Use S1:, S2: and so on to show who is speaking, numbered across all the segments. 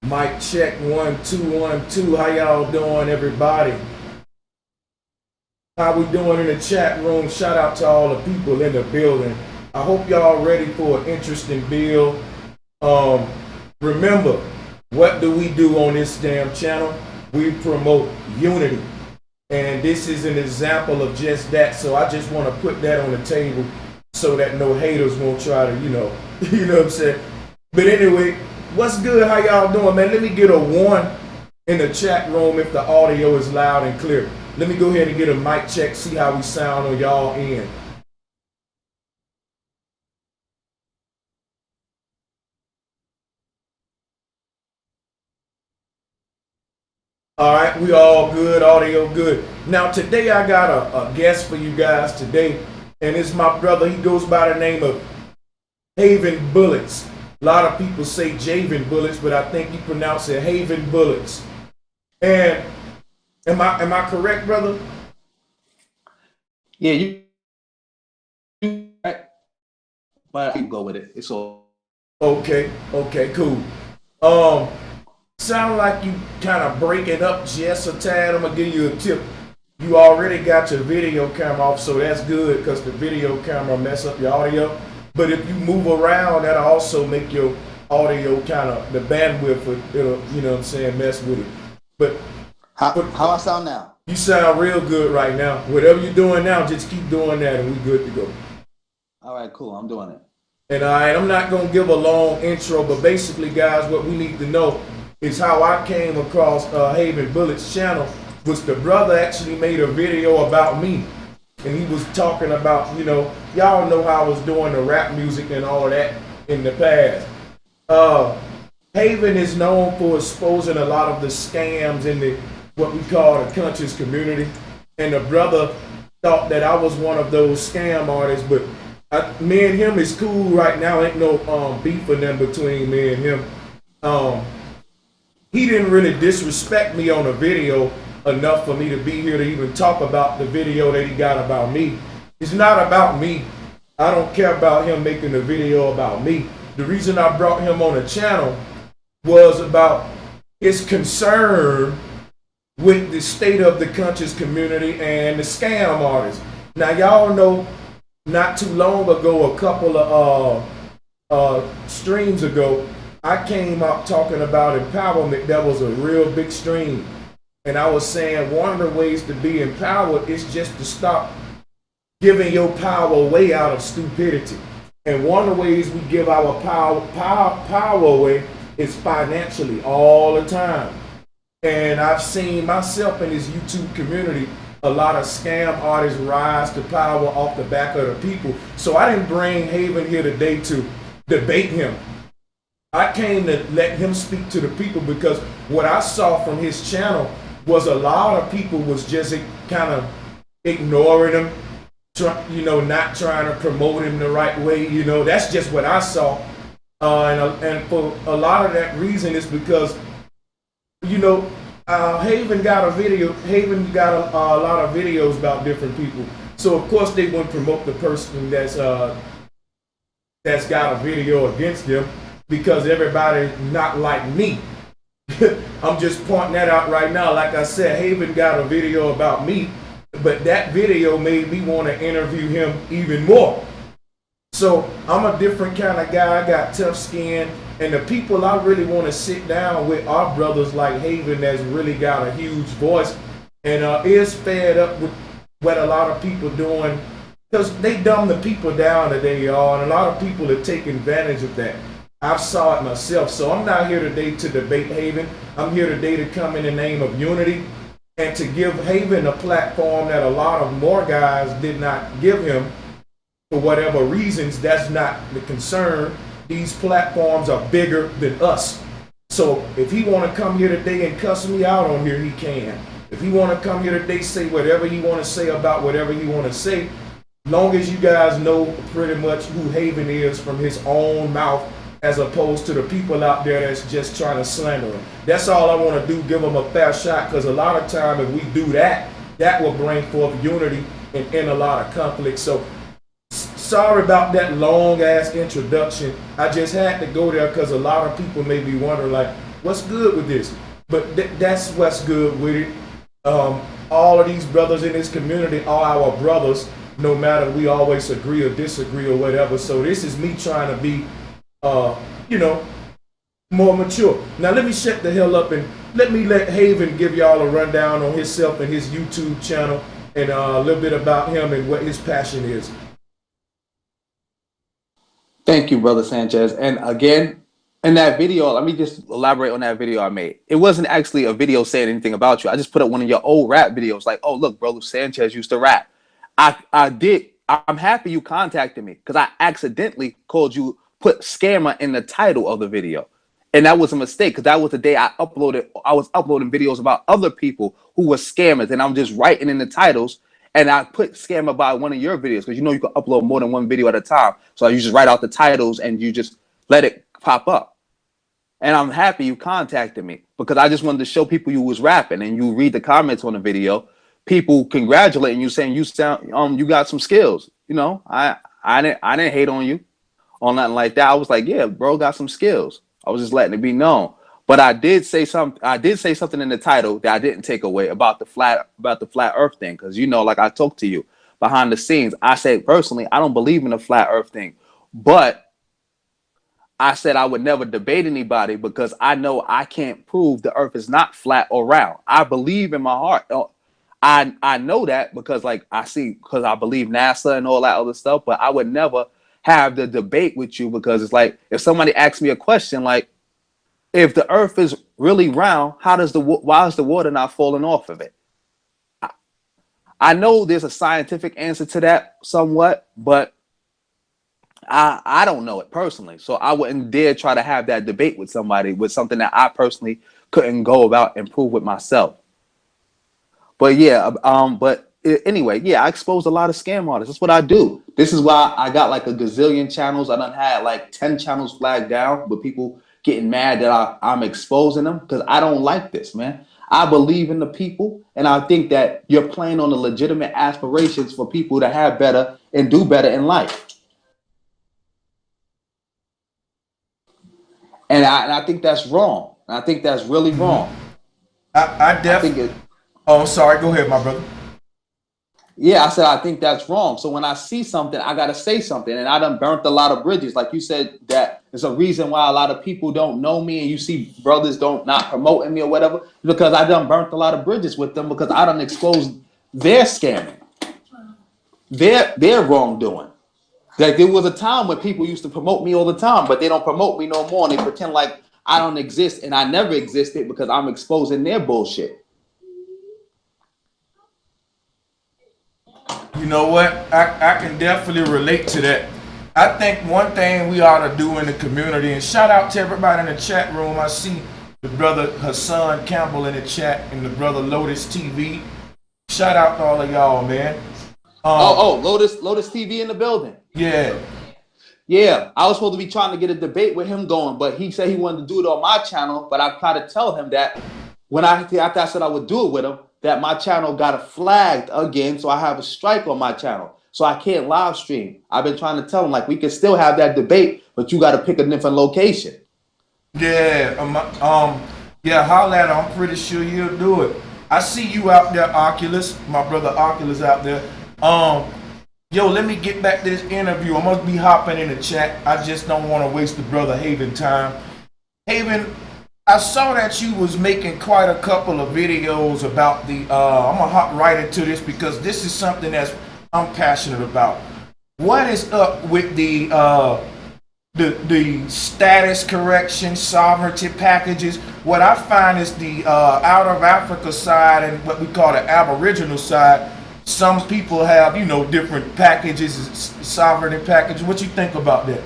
S1: Mic check 1 2 1 2. How y'all doing, everybody? How we doing in the chat room? Shout out to all the people in the building. I hope y'all ready for an interesting build. Remember, what do we do on this damn channel? We promote unity. And this is an example of just that. So I just want to put that on the table so that no haters won't try to, you know what I'm saying? But anyway, what's good? How y'all doing, man? Let me get a 1 in the chat room if the audio is loud and clear. Let me go ahead and get a mic check, see how we sound on y'all end. All right, we all good, audio good. Now today I got a guest for you guys today, and it's my brother. He goes by the name of Javen Bullets. A lot of people say Javen Bullets, but I think you pronounce it Javen Bullets. And am I correct, brother?
S2: Yeah, you but I can go with it. It's all
S1: okay, cool. Sound like you kind of breaking up just a tad. I'm gonna give you a tip. You already got your video camera off, so that's good because the video camera mess up your audio. But if you move around, that'll also make your audio kind of, the bandwidth, it'll, you know what I'm saying, mess with it. But
S2: how I sound now?
S1: You sound real good right now. Whatever you're doing now, just keep doing that and we good to go.
S2: All right, cool. I'm doing it.
S1: And I'm not gonna give a long intro, but basically, guys, what we need to know is how I came across Javen Bullets channel. Was the brother actually made a video about me, and he was talking about, y'all know how I was doing the rap music and all of that in the past. Javen is known for exposing a lot of the scams in the what we call the conscious community, and the brother thought that I was one of those scam artists, but me and him is cool right now. Ain't no beef in them between me and him. He didn't really disrespect me on a video enough for me to be here to even talk about the video that he got about me. It's not about me. I don't care about him making a video about me. The reason I brought him on the channel was about his concern with the state of the conscious community and the scam artists. Now y'all know not too long ago, a couple of streams ago, I came out talking about empowerment. That was a real big stream. And I was saying one of the ways to be empowered is just to stop giving your power away out of stupidity. And one of the ways we give our power away is financially all the time. And I've seen myself in this YouTube community, a lot of scam artists rise to power off the back of the people. So I didn't bring Javen here today to debate him. I came to let him speak to the people because what I saw from his channel was a lot of people was just kind of ignoring him, not trying to promote him the right way. That's just what I saw. And for a lot of that reason is because, Javen got a lot of videos about different people. So of course they wouldn't promote the person that's got a video against them, because everybody not like me. I'm just pointing that out right now. Like I said, Javen got a video about me, but that video made me want to interview him even more. So I'm a different kind of guy. I got tough skin, and the people I really want to sit down with are brothers like Javen that's really got a huge voice and is fed up with what a lot of people doing, because they dumb the people down today, y'all, and a lot of people are taking advantage of that. I saw it myself. So I'm not here today to debate Javen. I'm here today to come in the name of unity and to give Javen a platform that a lot of more guys did not give him for whatever reasons. That's not the concern. These platforms are bigger than us. So if he want to come here today and cuss me out on here, he can. If he want to come here today, say whatever he want to say about whatever he want to say, long as you guys know pretty much who Javen is from his own mouth, as opposed to the people out there that's just trying to slander him. That's all I want to do, give him a fair shot, because a lot of time if we do that, that will bring forth unity and end a lot of conflict. So sorry about that long ass introduction. I just had to go there because a lot of people may be wondering, like, what's good with this? But that's what's good with it. All of these brothers in this community are our brothers, no matter we always agree or disagree or whatever. So this is me trying to be, you know, more mature. Now let me shut the hell up and let Javen give y'all a rundown on himself and his YouTube channel and a little bit about him and what his passion is.
S2: Thank you, Brother Sanchez. And again, in that video, let me just elaborate on that video I made. It wasn't actually a video saying anything about you. I just put up one of your old rap videos like, oh, look, Brother Sanchez used to rap. I'm happy you contacted me because I accidentally called you, put scammer in the title of the video. And that was a mistake because that was the day I was uploading videos about other people who were scammers. And I'm just writing in the titles. And I put scammer by one of your videos because you know you can upload more than one video at a time. So you just write out the titles and you just let it pop up. And I'm happy you contacted me because I just wanted to show people you was rapping, and you read the comments on the video, people congratulating you saying you sound you got some skills. You know, I didn't hate on you on nothing like that. I was like, yeah, bro, got some skills. I was just letting it be known. But I did say something in the title that I didn't take away about the flat earth thing. Because, you know, like I talked to you behind the scenes, I said personally, I don't believe in the flat earth thing. But I said I would never debate anybody because I know I can't prove the earth is not flat or round. I believe in my heart. I know that because because I believe NASA and all that other stuff, but I would never have the debate with you because it's like if somebody asks me a question like, if the earth is really round, why is the water not falling off of it? I know there's a scientific answer to that somewhat, but I don't know it personally. So I wouldn't dare try to have that debate with somebody with something that I personally couldn't go about and prove with myself. But yeah, anyway, yeah, I expose a lot of scam artists. That's what I do. This is why I got like a gazillion channels. I done had like 10 channels flagged down, but people getting mad that I'm exposing them because I don't like this, man. I believe in the people, and I think that you're playing on the legitimate aspirations for people to have better and do better in life. And I think that's wrong. I think that's really wrong.
S1: I definitely. Oh, sorry. Go ahead, my brother.
S2: Yeah, I said I think that's wrong. So when I see something, I gotta say something. And I done burnt a lot of bridges. Like you said, that is a reason why a lot of people don't know me, and you see brothers not promoting me or whatever, because I done burnt a lot of bridges with them because I done exposed their scamming, their wrongdoing. Like there was a time when people used to promote me all the time, but they don't promote me no more, and they pretend like I don't exist and I never existed because I'm exposing their bullshit.
S1: You know what? I can definitely relate to that. I think one thing we ought to do in the community, and shout out to everybody in the chat room. I see the brother Hassan Campbell in the chat and the brother Lotus TV. Shout out to all of y'all, man.
S2: Lotus TV in the building.
S1: Yeah.
S2: Yeah, I was supposed to be trying to get a debate with him going, but he said he wanted to do it on my channel. But I tried to tell him that after I said I would do it with him, that my channel got flagged again, so I have a strike on my channel, so I can't live stream. I've been trying to tell him like we can still have that debate, but you got to pick a different location.
S1: Yeah, holla at him. I'm pretty sure you'll do it. I see you out there, Oculus, my brother Oculus out there. Yo, let me get back to this interview. I must be hopping in the chat. I just don't want to waste the brother Javen time. Javen, I saw that you was making quite a couple of videos about the, I'm gonna hop right into this because this is something I'm passionate about. What is up with the status correction sovereignty packages? What I find is the out of Africa side and what we call the Aboriginal side. Some people have, different packages, sovereignty packages. What you think about that?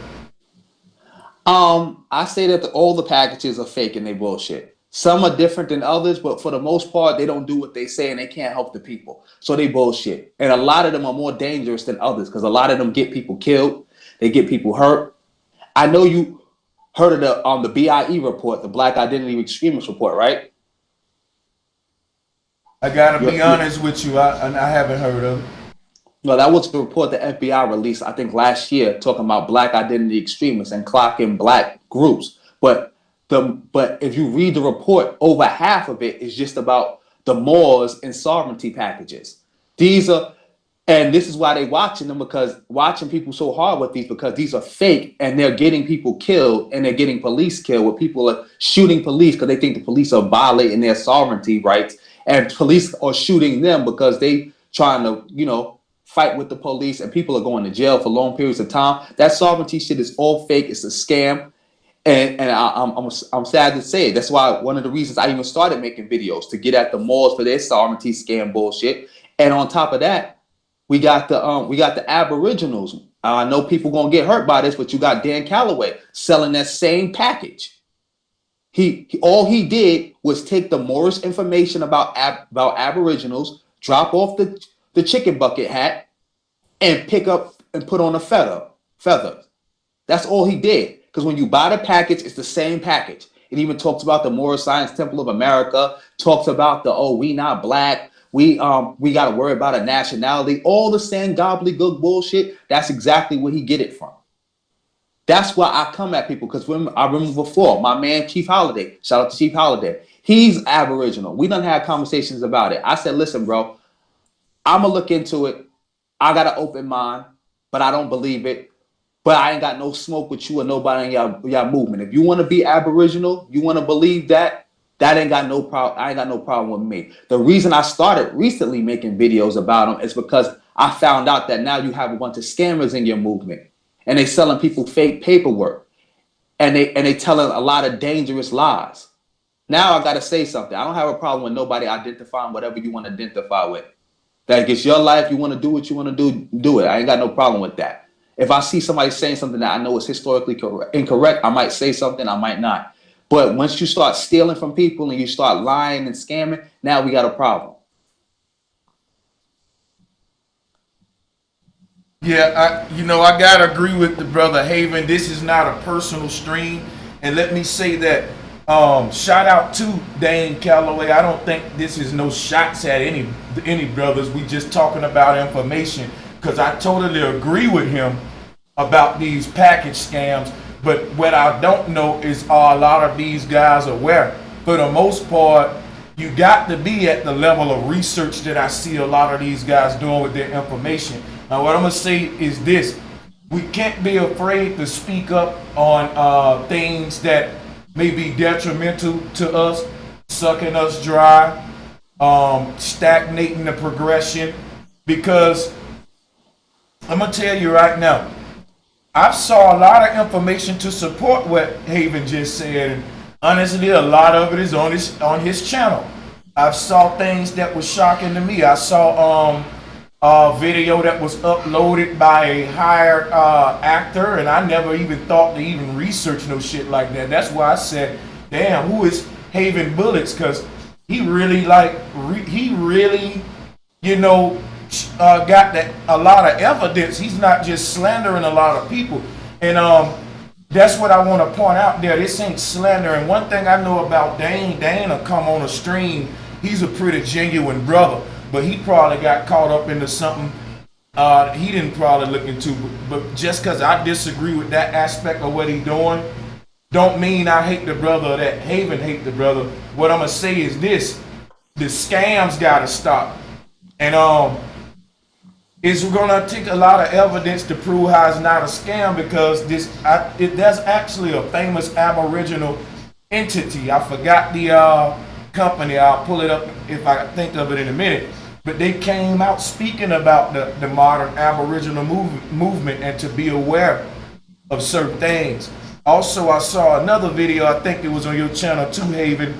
S2: I say that all the packages are fake and they bullshit. Some are different than others, but for the most part, they don't do what they say and they can't help the people. So they bullshit. And a lot of them are more dangerous than others because a lot of them get people killed. They get people hurt. I know you heard of the BIE report, the Black Identity Extremist report, right?
S1: I gotta be honest with you, I haven't heard of it.
S2: No, that was the report the FBI released, I think last year, talking about Black identity extremists and clocking Black groups. But But if you read the report, over half of it is just about the Moors and sovereignty packages. These are, and this is why they watching them, because watching people so hard with these, because these are fake and they're getting people killed and they're getting police killed, where people are shooting police because they think the police are violating their sovereignty rights, and police are shooting them because they trying to, fight with the police, and people are going to jail for long periods of time. That sovereignty shit is all fake. It's a scam. And I'm sad to say it. That's why one of the reasons I even started making videos, to get at the Moors for their sovereignty scam bullshit. And on top of that, we got the Aboriginals. I know people gonna get hurt by this, but you got Dan Calloway selling that same package. He all he did was take the Moorish information about Aboriginals, drop off the chicken bucket hat, and pick up and put on a feather. That's all he did. Because when you buy the package, it's the same package. It even talks about the Moorish Science Temple of America, talks about we not black, we got to worry about a nationality, all the same gobbledygook bullshit. That's exactly where he get it from. That's why I come at people, because I remember before, my man Chief Holiday, shout out to Chief Holiday, he's Aboriginal. We done had conversations about it. I said, listen, bro, I'm going to look into it. I got an open mind, but I don't believe it. But I ain't got no smoke with you or nobody in y'all movement. If you want to be Aboriginal, you want to believe that ain't got no problem. I ain't got no problem with me. The reason I started recently making videos about them is because I found out that now you have a bunch of scammers in your movement, and they selling people fake paperwork, and they telling a lot of dangerous lies. Now I got to say something. I don't have a problem with nobody identifying whatever you want to identify with. That it's your life. You want to do what you want to do it. I ain't got no problem with that. If I see somebody saying something that I know is historically incorrect, I might say something, I might not. But once you start stealing from people and you start lying and scamming, now we got a problem.
S1: Yeah, I gotta agree with the brother Javen. This is not a personal stream, and let me say that shout out to Dane Calloway. I don't think this is no shots at any brothers. We just talking about information, because I totally agree with him about these package scams. But what I don't know is, are a lot of these guys aware? For the most part, you got to be at the level of research that I see a lot of these guys doing with their information. Now, what I'm going to say is this. We can't be afraid to speak up on things that may be detrimental to us, sucking us dry, stagnating the progression, because I'm going to tell you right now, I saw a lot of information to support what Javen just said, and honestly, a lot of it is on his channel. I saw things that was shocking to me. I saw a video that was uploaded by a hired actor, and I never even thought to even research no shit like that. That's why I said, damn, who is Javen Bullets? Because he really got a lot of evidence. He's not just slandering a lot of people. And that's what I want to point out there. This ain't slandering. One thing I know about Dane will come on a stream. He's a pretty genuine brother, but he probably got caught up into something he didn't probably look into. But just because I disagree with that aspect of what he's doing, don't mean I hate the brother or that Javen hate the brother. What I'm going to say is this. The scams got to stop. And it's going to take a lot of evidence to prove how it's not a scam, because there's actually a famous Aboriginal entity. I forgot the company. I'll pull it up if I think of it in a minute. But they came out speaking about the modern Aboriginal movement and to be aware of certain things. Also, I saw another video, I think it was on your channel too, Javen,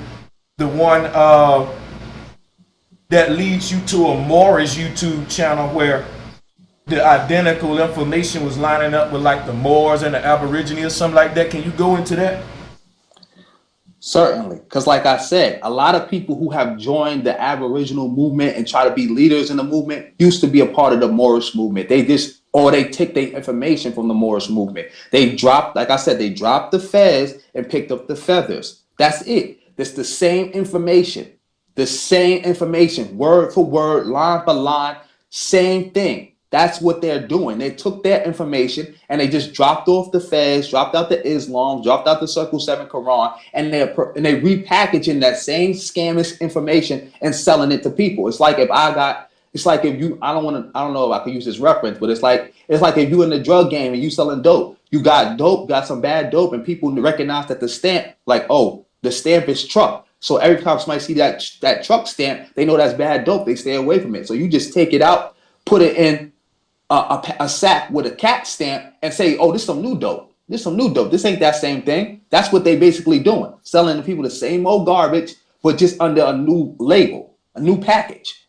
S1: the one that leads you to a Moorish YouTube channel where the identical information was lining up with like the Moors and the Aborigines or something like that. Can you go into that?
S2: Certainly, because like I said, a lot of people who have joined the Aboriginal movement and try to be leaders in the movement used to be a part of the Moorish movement. They take their information from the Moorish movement. They dropped the fez and picked up the feathers. That's it. That's the same information, word for word, line for line, same thing. That's what they're doing. They took their information and they just dropped off the Fez, dropped out the Islam, dropped out the Circle 7 Quran, and they repackaging that same scamish information and selling it to people. It's like if you, I don't know if I can use this reference, but it's like if you in the drug game and you selling dope, you got dope, got some bad dope, and people recognize that the stamp, like, oh, the stamp is truck. So every time somebody see that truck stamp, they know that's bad dope. They stay away from it. So you just take it out, put it in a sack with a cat stamp, and say, oh, this some new dope. This some new dope. This ain't that same thing. That's what they basically doing, selling to people the same old garbage, but just under a new label, a new package.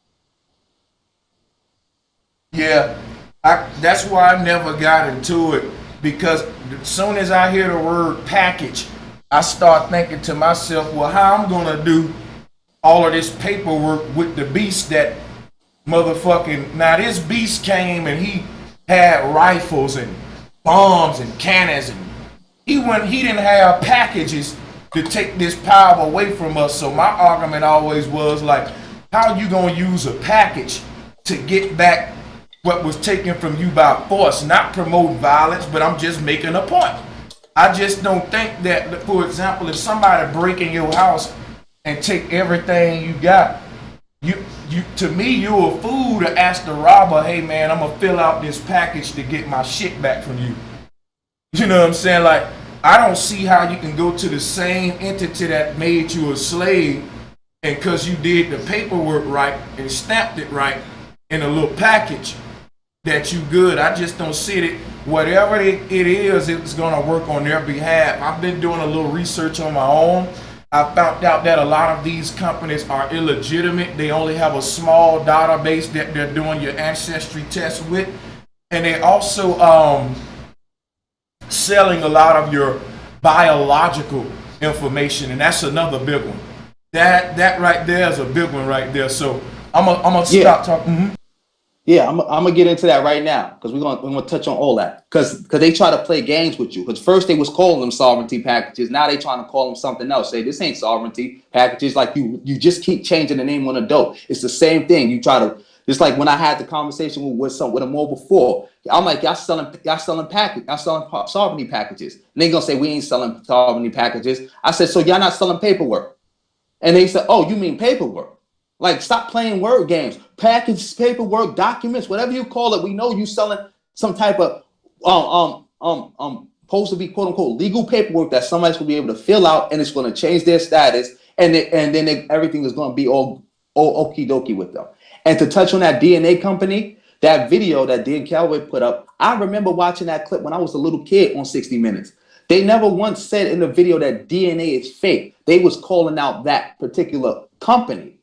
S1: Yeah, that's why I never got into it, because as soon as I hear the word package, I start thinking to myself, well, how I'm gonna do all of this paperwork with the beast that motherfucking, now this beast came and he had rifles and bombs and cannons, and he didn't have packages to take this power away from us. So my argument always was like, how you gonna use a package to get back what was taken from you by force? Not promote violence, but I'm just making a point. I just don't think that, for example, if somebody break in your house and take everything you got, to me, you're a fool to ask the robber, hey man, I'm gonna fill out this package to get my shit back from you. You know what I'm saying? Like, I don't see how you can go to the same entity that made you a slave, and because you did the paperwork right and stamped it right in a little package, that you good. I just don't see it. Whatever it is, it's gonna work on their behalf. I've been doing a little research on my own. I found out that a lot of these companies are illegitimate. They only have a small database that they're doing your ancestry test with, and they also selling a lot of your biological information, and that's another big one. That right there is a big one right there. So I'm gonna stop talking. Mm-hmm.
S2: Yeah, I'm gonna get into that right now because we're gonna touch on all that because they try to play games with you. Because first they was calling them sovereignty packages, now they trying to call them something else. Say this ain't sovereignty packages. Like you just keep changing the name on the dope. It's the same thing. You try to, just like when I had the conversation with them more before. I'm like, y'all selling sovereignty packages, and they gonna say we ain't selling sovereignty packages. I said, so y'all not selling paperwork? And they said, oh, you mean paperwork? Like, stop playing word games. Package, paperwork, documents, whatever you call it. We know you selling some type of supposed to be quote unquote legal paperwork that somebody's gonna be able to fill out, and it's gonna change their status, and then everything is gonna be all okie dokie with them. And to touch on that DNA company, that video that Dan Calway put up, I remember watching that clip when I was a little kid on 60 Minutes. They never once said in the video that DNA is fake. They was calling out that particular company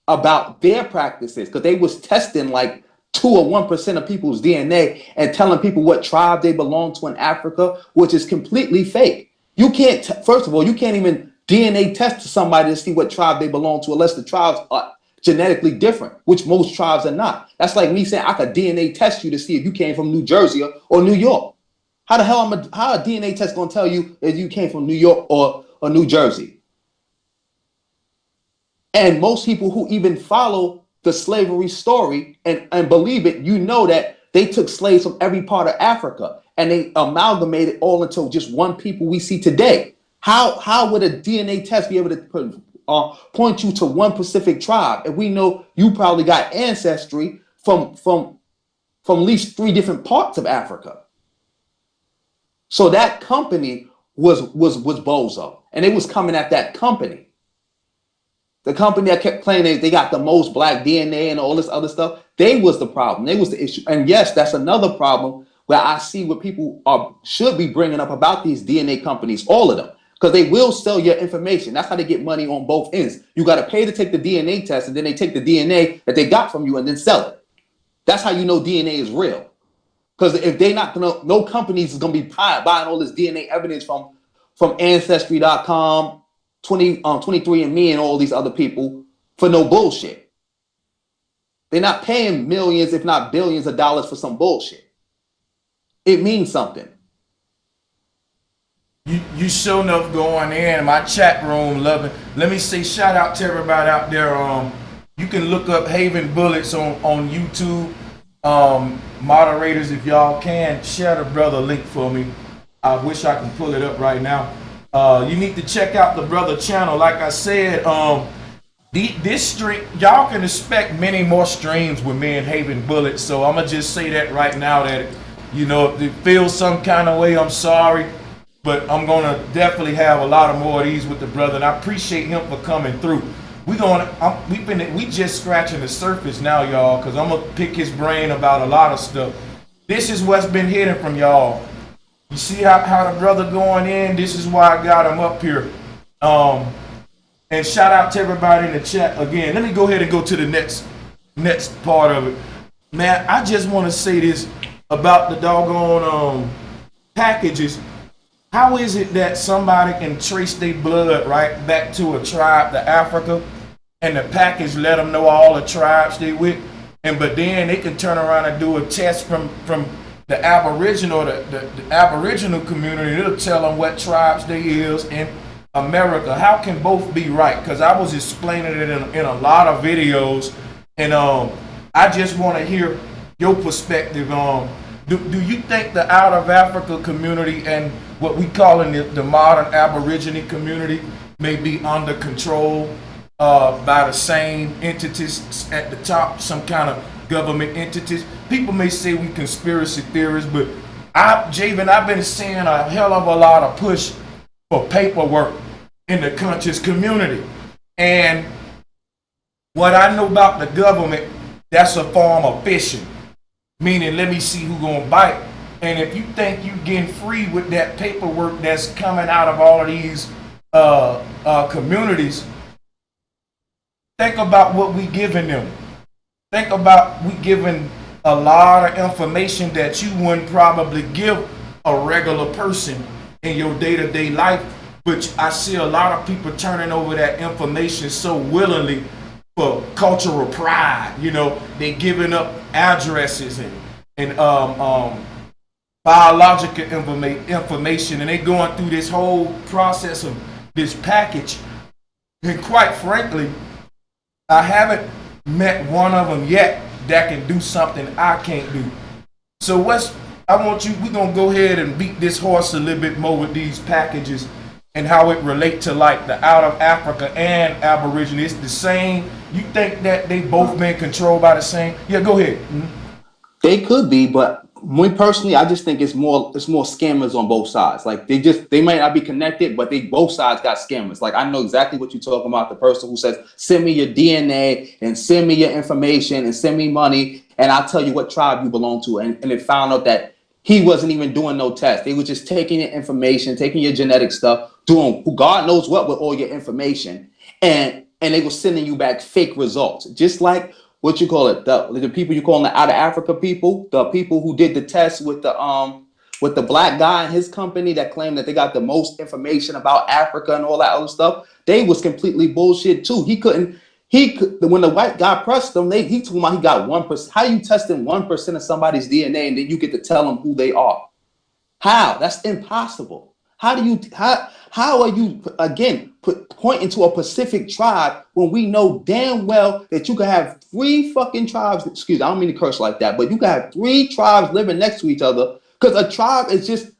S2: about their practices because they was testing like 2 or 1% of people's DNA and telling people what tribe they belong to in Africa, which is completely fake. You can't, first of all, you can't even DNA test to somebody to see what tribe they belong to unless the tribes are genetically different, which most tribes are not. That's like me saying I could DNA test you to see if you came from New Jersey or New York. How the hell how a DNA test gonna tell you if you came from New York or New Jersey? And most people who even follow the slavery story and believe it, you know that they took slaves from every part of Africa and they amalgamated all into just one people we see today. How would a DNA test be able to point you to one specific tribe if we know you probably got ancestry from at least 3 different parts of Africa? So that company was bozo, and it was coming at that company. The company that kept claiming they got the most black DNA and all this other stuff, they was the problem. They was the issue. And yes, that's another problem where I see what people should be bringing up about these DNA companies, all of them, because they will sell your information. That's how they get money on both ends. You got to pay to take the DNA test, and then they take the DNA that they got from you and then sell it. That's how you know DNA is real. Because if they not gonna, no companies is gonna be buying all this DNA evidence from Ancestry.com, 23andMe, and all these other people for no bullshit. They're not paying millions, if not billions of dollars for some bullshit. It means something.
S1: You sure enough going in my chat room, loving. Let me say shout out to everybody out there. You can look up Haven Bullets on YouTube. Moderators, if y'all can share the brother link for me. I wish I can pull it up right now. You need to check out the brother channel. Like I said, this stream, y'all can expect many more streams with me and Javen Bullet. So I'm gonna just say that right now, that if it feels some kind of way, I'm sorry, but I'm gonna definitely have a lot of more of these with the brother, and I appreciate him for coming through. We just scratching the surface now, y'all, because I'm gonna pick his brain about a lot of stuff. This is what's been hidden from y'all. You see how the brother going in? This is why I got him up here. And shout out to everybody in the chat again. Let me go ahead and go to the next part of it. Man, I just want to say this about the doggone packages. How is it that somebody can trace their blood right back to a tribe, to Africa, and the package let them know all the tribes they with, but then they can turn around and do a test from the Aboriginal, the Aboriginal community, it'll tell them what tribes they is in America. How can both be right? Because I was explaining it in a lot of videos, and I just want to hear your perspective. Do you think the out of Africa community and what we call in the modern Aborigine community may be under control by the same entities at the top, some kind of government entities? People may say we conspiracy theorists, but Javen, I've been seeing a hell of a lot of push for paperwork in the conscious community. And what I know about the government, that's a form of fishing. Meaning, let me see who's gonna bite. And if you think you getting free with that paperwork that's coming out of all of these communities, think about what we giving them. Think about we giving a lot of information that you wouldn't probably give a regular person in your day-to-day life. But I see a lot of people turning over that information so willingly for cultural pride. They giving up addresses and biological information, and they going through this whole process of this package. And quite frankly, I haven't met one of them yet that can do something I can't do. So we're gonna go ahead and beat this horse a little bit more with these packages and how it relate to like the out of Africa and Aborigine. It's the same. You think that they both been controlled by the same? Yeah, go ahead. Mm-hmm.
S2: They could be, but me personally, I just think it's more scammers on both sides. Like they might not be connected, but both sides got scammers. Like I know exactly what you're talking about. The person who says, send me your DNA and send me your information and send me money, and I'll tell you what tribe you belong to. And it found out that he wasn't even doing no test. They were just taking your information, taking your genetic stuff, doing who God knows what with all your information, and they were sending you back fake results. Just like what you call it, the people you call the out of Africa people, the people who did the test with the black guy and his company that claimed that they got the most information about Africa and all that other stuff. They was completely bullshit too. He could when the white guy pressed them, he told him he got 1%. How you testing 1% of somebody's DNA and then you get to tell them who they are? How? That's impossible. How are you again pointing to a Pacific tribe when we know damn well that you can have 3 fucking tribes? Excuse me, I don't mean to curse like that, but you can have 3 tribes living next to each other, because a tribe is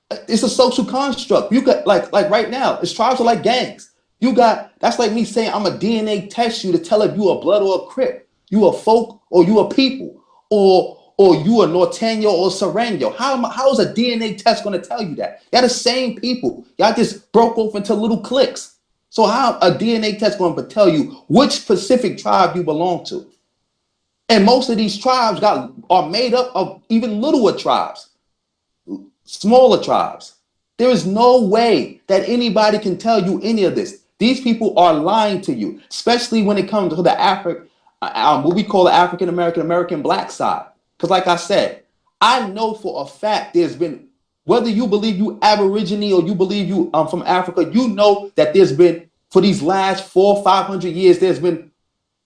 S2: it's a social construct. You got like right now, tribes are like gangs. That's like me saying I'm a DNA test you to tell if you a blood or a crip, you a folk or you a people, or you a Norteño or Sereno. How is a DNA test going to tell you that? Y'all the same people. Y'all just broke off into little cliques. So how a DNA test going to tell you which Pacific tribe you belong to? And most of these tribes are made up of even littler tribes, smaller tribes. There is no way that anybody can tell you any of this. These people are lying to you, especially when it comes to the what we call the American black side. Because like I said, I know for a fact there's been, whether you believe you Aborigine or you believe you from Africa, you know that there's been, for these last 400 or 500 years, there's been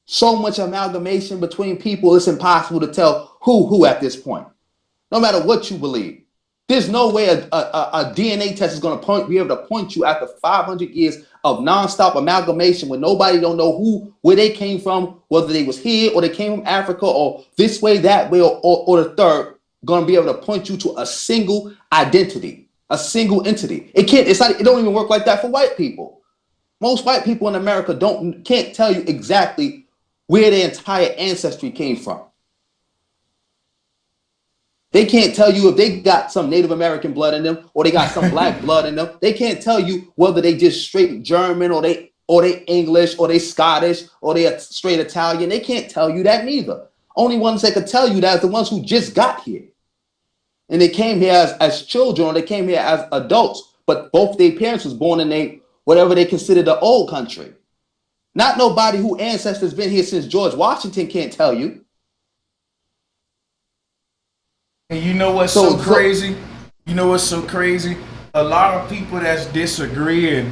S2: so much amalgamation between people, it's impossible to tell who at this point, no matter what you believe. There's no way a DNA test is going to be able to point you after 500 years of nonstop amalgamation when nobody don't know where they came from, whether they was here or they came from Africa or this way, that way, or the third, going to be able to point you to a single identity, a single entity. It can't. It's not. It don't even work like that for white people. Most white people in America can't tell you exactly where their entire ancestry came from. They can't tell you if they got some Native American blood in them or they got some black blood in them. They can't tell you whether they just straight German or they English or they Scottish or they straight Italian. They can't tell you that neither. Only ones that could tell you that is the ones who just got here. And they came here as children or they came here as adults, but both their parents was born in whatever they consider the old country. Not nobody who ancestors been here since George Washington can't tell you.
S1: And you know what's so crazy? You know what's so crazy? A lot of people that's disagreeing,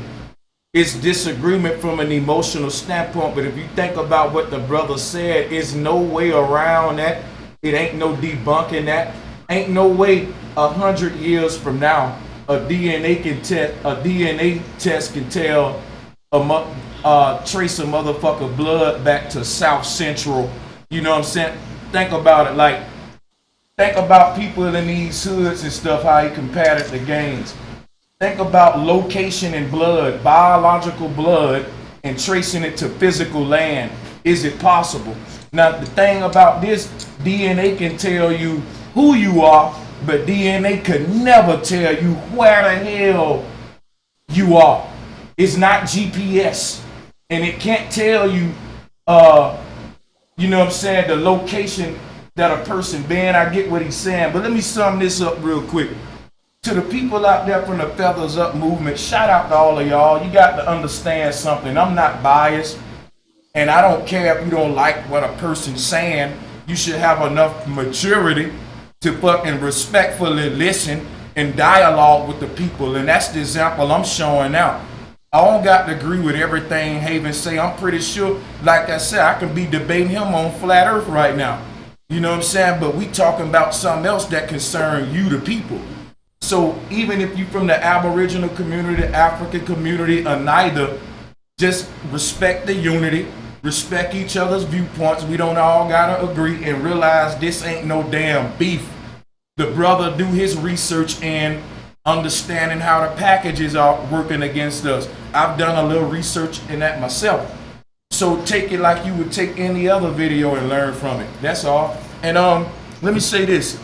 S1: it's disagreement from an emotional standpoint. But if you think about what the brother said, there's no way around that. It ain't no debunking that. Ain't no way 100 years from now a DNA test can tell trace a motherfucker blood back to South Central. You know what I'm saying? Think about it. Think about people in these hoods and stuff, how he compared it to gangs. Think about location and blood, biological blood, and tracing it to physical land. Is it possible? Now, the thing about this, DNA can tell you who you are, but DNA could never tell you where the hell you are. It's not GPS. And it can't tell you, you know what I'm saying, the location that a person been. I get what he's saying, but let me sum this up real quick. To the people out there from the Feathers Up movement, shout out to all of y'all. You got to understand something. I'm not biased, and I don't care if you don't like what a person's saying. You should have enough maturity to fucking respectfully listen and dialogue with the people, and that's the example I'm showing out. I don't got to agree with everything Javen say. I'm pretty sure, like I said, I can be debating him on flat earth right now. You know what I'm saying? But we talking about something else that concern you, the people. So even if you from the Aboriginal community, the African community, or neither, just respect the unity, respect each other's viewpoints. We don't all gotta agree and realize this ain't no damn beef. The brother do his research and understanding how the packages are working against us. I've done a little research in that myself. So take it like you would take any other video and learn from it. That's all. And let me say this.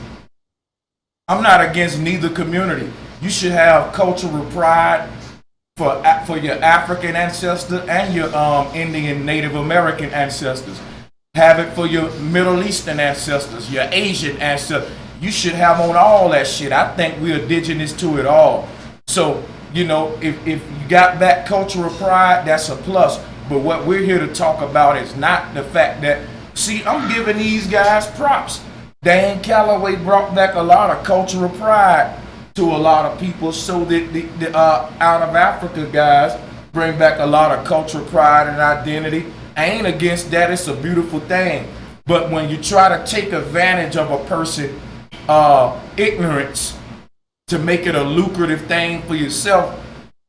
S1: I'm not against neither community. You should have cultural pride for your African ancestors and your Indian Native American ancestors. Have it for your Middle Eastern ancestors, your Asian ancestors. You should have on all that shit. I think we're indigenous to it all. So, you know, if you got that cultural pride, that's a plus. But what we're here to talk about is not the fact that, see, I'm giving these guys props. Dan Calloway brought back a lot of cultural pride to a lot of people, so that the out of Africa guys bring back a lot of cultural pride and identity. I ain't against that. It's a beautiful thing. But when you try to take advantage of a person ignorance to make it a lucrative thing for yourself,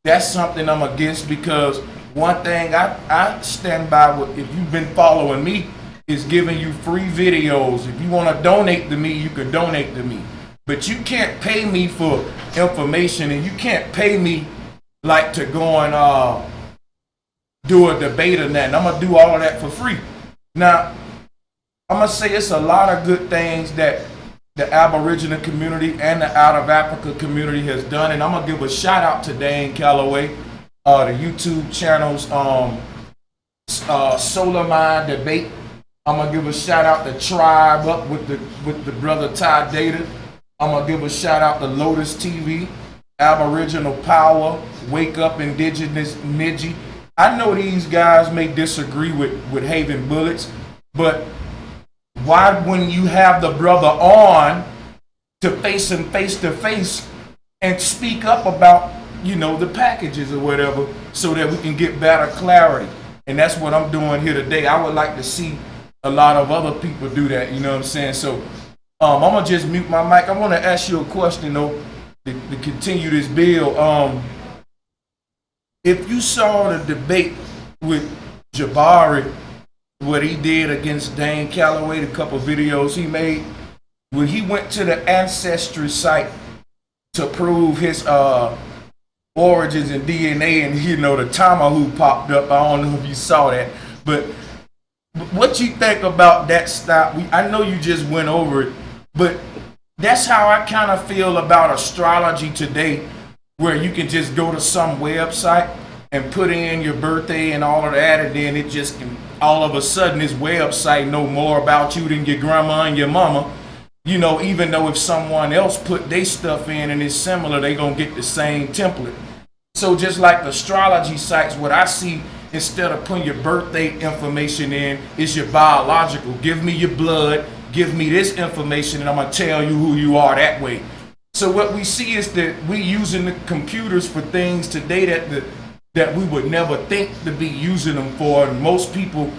S1: that's something I'm against. Because one thing I stand by with, if you've been following me, is giving you free videos. If you want to donate to me, you can donate to me. But you can't pay me for information, and you can't pay me like to go and do a debate or nothing. I'm going to do all of that for free. Now, I'm going to say it's a lot of good things that the Aboriginal community and the Out of Africa community has done. And I'm going to give a shout out to Dan Calloway, the YouTube channels, Solar Mind Debate. I'm going to give a shout out to Tribe Up with the brother Ty Data. I'm going to give a shout out to Lotus TV, Aboriginal Power, Wake Up Indigenous Niji. I know these guys may disagree with Javen Bullets, but why, when you have the brother on to face him face to face and speak up about, you know, the packages or whatever, so that we can get better clarity? And that's what I'm doing here today. I would like to see a lot of other people do that, you know what I'm saying? So I'm gonna just mute my mic. I want to ask you a question though. to continue this bill. If you saw the debate with Jabari, what he did against Dane Calloway, the couple videos he made, when he went to the ancestry site to prove his origins and DNA, and the tomahawk popped up. I don't know if you saw that, but what you think about that stop? I know you just went over it, but that's how I kind of feel about astrology today, where you can just go to some website and put in your birthday and all of that, and then it just can, all of a sudden this website know more about you than your grandma and your mama. Even though if someone else put their stuff in and it's similar, they gonna get the same template. So just like the astrology sites, what I see, instead of putting your birthday information in, is your biological. Give me your blood, give me this information, and I'm gonna tell you who you are that way. So what we see is that we using the computers for things today that we would never think to be using them for. And most people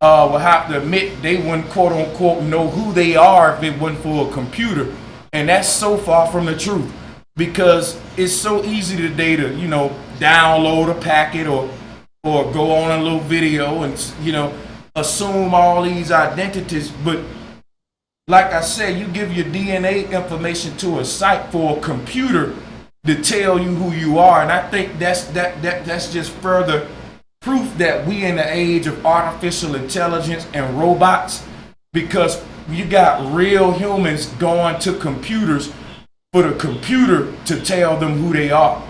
S1: will have to admit they wouldn't quote unquote know who they are if it wasn't for a computer. And that's so far from the truth, because it's so easy today to, download a packet or go on a little video and, assume all these identities. But like I said, you give your DNA information to a site for a computer to tell you who you are. And I think that's just further proof that we in the age of artificial intelligence and robots, because you got real humans going to computers for the computer to tell them who they are.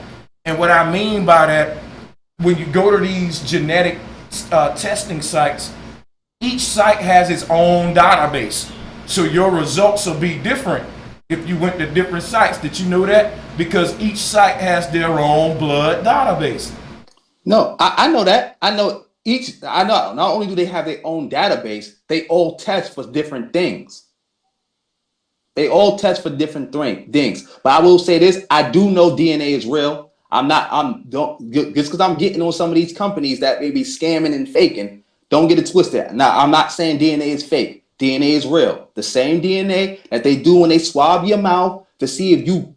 S1: And what I mean by that, when you go to these genetic testing sites, each site has its own database. So your results will be different if you went to different sites. Did you know that? Because each site has their own blood database.
S2: No, I know that. I know not only do they have their own database, they all test for different things. They all test for different things. But I will say this, I do know DNA is real. Just because I'm getting on some of these companies that may be scamming and faking, don't get it twisted. Now, I'm not saying DNA is fake. DNA is real. The same DNA that they do when they swab your mouth to see if you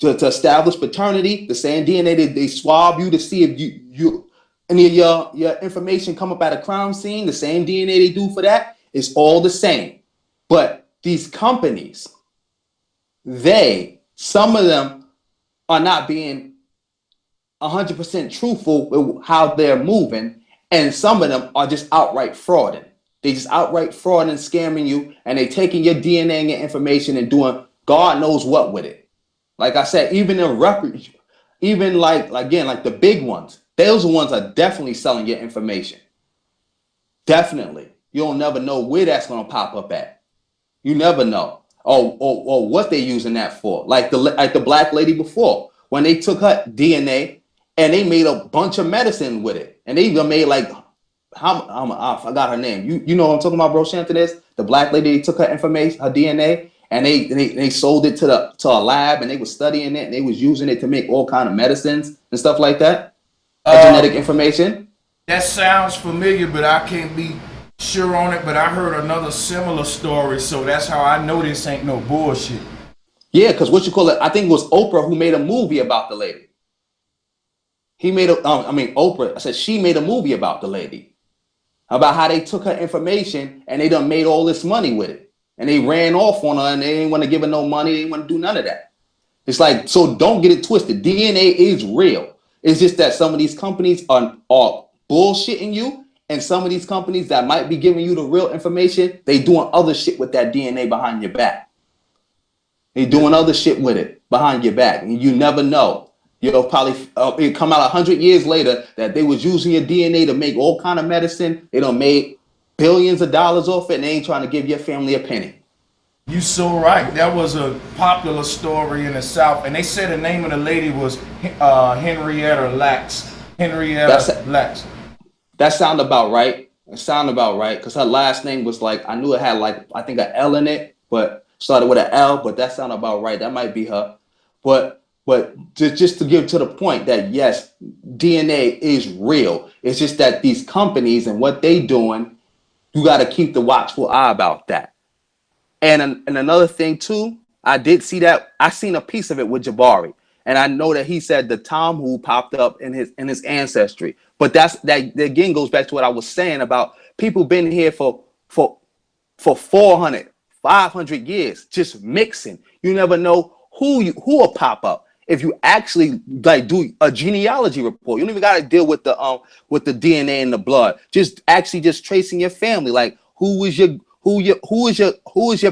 S2: to establish paternity, the same DNA that they swab you to see if you any of your information come up at a crime scene, the same DNA they do for that is all the same. But these companies, some of them are not being 100% truthful with how they're moving, and some of them are just outright frauding. They just outright frauding and scamming you, and they taking your DNA and your information and doing God knows what with it. Like I said, even like the big ones, those ones are definitely selling your information. Definitely. You'll never know where that's going to pop up at. You never know. Or what they're using that for. Like the black lady before, when they took her DNA and they made a bunch of medicine with it. And they even made I forgot her name. You know what I'm talking about, bro, Sanchez? The black lady, they took her information, her DNA, and they sold it to a lab, and they were studying it, and they was using it to make all kind of medicines and stuff like that. Genetic information.
S1: That sounds familiar, but I can't be sure on it. But I heard another similar story, so that's how I know this ain't no bullshit.
S2: Yeah, because I think it was Oprah who made a movie about the lady. Oprah, I said she made a movie about the lady, about how they took her information and they done made all this money with it. And they ran off on her and they didn't want to give her no money. They didn't want to do none of that. It's like, so don't get it twisted. DNA is real. It's just that some of these companies are bullshitting you, and some of these companies that might be giving you the real information, they doing other shit with that DNA behind your back. They doing other shit with it behind your back, and you never know. You'll probably it come out 100 years later that they was using your DNA to make all kind of medicine. They done made billions of dollars off it, and they ain't trying to give your family a penny.
S1: You so right. That was a popular story in the South, and they said the name of the lady was Henrietta Lacks. Lacks.
S2: That sound about right. It sound about right, because her last name was I knew it had I think an L in it, but started with an L, but that sound about right. That might be her. But just to give to the point that yes, DNA is real. It's just that these companies and what they doing, you got to keep the watchful eye about that. And another thing too, I did see that. I seen a piece of it with Jabari, and I know that he said the Tom who popped up in his ancestry. But that again goes back to what I was saying about people been here for 400, 500 years, just mixing. You never know who will pop up. If you actually like do a genealogy report, you don't even got to deal with the DNA in the blood. Just actually just tracing your family, like who is your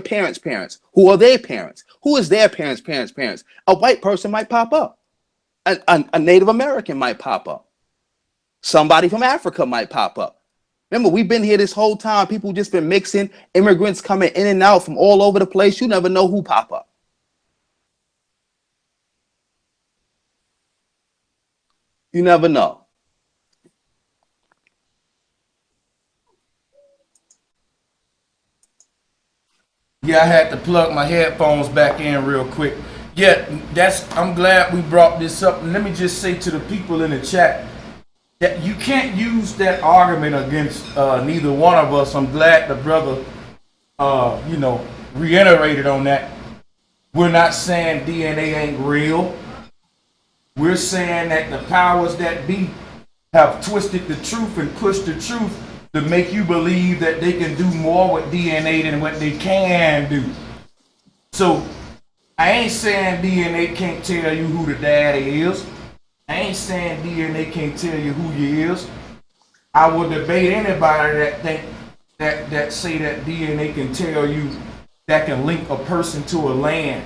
S2: parents' parents? Who are their parents? Who is their parents' parents? A white person might pop up. A Native American might pop up. Somebody from Africa might pop up. Remember, we've been here this whole time. People just been mixing, immigrants coming in and out from all over the place. You never know who pop up. You never know.
S1: Yeah, I had to plug my headphones back in real quick. Yeah, I'm glad we brought this up. And let me just say to the people in the chat that you can't use that argument against neither one of us. I'm glad the brother, reiterated on that. We're not saying DNA ain't real. We're saying that the powers that be have twisted the truth and pushed the truth to make you believe that they can do more with DNA than what they can do. So I ain't saying DNA can't tell you who the daddy is. I ain't saying DNA can't tell you who you is. I will debate anybody that think that say that DNA can tell you, that can link a person to a land.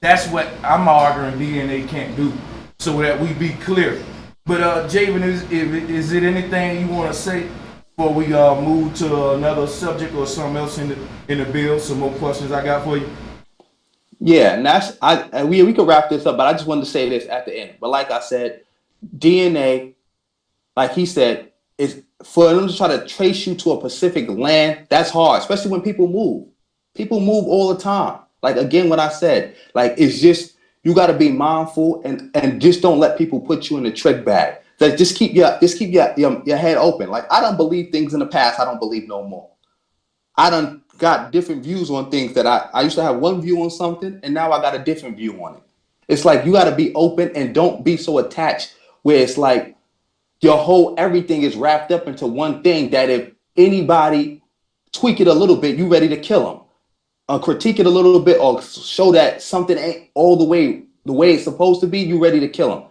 S1: That's what I'm arguing DNA can't do, so that we be clear. But Javen, is it anything you want to say before we move to another subject or something else in the bill? Some more questions I got for you.
S2: Yeah, and we could wrap this up, but I just wanted to say this at the end. But like I said, DNA, like he said, is for them to try to trace you to a specific land. That's hard, especially when people move. People move all the time. Like again, what I said, like it's just you got to be mindful and just don't let people put you in the trick bag. Like just keep your head open. Like I don't believe things in the past. I don't believe no more. I done got different views on things that I used to have one view on something and now I got a different view on it. It's like you got to be open and don't be so attached where it's like your whole everything is wrapped up into one thing that if anybody tweak it a little bit, you ready to kill them. Critique it a little bit or show that something ain't all the way it's supposed to be, you ready to kill them.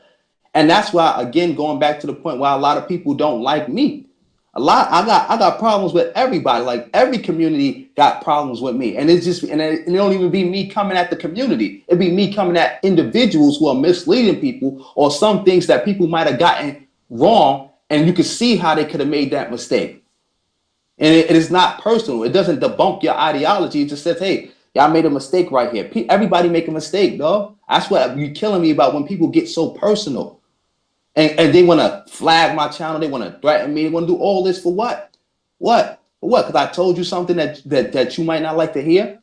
S2: And that's why, again, going back to the point why a lot of people don't like me. I got problems with everybody. Like every community got problems with me. And it's just and it don't even be me coming at the community. It'd be me coming at individuals who are misleading people or some things that people might have gotten wrong. And you can see how they could have made that mistake. And it is not personal. It doesn't debunk your ideology. It just says, hey, y'all made a mistake right here. Everybody make a mistake, dog. That's what you're killing me about when people get so personal. And they want to flag my channel. They want to threaten me. They want to do all this for what? What? For what? Because I told you something that you might not like to hear.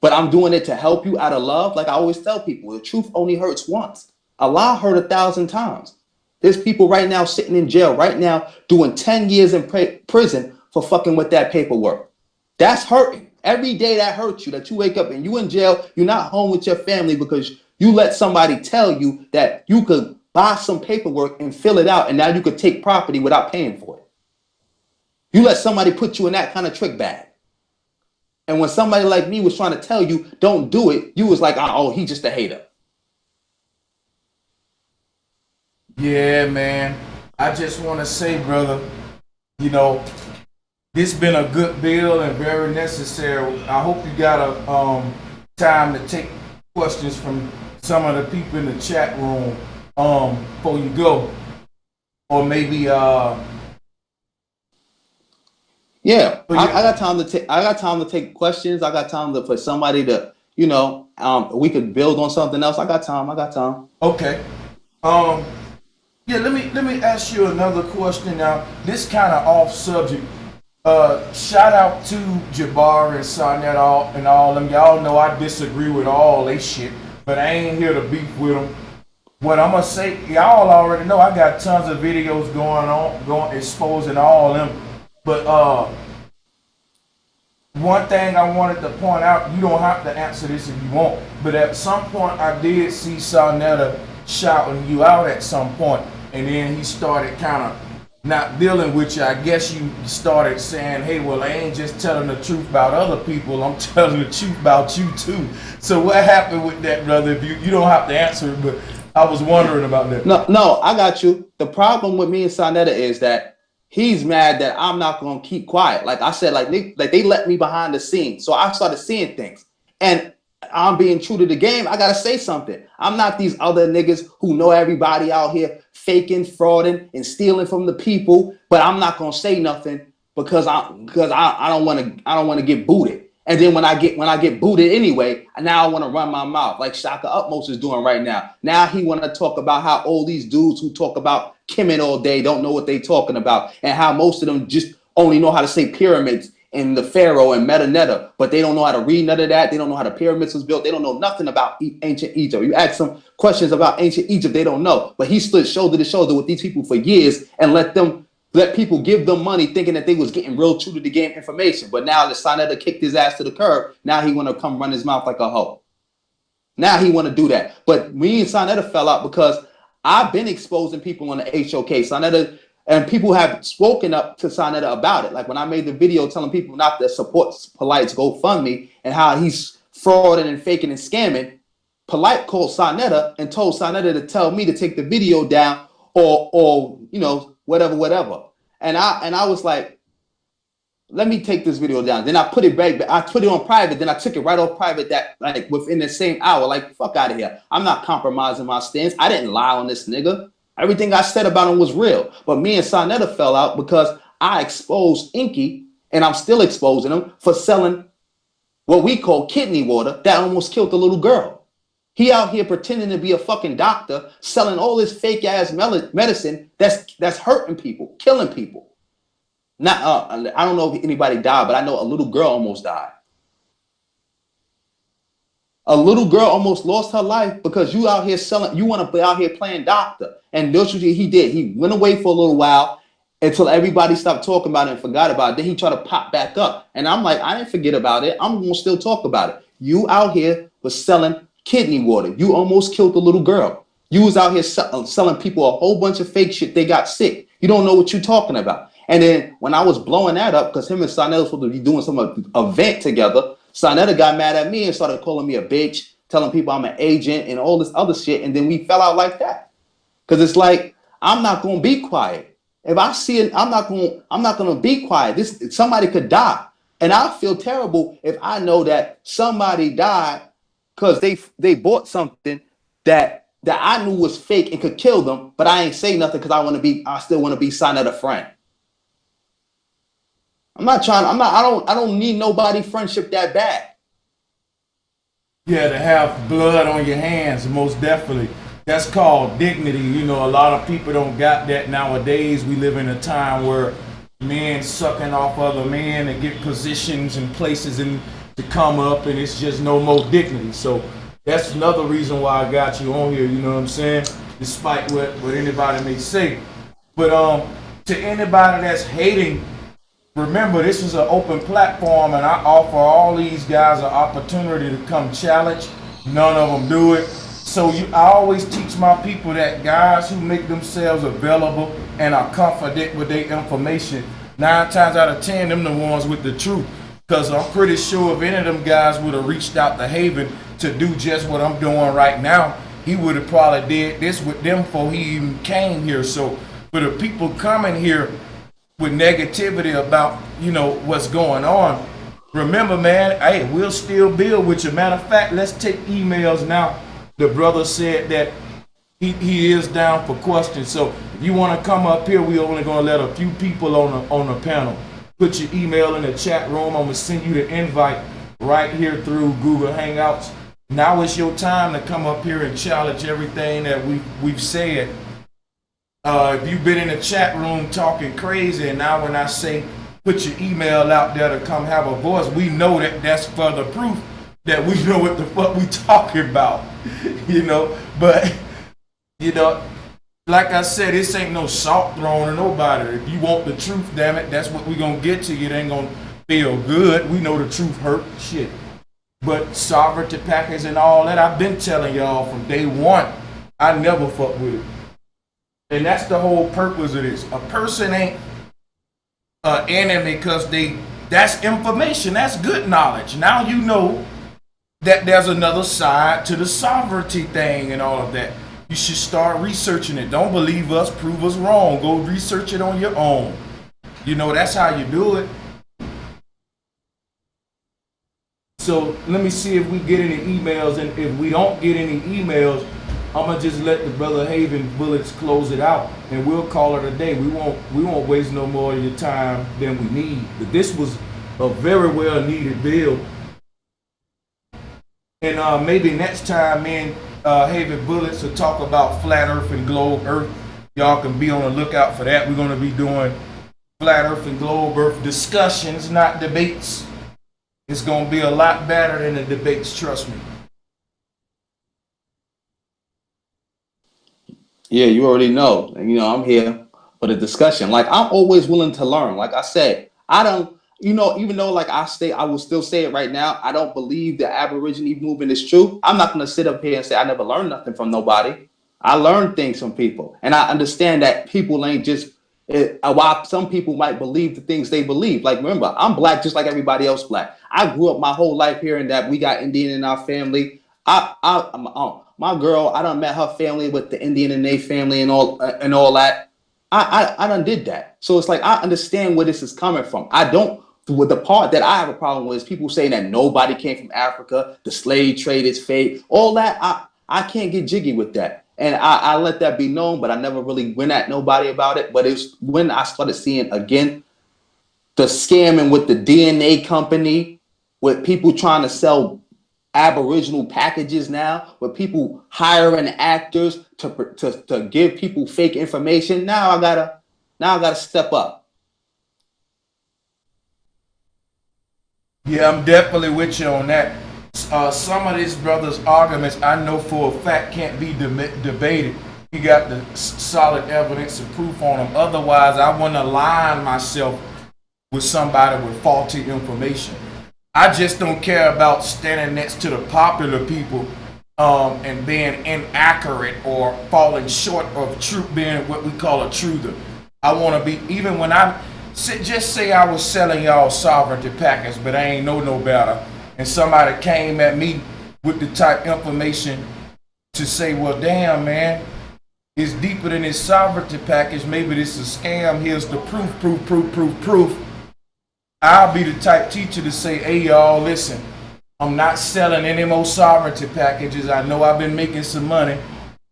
S2: But I'm doing it to help you out of love. Like I always tell people, the truth only hurts once. Allah hurt 1,000 times. There's people right now sitting in jail right now doing 10 years in prison for fucking with that paperwork. That's hurting. Every day that hurts you, that you wake up and you in jail, you're not home with your family because you let somebody tell you that you could buy some paperwork and fill it out and now you could take property without paying for it. You let somebody put you in that kind of trick bag. And when somebody like me was trying to tell you, don't do it, you was like, oh, he's just a hater.
S1: Yeah, man. I just want to say, brother, this been a good bill and very necessary. I hope you got a time to take questions from some of the people in the chat room before you go, or maybe
S2: yeah. I got time to take. I got time to take questions. I got time for somebody to, we could build on something else. I got time.
S1: Okay. Yeah. Let me ask you another question now. This kind of off subject. Shout out to Jabbar and Sanchez and all them. Y'all know I disagree with all they shit, but I ain't here to beef with them. What I'm gonna say, y'all already know I got tons of videos going exposing all them. But one thing I wanted to point out, you don't have to answer this if you want, but at some point I did see Sarnetta shouting you out at some point, and then he started kind of not dealing with you. I guess you started saying, hey, well, I ain't just telling the truth about other people, I'm telling the truth about you too. So what happened with that, brother? If you don't have to answer it, but I was wondering about that.
S2: No, I got you. The problem with me and Sarnetta is that he's mad that I'm not gonna keep quiet. Like I said, like they let me behind the scenes, so I started seeing things, and I'm being true to the game. I gotta say something. I'm not these other niggas who know everybody out here faking, frauding, and stealing from the people. But I'm not gonna say nothing because I don't want to get booted. And then when I get booted anyway, now I want to run my mouth like Shaka Utmost is doing right now. Now he want to talk about how all these dudes who talk about Kimming all day don't know what they talking about, and how most of them just only know how to say pyramids and the Pharaoh and Metanetta, but they don't know how to read none of that. They don't know how the pyramids was built. They don't know nothing about ancient Egypt. You ask some questions about ancient Egypt, they don't know. But he stood shoulder to shoulder with these people for years and let people give them money thinking that they was getting real true to the game information. But now the Sarnetta kicked his ass to the curb. Now he want to come run his mouth like a hoe. Now he want to do that. But me and Sarnetta fell out because I've been exposing people on the HOK. Sarnetta, and people have spoken up to Sarnetta about it. Like when I made the video telling people not to support Polite's GoFundMe and how he's frauding and faking and scamming, Polite called Sarnetta and told Sarnetta to tell me to take the video down or you know, whatever. And I was like, let me take this video down. Then I put it back. I put it on private. Then I took it right off private that like within the same hour. Like, fuck out of here. I'm not compromising my stance. I didn't lie on this nigga. Everything I said about him was real. But me and Sarnetta fell out because I exposed Inky, and I'm still exposing him for selling what we call kidney water that almost killed the little girl. He out here pretending to be a fucking doctor, selling all this fake ass medicine that's hurting people, killing people. Not, I don't know if anybody died, but I know a little girl almost died. A little girl almost lost her life because you out here selling, you want to be out here playing doctor. And that's what he did. He went away for a little while until everybody stopped talking about it and forgot about it. Then he tried to pop back up. And I'm like, I didn't forget about it. I'm going to still talk about it. You out here was selling kidney water. You almost killed the little girl. You was out here selling people a whole bunch of fake shit. They got sick. You don't know what you're talking about. And then when I was blowing that up, because him and Sarnetta was supposed to be doing some event together, Sarnetta got mad at me and started calling me a bitch, telling people I'm an agent and all this other shit. And then we fell out like that. Because it's like, I'm not going to be quiet. If I see it, I'm not going to be quiet. Somebody could die. And I feel terrible if I know that somebody died because they bought something that I knew was fake and could kill them, but I ain't say nothing because I still want to be Sarnetta friend. I don't need nobody friendship that bad.
S1: Yeah, to have blood on your hands, most definitely. That's called dignity. You know, a lot of people don't got that nowadays. We live in a time where men sucking off other men and get positions and places and to come up, and it's just no more dignity. So that's another reason why I got you on here, you know what I'm saying? Despite what anybody may say. But to anybody that's hating, remember, this is an open platform, and I offer all these guys an opportunity to come challenge. None of them do it. So I always teach my people that guys who make themselves available and are confident with their information, 9 times out of 10, them the ones with the truth. Because I'm pretty sure if any of them guys would have reached out to Javen to do just what I'm doing right now, he would have probably did this with them before he even came here. So for the people coming here with negativity about, you know, what's going on, remember, man, hey, we'll still build with you. Matter of fact, let's take emails now. The brother said that he is down for questions. So if you want to come up here, we only going to let a few people on the panel. Put your email in the chat room. I'm going to send you the invite right here through Google Hangouts. Now it's your time to come up here and challenge everything that we've said. If you've been in the chat room talking crazy, and now when I say put your email out there to come have a voice, we know that that's further proof that we know what the fuck we talking about, you know. But, you know, like I said, this ain't no salt thrown to nobody. If you want the truth, damn it, that's what we gonna get to you. It ain't gonna feel good. We know the truth hurt. Shit. But sovereignty package and all that, I've been telling y'all from day one, I never fuck with it. And that's the whole purpose of this. A person ain't an enemy because that's information. That's good knowledge. Now you know that there's another side to the sovereignty thing and all of that. You should start researching it. Don't believe us, prove us wrong. Go research it on your own. You know, that's how you do it. So let me see if we get any emails, and if we don't get any emails, I'm gonna just let the brother Javen Bullets close it out, and we'll call it a day. We won't waste no more of your time than we need. But this was a very well needed bill, and maybe next time, me and Javen Bullets will talk about flat Earth and globe Earth. Y'all can be on the lookout for that. We're gonna be doing flat Earth and globe Earth discussions, not debates. It's gonna be a lot better than the debates, trust me.
S2: Yeah, you already know. You know, I'm here for the discussion. Like, I'm always willing to learn. Like I said, I don't, you know, even though like I will still say it right now, I don't believe the Aborigine movement is true. I'm not gonna sit up here and say I never learned nothing from nobody. I learned things from people, and I understand that people ain't just while some people might believe the things they believe. Like, remember, I'm black just like everybody else black. I grew up my whole life hearing that we got Indian in our family. My girl, I done met her family with the Indian in their family and all that. I done did that. So it's like, I understand where this is coming from. I don't, with the part that I have a problem with is people saying that nobody came from Africa, the slave trade is fake, all that. I can't get jiggy with that. And I let that be known, but I never really went at nobody about it. But it's when I started seeing again the scamming with the DNA company, with people trying to sell Aboriginal packages now, with people hiring actors to give people fake information. Now I gotta step up.
S1: Yeah, I'm definitely with you on that. Some of these brothers' arguments, I know for a fact, can't be debated. He got the solid evidence and proof on them. Otherwise, I wouldn't align myself with somebody with faulty information. I just don't care about standing next to the popular people and being inaccurate or falling short of truth, being what we call a truther. I want to be, even when just say I was selling y'all sovereignty packets, but I ain't know no better, and somebody came at me with the type information to say, well, damn, man, it's deeper than this sovereignty package. Maybe this is a scam. Here's the proof. I'll be the type teacher to say, hey, y'all, listen, I'm not selling any more sovereignty packages. I know I've been making some money.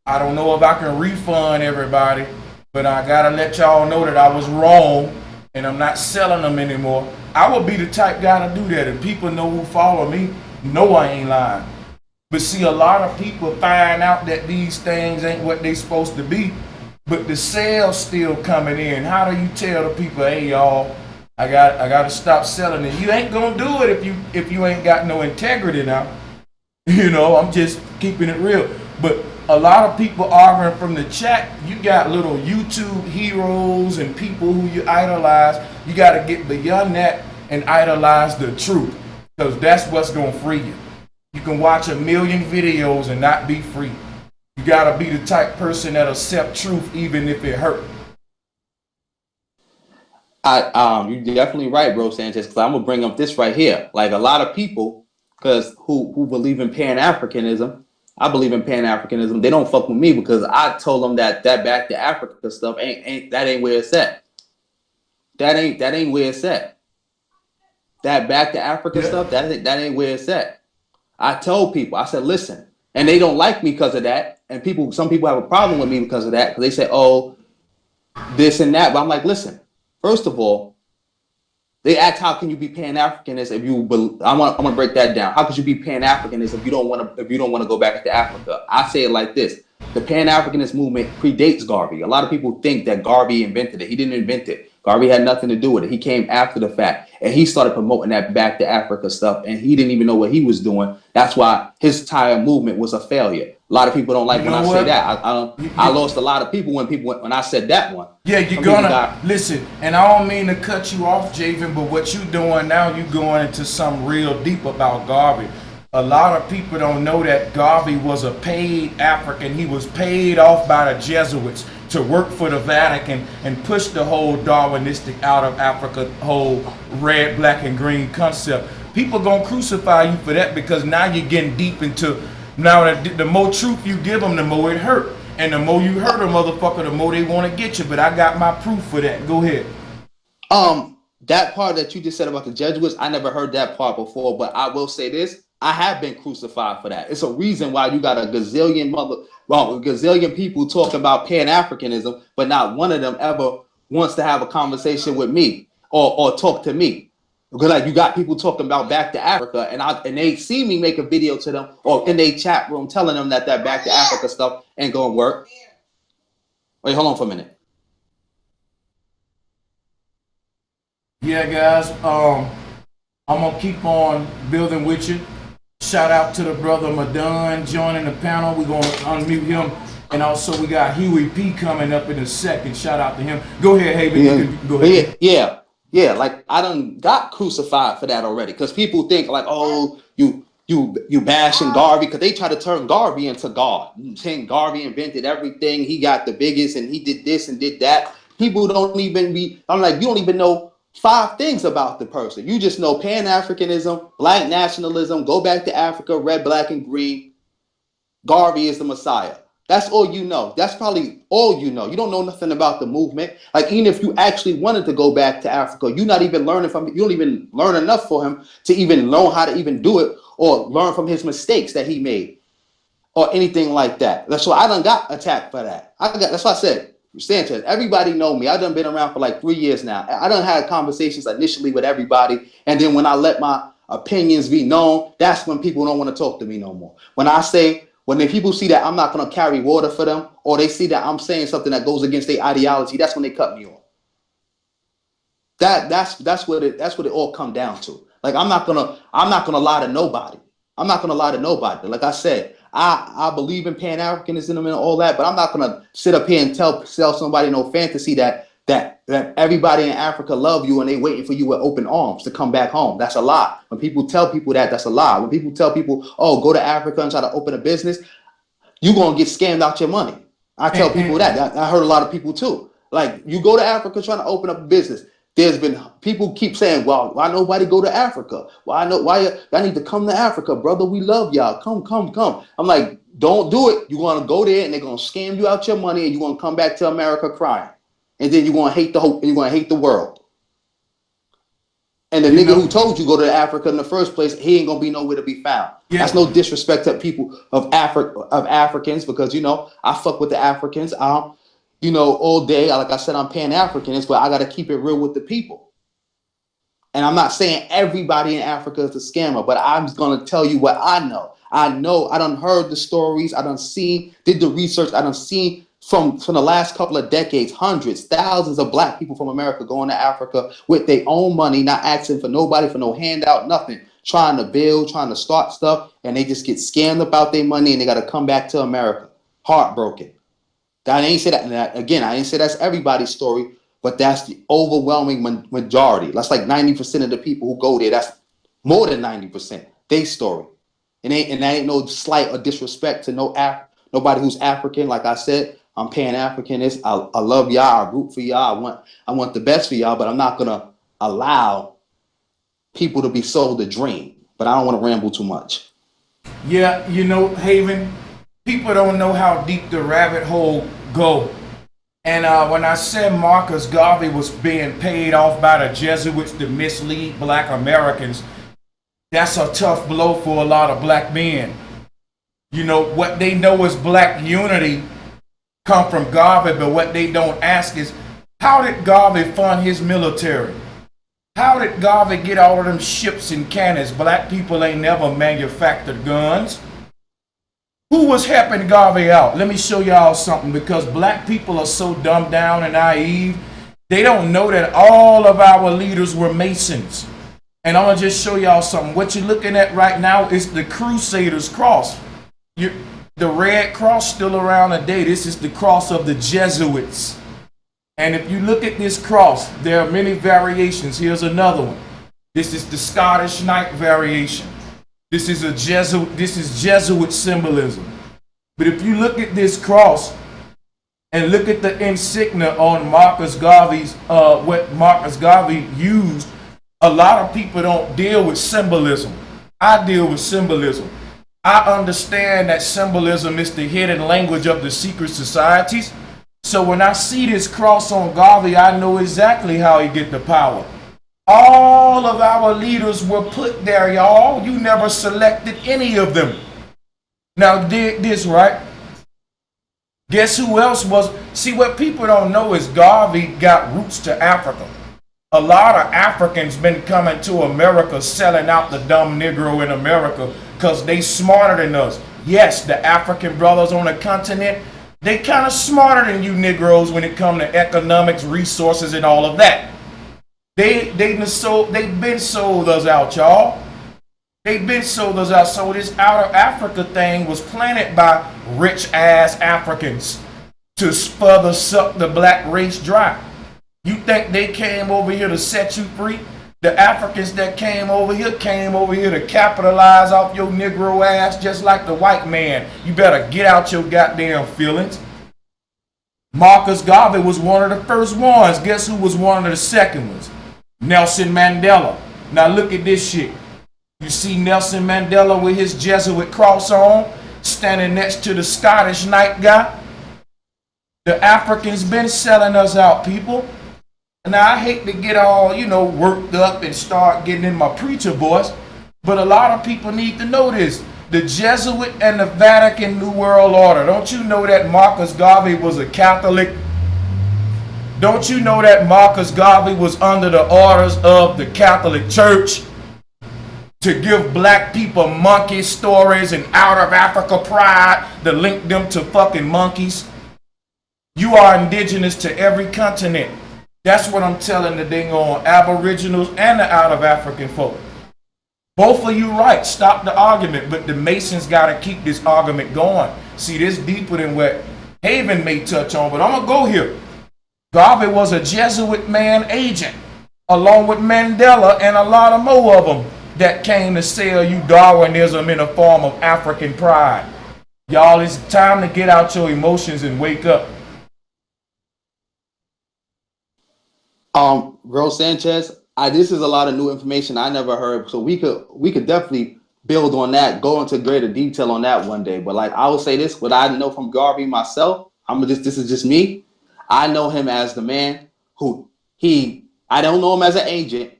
S1: I don't know if I can refund everybody, but I got to let y'all know that I was wrong and I'm not selling them anymore. I will be the type guy to do that, and people know who follow me know I ain't lying. But see, a lot of people find out that these things ain't what they supposed to be, but the sales still coming in. How do you tell the people, hey, y'all, I got to stop selling it? You ain't gonna do it if you ain't got no integrity now. You know, I'm just keeping it real. But a lot of people arguing from the chat. You got little YouTube heroes and people who you idolize. You got to get beyond that and idolize the truth, because that's what's gonna free you. You can watch a million videos and not be free. You got to be the type person that accept truth even if it hurt.
S2: You're definitely right, bro, Sanchez, because I'm gonna bring up this right here. Like, a lot of people, because who believe in Pan-Africanism, I believe in Pan-Africanism. They don't fuck with me because I told them that back to Africa stuff ain't where it's at. That ain't where it's at. That back to Africa stuff, that ain't where it's at. I told people, I said, listen, and they don't like me because of that. And some people have a problem with me because of that, because they say, oh, this and that. But I'm like, listen, first of all, they ask, how can you be Pan-Africanist if you? I'm gonna break that down. How could you be Pan-Africanist if you don't want to go back to Africa? I say it like this: the Pan-Africanist movement predates Garvey. A lot of people think that Garvey invented it. He didn't invent it. Garvey had nothing to do with it. He came after the fact, and he started promoting that back to Africa stuff, and he didn't even know what he was doing. That's why his entire movement was a failure. A lot of people don't like
S1: You
S2: when
S1: know
S2: I
S1: what?
S2: say that. I lost a lot of people when I said that one.
S1: Yeah, you're gonna listen, and I don't mean to cut you off, Javen, but what you doing now, you going into something real deep about Garvey. A lot of people don't know that Garvey was a paid African. He was paid off by the Jesuits to work for the Vatican and push the whole Darwinistic out of Africa, whole red, black, and green concept. People gonna crucify you for that because now you're getting deep into, now that the more truth you give them, the more it hurt. And the more you hurt a motherfucker, the more they want to get you. But I got my proof for that. Go ahead.
S2: That part that you just said about the Jesuits, I never heard that part before, but I will say this. I have been crucified for that. It's a reason why you got a gazillion people talking about Pan-Africanism, but not one of them ever wants to have a conversation with me or talk to me. Because like you got people talking about back to Africa, and they see me make a video to them or in their chat room telling them that back to Africa stuff ain't gonna work. Wait, hold on for a minute.
S1: Yeah, guys. I'm gonna keep on building with you. Shout out to the brother Madon joining the panel. We're gonna unmute him, and also we got Huey P coming up in a second. Shout out to him. Go ahead, Haven.
S2: Yeah.
S1: You can go ahead.
S2: Yeah. Like I done got crucified for that already, because people think like, oh, you bashing Garvey, because they try to turn Garvey into God, saying Garvey invented everything. He got the biggest, and he did this and did that. People don't even be. I'm like, you don't even know 5 things about the person. You just know Pan-Africanism, black nationalism, go back to Africa, red, black, and green. Garvey is the Messiah. That's all you know. That's probably all you know. You don't know nothing about the movement. Like, even if you actually wanted to go back to Africa, you're not even learning from him. You don't even learn enough for him to even know how to even do it or learn from his mistakes that he made or anything like that. That's why I done got attacked for that. That's why I said, Sanchez, everybody know me. I done been around for like 3 years now. I done had conversations initially with everybody. And then when I let my opinions be known, that's when people don't want to talk to me no more. When the people see that I'm not going to carry water for them, or they see that I'm saying something that goes against their ideology, that's when they cut me off. That's what it all come down to. Like, I'm not gonna lie to nobody. I'm not gonna lie to nobody. Like I said, I believe in Pan-Africanism and all that, but I'm not gonna sit up here and sell somebody no fantasy that everybody in Africa love you and they waiting for you with open arms to come back home. That's a lie. When people tell people that's a lie. When people tell people, oh, go to Africa and try to open a business, you're gonna get scammed out your money. I tell people that. I heard a lot of people too. Like, you go to Africa trying to open up a business. There's been people keep saying, well, why nobody go to Africa? Why y'all need to come to Africa, brother? We love y'all. Come. I'm like, don't do it. You're gonna go there and they're gonna scam you out your money, and you're gonna come back to America crying. And then you're gonna hate the world. And the nigga who told you go to Africa in the first place, he ain't gonna be nowhere to be found. Yeah. That's no disrespect to people of Africans, because I fuck with the Africans. All day. Like I said, I'm Pan-Africanist, but I gotta keep it real with the people. And I'm not saying everybody in Africa is a scammer, but I'm just gonna tell you what I know. I done heard the stories, I done seen, did the research, I done seen from the last couple of decades, hundreds, thousands of black people from America going to Africa with their own money, not asking for nobody, for no handout, nothing, trying to build, trying to start stuff, and they just get scammed about their money and they gotta come back to America, heartbroken. I ain't say that. Again, I ain't say that's everybody's story, but that's the overwhelming majority. That's like 90% of the people who go there. That's more than 90%. They story, and that ain't no slight or disrespect to nobody who's African. Like I said, I'm Pan-Africanist. I love y'all. I root for y'all. I want the best for y'all, but I'm not gonna allow people to be sold a dream. But I don't want to ramble too much.
S1: Yeah, Haven. People don't know how deep the rabbit hole go. And when I said Marcus Garvey was being paid off by the Jesuits to mislead black Americans, that's a tough blow for a lot of black men. What they know is black unity come from Garvey, but what they don't ask is, how did Garvey fund his military? How did Garvey get all of them ships and cannons? Black people ain't never manufactured guns. Who was helping Garvey out? Let me show y'all something, because black people are so dumbed down and naive. They don't know that all of our leaders were Masons. And I'm going to just show y'all something. What you're looking at right now is the Crusaders' cross. The red cross still around today. This is the cross of the Jesuits. And if you look at this cross, there are many variations. Here's another one. This is the Scottish Knight variation. This is Jesuit symbolism. But if you look at this cross and look at the insignia on Marcus Garvey's, what Marcus Garvey used, a lot of people don't deal with symbolism. I deal with symbolism. I understand that symbolism is the hidden language of the secret societies. So when I see this cross on Garvey, I know exactly how he get the power. All of our leaders were put there, y'all. You never selected any of them. Now, dig this, right? Guess who else was? See, what people don't know is Garvey got roots to Africa. A lot of Africans been coming to America selling out the dumb Negro in America because they smarter than us. Yes, the African brothers on the continent, they kind of smarter than you Negroes when it comes to economics, resources, and all of that. They've been sold us out, y'all. They've been sold us out. So this out of Africa thing was planted by rich ass Africans to further suck the black race dry. You think they came over here to set you free? The Africans that came over here to capitalize off your Negro ass just like the white man. You better get out your goddamn feelings. Marcus Garvey was one of the first ones. Guess who was one of the second ones? Nelson Mandela. Now look at this shit. You see Nelson Mandela with his Jesuit cross on, standing next to the Scottish Knight guy. The Africans been selling us out, people. Now, I hate to get all, worked up and start getting in my preacher voice, but a lot of people need to know this. The Jesuit and the Vatican New World Order. Don't you know that Marcus Garvey was a Catholic? Don't you know that Marcus Garvey was under the orders of the Catholic Church to give black people monkey stories and out of Africa pride to link them to fucking monkeys? You are indigenous to every continent. That's what I'm telling the dang on Aboriginals and the out of African folk. Both of you right. Stop the argument, but the Masons got to keep this argument going. See, this deeper than what Javen may touch on, but I'm going to go here. Garvey was a Jesuit man agent, along with Mandela and a lot of more of them that came to sell you Darwinism in a form of African pride. Y'all, it's time to get out your emotions and wake up.
S2: Bro Sanchez, this is a lot of new information I never heard, so we could definitely build on that, go into greater detail on that one day. But like I will say this, what I know from Garvey myself, this is just me. I know him as the man who I don't know him as an agent,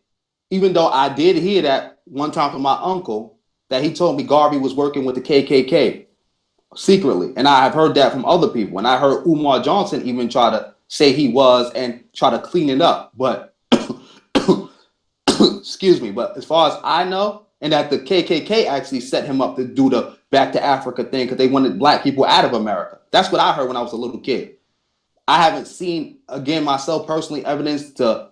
S2: even though I did hear that one time from my uncle that he told me Garvey was working with the KKK secretly, and I have heard that from other people, and I heard Umar Johnson even try to say he was and try to clean it up, but excuse me, but as far as I know, and that the KKK actually set him up to do the back to Africa thing because they wanted black people out of America. That's what I heard when I was a little kid. I haven't seen, again, myself personally, evidence to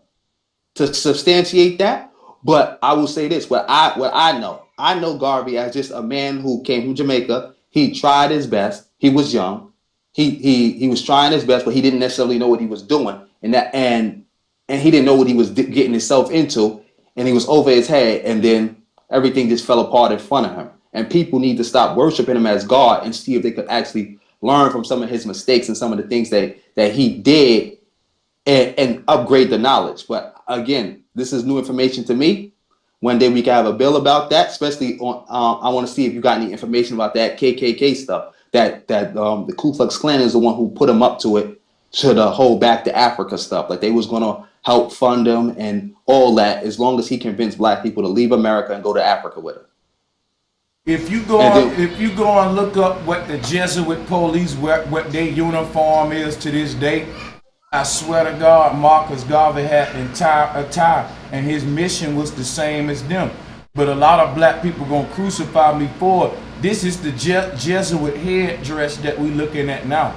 S2: substantiate that, but I will say this, what I know Garvey as just a man who came from Jamaica. He tried his best. He was young. He was trying his best, but he didn't necessarily know what he was doing, and he didn't know what he was getting himself into, and he was over his head, and then everything just fell apart in front of him. And people need to stop worshiping him as God and see if they could actually learn from some of his mistakes and some of the things that he did, and upgrade the knowledge. But again, this is new information to me. One day we can have a bill about that, especially on. I want to see if you got any information about that KKK stuff. That the Ku Klux Klan is the one who put him up to it, to the whole back to Africa stuff. Like they was gonna help fund him and all that, as long as he convinced black people to leave America and go to Africa with him.
S1: If you go and look up what the Jesuit police, what their uniform is to this day, I swear to God, Marcus Garvey had a tie, and his mission was the same as them. But a lot of black people gonna crucify me for it. This is the Jesuit headdress that we looking at now.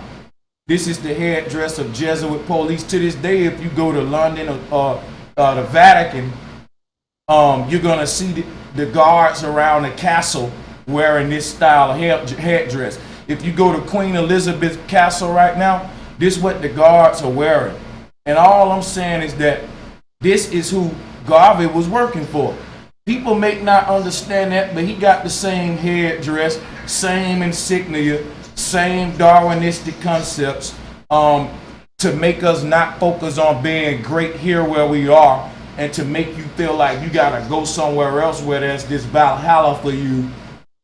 S1: This is the headdress of Jesuit police. To this day, if you go to London or the Vatican, you're gonna see the guards around the castle wearing this style of headdress. If you go to Queen Elizabeth Castle right now, this is what the guards are wearing. And all I'm saying is that this is who Garvey was working for. People may not understand that, but he got the same headdress, same insignia, same Darwinistic concepts, to make us not focus on being great here where we are, and to make you feel like you gotta go somewhere else where there's this Valhalla for you,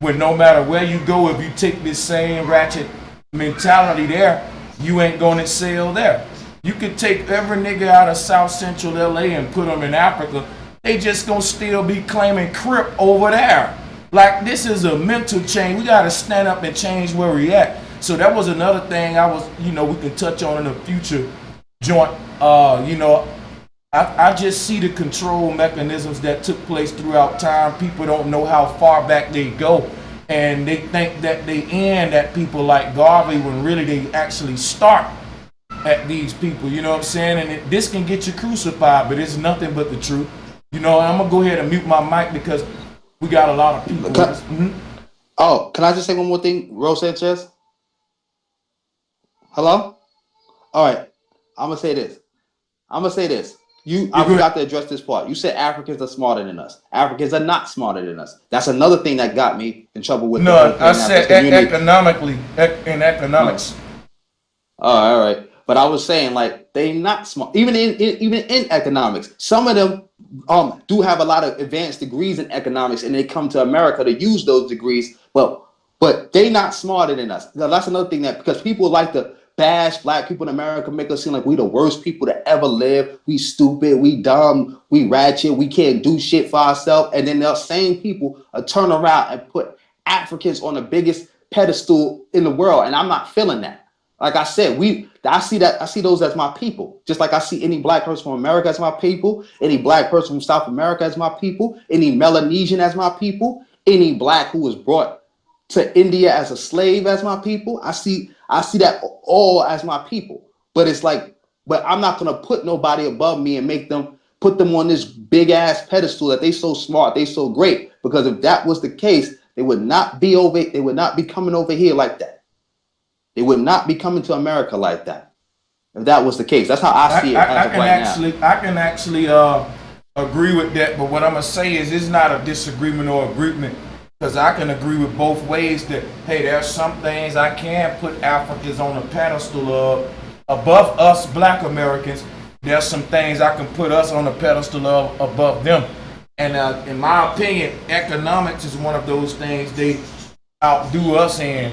S1: when no matter where you go, if you take this same ratchet mentality there, you ain't gonna excel there. You could take every nigga out of South Central LA and put them in Africa, they just gonna still be claiming Crip over there. Like, this is a mental change. We gotta stand up and change where we at. So that was another thing I was, we can touch on in the future joint. I just see the control mechanisms that took place throughout time. People don't know how far back they go, and they think that they end at people like Garvey when really they actually start at these people. You know what I'm saying? And this can get you crucified, but it's nothing but the truth. I'm gonna go ahead and mute my mic because we got a lot of people.
S2: Oh, can I just say one more thing, Ro Sanchez? Hello? All right. I'm gonna say this. I forgot to address this part. You said Africans are smarter than us. Africans are not smarter than us. That's another thing that got me in trouble with.
S1: No, I said economically, in economics.
S2: All right. But I was saying, like, they not smart. Even in economics, some of them do have a lot of advanced degrees in economics, and they come to America to use those degrees. But they not smarter than us. Now, that's another thing, that because people like to bash black people in America, make us seem like we the worst people to ever live. We stupid, we dumb, we ratchet, we can't do shit for ourselves. And then those same people turn around and put Africans on the biggest pedestal in the world. And I'm not feeling that. Like I said, I see those as my people. Just like I see any black person from America as my people, any black person from South America as my people, any Melanesian as my people, any black who was brought to India as a slave as my people. I see that all as my people. But it's like, but I'm not gonna put nobody above me and put them on this big ass pedestal that they so smart, they so great. Because if that was the case, they would not be coming over here like that. They would not be coming to America like that. If that was the case. That's how I see it
S1: I can actually agree with that, but what I'm gonna say is it's not a disagreement or agreement. Because I can agree with both ways that, hey, there's some things I can put Africans on a pedestal of above us black Americans. There's some things I can put us on a pedestal of above them. And in my opinion, economics is one of those things they outdo us in,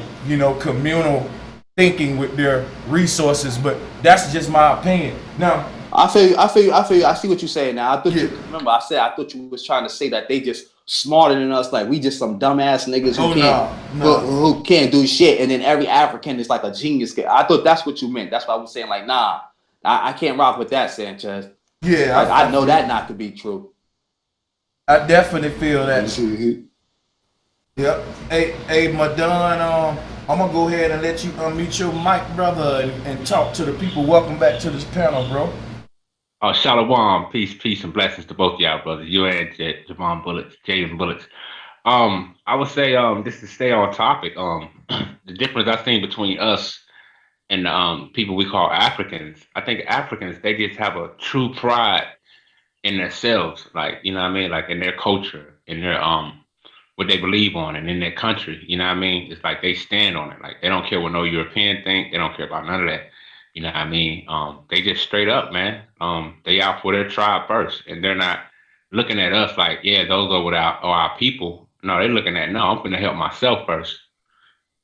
S1: communal thinking with their resources. But that's just my opinion. Now,
S2: I feel you. I see what you're saying now. I thought I thought you was trying to say that they just smarter than us, like we just some dumbass niggas who can't do shit, and then every African is like a genius. I thought that's what you meant. That's why I was saying, like, nah, I can't rock with that, Sanchez.
S1: Yeah,
S2: like, I know that not to be true.
S1: I definitely feel that. Yep. Hey, Madon, I'm gonna go ahead and let you unmute your mic, brother, and talk to the people. Welcome back to this panel, bro.
S3: Shalom, peace, and blessings to both y'all, brothers. You and Javon Bullets, Javen Bullets. I would say, just to stay on topic, the difference I've seen between us and people we call Africans. I think Africans, they just have a true pride in themselves, like, you know what I mean, like in their culture, in their what they believe on, and in their country. You know what I mean? It's like they stand on it. Like they don't care what no European think. They don't care about none of that. You know what I mean? They just straight up, man. They out for their tribe first, and they're not looking at us like, yeah, those are our people. No, they're looking at, no, I'm gonna help myself first.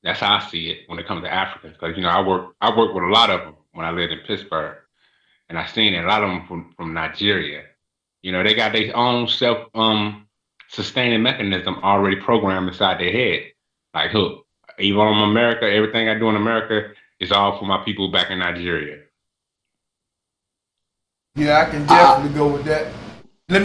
S3: That's how I see it when it comes to Africans. Because I work with a lot of them when I lived in Pittsburgh, and I seen a lot of them from Nigeria. They got their own self sustaining mechanism already programmed inside their head. Like, look, even on America, everything I do in America is all for my people back in Nigeria.
S1: Yeah, I can definitely go with that. Let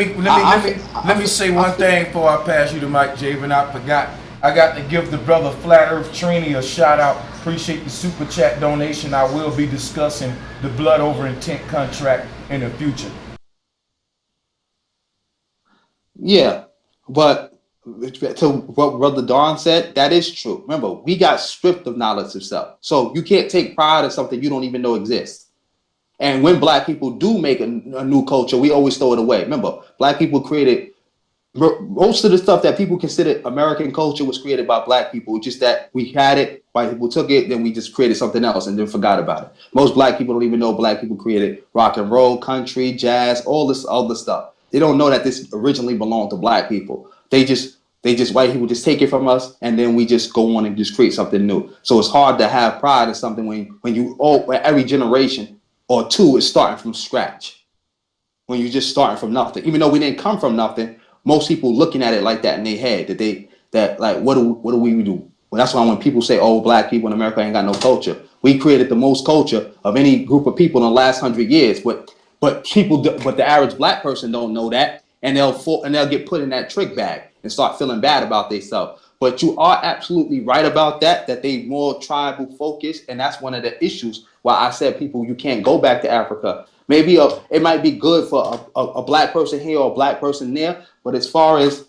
S1: me say one thing before I pass you the mic, Javen. I forgot. I got to give the brother Flat Earth Trini a shout out. Appreciate the super chat donation. I will be discussing the blood over intent contract in the future.
S2: Yeah, but to what Brother Don said, that is true. Remember, we got stripped of knowledge of self. So you can't take pride in something you don't even know exists. And when black people do make a new culture, we always throw it away. Remember, black people created most of the stuff that people consider American culture was created by black people. Just that we had it, white people took it, then we just created something else and then forgot about it. Most black people don't even know black people created rock and roll, country, jazz, all this other stuff. They don't know that this originally belonged to black people. They just white people just take it from us, and then we just go on and just create something new. So it's hard to have pride in something when you every generation or two is starting from scratch. When you're just starting from nothing, even though we didn't come from nothing, most people looking at it like that in their head that like what do we do? Well, that's why when people say, "Oh, black people in America ain't got no culture," we created the most culture of any group of people in the last 100 years. But the average black person don't know that, and they'll get put in that trick bag and start feeling bad about themselves. But you are absolutely right about that they more tribal focused, and that's one of the issues why I said people you can't go back to Africa. Maybe it might be good for a black person here or a black person there, but as far as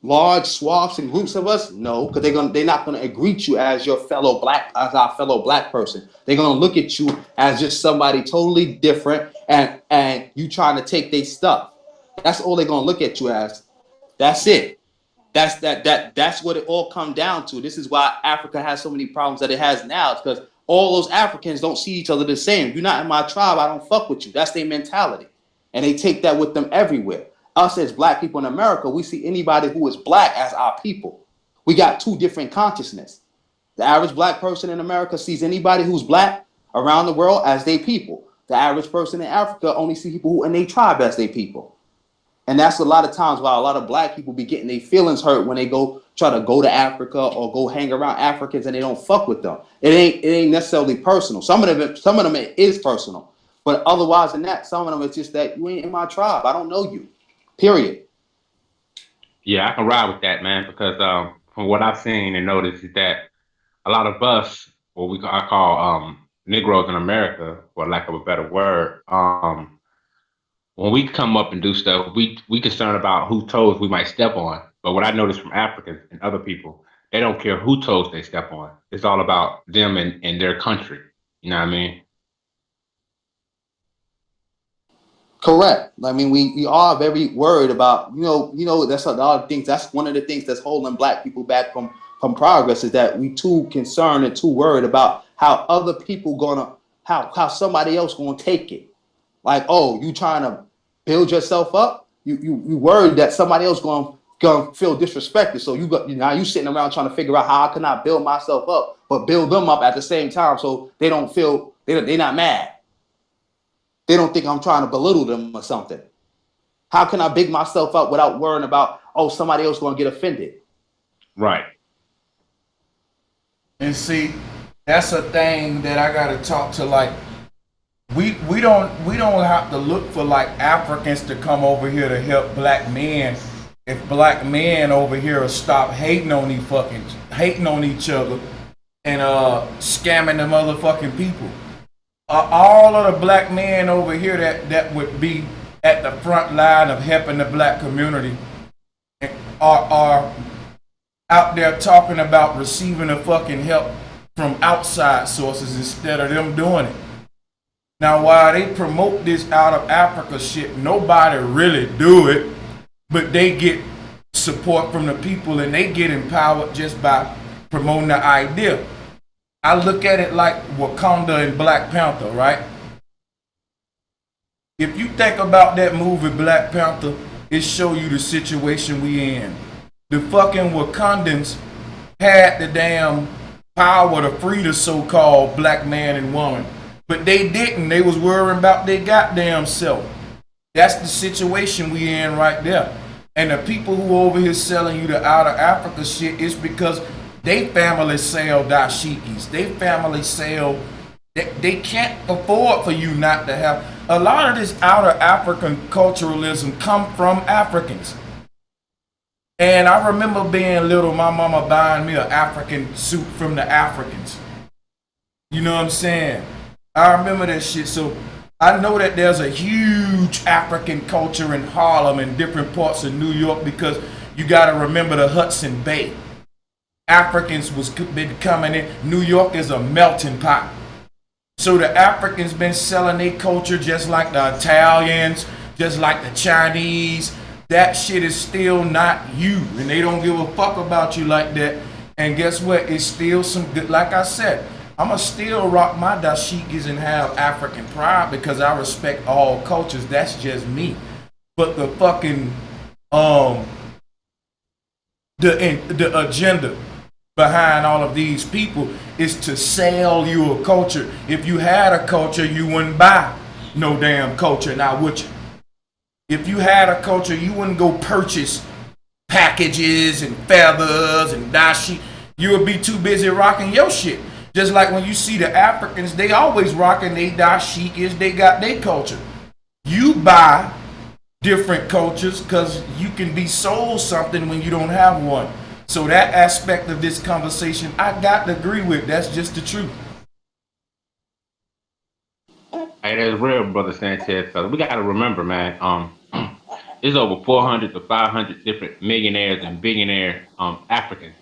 S2: large swaths and groups of us, no, because they're not gonna greet you as our fellow black person. They're gonna look at you as just somebody totally different, and you trying to take their stuff. That's all they're gonna look at you as. That's it. That's what it all come down to. This is why Africa has so many problems that it has now. It's because all those Africans don't see each other the same. You're not in my tribe, I don't fuck with you. That's their mentality. And they take that with them everywhere. Us as black people in America, we see anybody who is black as our people. We got two different consciousness. The average black person in America sees anybody who's black around the world as their people. The average person in Africa only sees people who in their tribe as their people. And that's a lot of times why a lot of black people be getting their feelings hurt when they try to go to Africa or go hang around Africans and they don't fuck with them. It ain't necessarily personal. Some of them it is personal. But otherwise than that, some of them it's just that you ain't in my tribe. I don't know you. Period.
S3: Yeah, I can ride with that, man, because from what I've seen and noticed is that a lot of us, I call Negroes in America, for lack of a better word, when we come up and do stuff, we concerned about whose toes we might step on. But what I noticed from Africans and other people, they don't care who toes they step on. It's all about them and their country. You know what I mean?
S2: Correct. I mean, we are very worried about, that's a lot of things. That's one of the things that's holding black people back from progress is that we too concerned and too worried about how other people how somebody else gonna take it. Like, oh, you trying to build yourself up? You worried that somebody else gonna feel disrespected. So now you sitting around trying to figure out how I can I build myself up, but build them up at the same time so they don't feel they're not mad. They don't think I'm trying to belittle them or something. How can I big myself up without worrying about, oh, somebody else going to get offended?
S3: Right.
S1: And see, that's a thing that I got to talk to. Like, we don't have to look for like Africans to come over here to help black men. If black men over here will stop hating on each other and scamming the motherfucking people. All of the black men over here that would be at the front line of helping the black community are out there talking about receiving the fucking help from outside sources instead of them doing it. Now, while they promote this out of Africa shit, nobody really do it, but they get support from the people and they get empowered just by promoting the idea. I look at it like Wakanda and Black Panther, right? If you think about that movie Black Panther, it show you the situation we in. The fucking Wakandans had the damn power to free the so-called black man and woman, but they didn't. They was worrying about their goddamn self. That's the situation we in right there. And the people who over here selling you the out of Africa shit is because they family sell dashikis. They family sell. They can't afford for you not to have. A lot of this outer African culturalism come from Africans. And I remember being little, my mama buying me an African suit from the Africans. You know what I'm saying? I remember that shit. So I know that there's a huge African culture in Harlem and different parts of New York because you got to remember the Hudson Bay. Africans was been coming in. New York is a melting pot. So the Africans been selling their culture just like the Italians, just like the Chinese. That shit is still not you, and they don't give a fuck about you like that. And guess what? It's still some good. Like I said, I'ma still rock my dashikis and have African pride because I respect all cultures. That's just me. But the fucking the agenda behind all of these people is to sell you a culture. If you had a culture, you wouldn't buy no damn culture, now would you? If you had a culture, you wouldn't go purchase packages and feathers and dashi. You would be too busy rocking your shit. Just like when you see the Africans, they always rocking they dashikis, they got their culture. You buy different cultures because you can be sold something when you don't have one. So that aspect of this conversation, I got to agree with. That's just the truth.
S3: Hey, that's real, brother Sanchez. So we got to remember, man. There's over 400 to 500 different millionaires and billionaire Africans.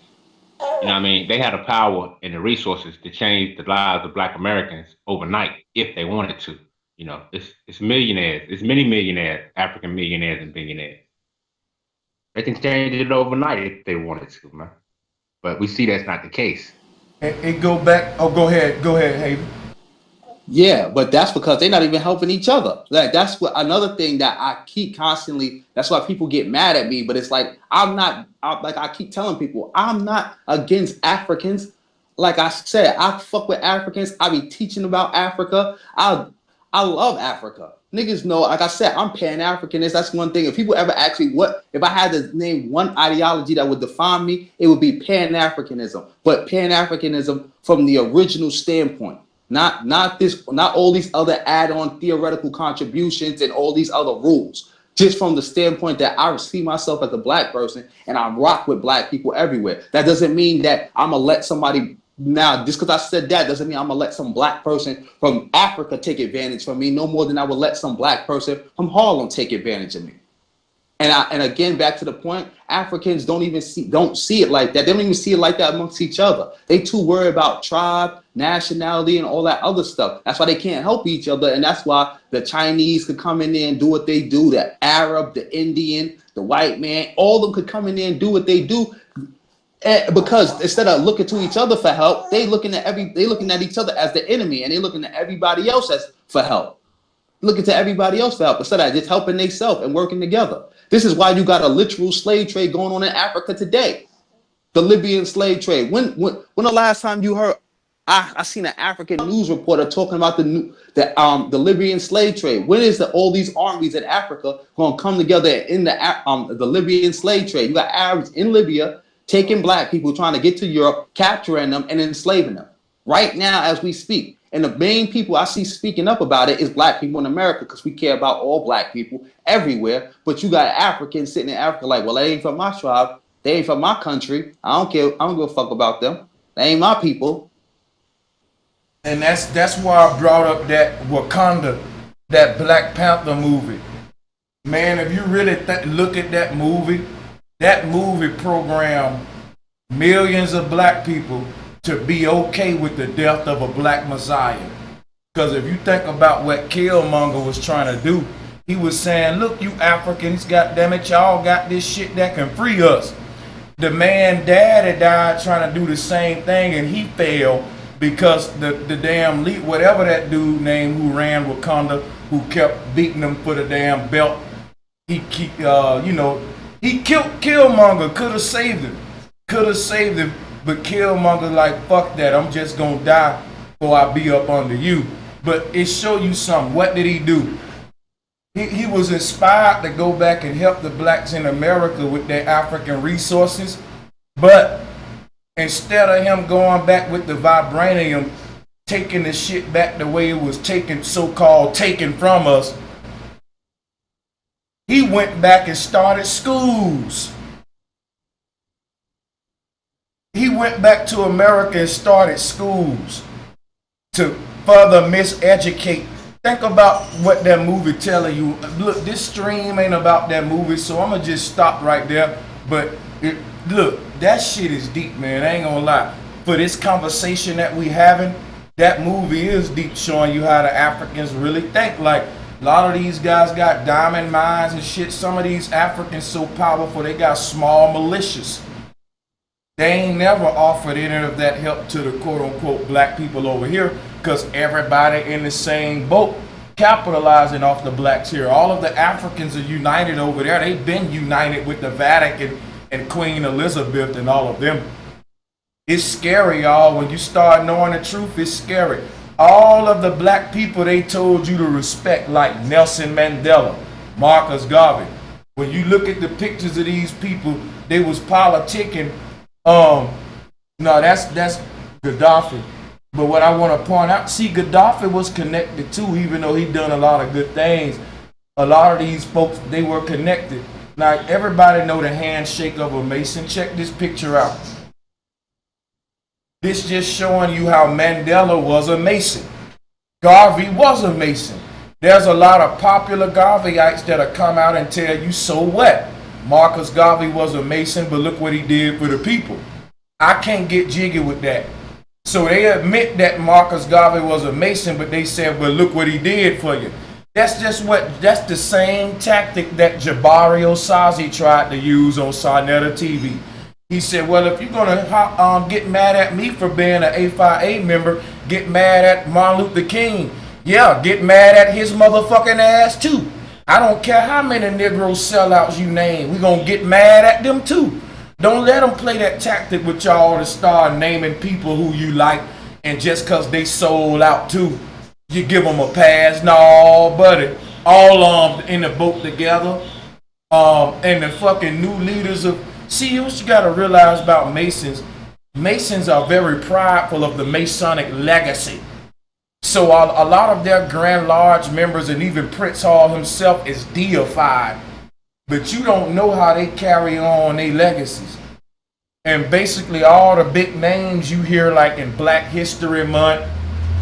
S3: You know what I mean? They had the power and the resources to change the lives of Black Americans overnight if they wanted to. You know, it's millionaires. It's many millionaires, African millionaires and billionaires. They can change it overnight if they wanted to, man. But we see that's not the case.
S1: It go back. Oh, go ahead, Haven.
S2: Yeah, but that's because they're not even helping each other. Like that's what another thing that I keep constantly. That's why people get mad at me. But it's like like I keep telling people, I'm not against Africans. Like I said, I fuck with Africans. I be teaching about Africa. I love Africa. Niggas know, like I said, I'm Pan-Africanist. That's one thing. If people ever ask me if I had to name one ideology that would define me, it would be Pan-Africanism. But Pan-Africanism from the original standpoint. Not all these other add-on theoretical contributions and all these other rules. Just from the standpoint that I see myself as a Black person and I rock with Black people everywhere. That doesn't mean that I'm gonna let somebody now, just because I said that doesn't mean I'm gonna let some Black person from Africa take advantage from me no more than I would let some Black person from Harlem take advantage of me. And again, back to the point, Africans don't see it like that. They don't even see it like that amongst each other. They too worry about tribe, nationality, and all that other stuff. That's why they can't help each other, and that's why the Chinese could come in there and do what they do. The Arab, the Indian, the white man, all of them could come in there and do what they do. Because instead of looking to each other for help, they looking at each other as the enemy, and they looking at everybody else as for help. Looking to everybody else for help instead of just helping themselves and working together. This is why you got a literal slave trade going on in Africa today. The Libyan slave trade. When the last time you heard I seen an African news reporter talking about the Libyan slave trade? When is all these armies in Africa going to come together in the Libyan slave trade? You got Arabs in Libya taking Black people, trying to get to Europe, capturing them and enslaving them right now as we speak. And the main people I see speaking up about it is Black people in America, because we care about all Black people everywhere. But you got Africans sitting in Africa like, well, they ain't from my tribe. They ain't from my country. I don't care. I don't give a fuck about them. They ain't my people.
S1: And that's why I brought up that Wakanda, that Black Panther movie. Man, if you really look at that movie programmed millions of Black people to be okay with the death of a Black Messiah. Because if you think about what Killmonger was trying to do, he was saying, look, you Africans, goddammit, y'all got this shit that can free us. The man daddy died trying to do the same thing, and he failed because the damn lead, whatever that dude named who ran Wakanda, who kept beating them for the damn belt, he killed Killmonger, could have saved him. But Killmonger like, fuck that, I'm just gonna die or I'll be up under you. But it show you something. What did he do? He was inspired to go back and help the Blacks in America with their African resources. But instead of him going back with the vibranium, taking the shit back the way it was taken, so-called taken from us, he went back and started schools. He went back to America and started schools to further miseducate think about what that movie telling you. Look, this stream ain't about that movie, so I'm gonna just stop right there. But look, that shit is deep, man. I ain't gonna lie. For this conversation that we having, that movie is deep, showing you how the Africans really think. Like, a lot of these guys got diamond mines and shit. Some of these Africans so powerful, they got small militias. They ain't never offered any of that help to the quote-unquote black people over here, because everybody in the same boat capitalizing off the blacks here. All of the Africans are united over there. They've been united with the Vatican and Queen Elizabeth and all of them. It's scary, y'all. When you start knowing the truth, it's scary. All of the black people they told you to respect, like Nelson Mandela, Marcus Garvey. When you look at the pictures of these people, they was politicking. No, that's Gaddafi. But what I want to point out, see, Gaddafi was connected too, even though he done a lot of good things. A lot of these folks, they were connected. Now, everybody know the handshake of a Mason. Check this picture out. This just showing you how Mandela was a Mason. Garvey was a Mason. There's a lot of popular Garveyites that'll come out and tell you, so what? Marcus Garvey was a Mason, but look what he did for the people. I can't get jiggy with that. So they admit that Marcus Garvey was a Mason, but they said, well, look what he did for you. That's the same tactic that Jabari Osazi tried to use on Sarnetta TV. He said, well, if you're gonna get mad at me for being an A5A member, get mad at Martin Luther King. Yeah, get mad at his motherfucking ass too. I don't care how many Negro sellouts you name. We're going to get mad at them too. Don't let them play that tactic with y'all to start naming people who you like, and just because they sold out too, you give them a pass. No, buddy. All of them in the boat together. And the fucking new leaders of... See, what you got to realize about Masons. Masons are very prideful of the Masonic legacy. So a lot of their grand large members, and even Prince Hall himself, is deified. But you don't know how they carry on their legacies. And basically all the big names you hear, like in Black History Month,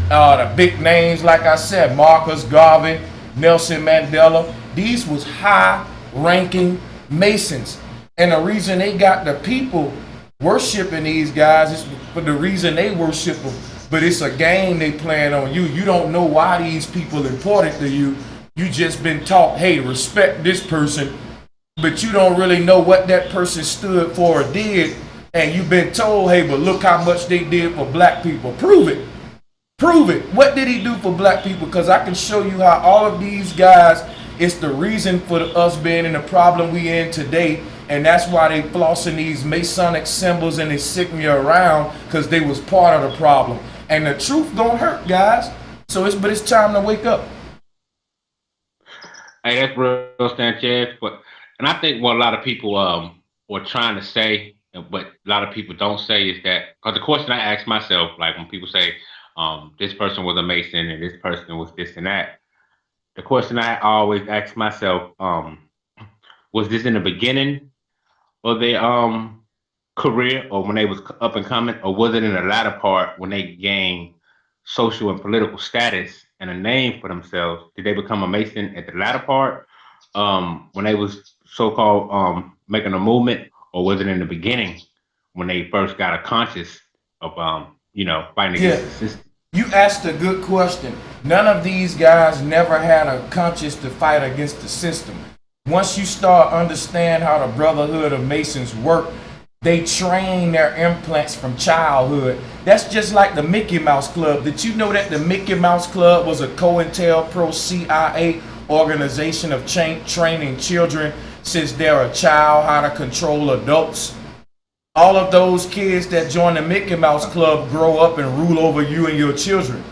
S1: the big names, like I said, Marcus Garvey, Nelson Mandela, these was high-ranking Masons. And the reason they got the people worshiping these guys is for the reason they worship them. But it's a game they playing on you. You don't know why these people important to you. You just been taught, hey, respect this person. But you don't really know what that person stood for or did. And you've been told, hey, but look how much they did for black people. Prove it. Prove it. What did he do for black people? Because I can show you how all of these guys, it's the reason for us being in the problem we in today. And that's why they flossing these Masonic symbols and insignia around, because they was part of the problem. And the truth don't hurt, guys. But it's time to wake up.
S3: Hey, that's real, Sanchez. And I think what a lot of people were trying to say, but a lot of people don't say, is that, because the question I ask myself, like when people say this person was a Mason and this person was this and that, the question I always ask myself, was this in the beginning of their career, or when they was up and coming, or was it in the latter part when they gained social and political status and a name for themselves? Did they become a Mason at the latter part, when they was so-called making a movement, or was it in the beginning when they first got a conscience of fighting against the system?
S1: You asked a good question. None of these guys never had a conscience to fight against the system. Once you start understand how the Brotherhood of Masons work, they train their implants from childhood. That's just like the Mickey Mouse Club. Did you know that the Mickey Mouse Club was a COINTELPRO CIA organization of training children since they're a child how to control adults? All of those kids that join the Mickey Mouse Club grow up and rule over you and your children.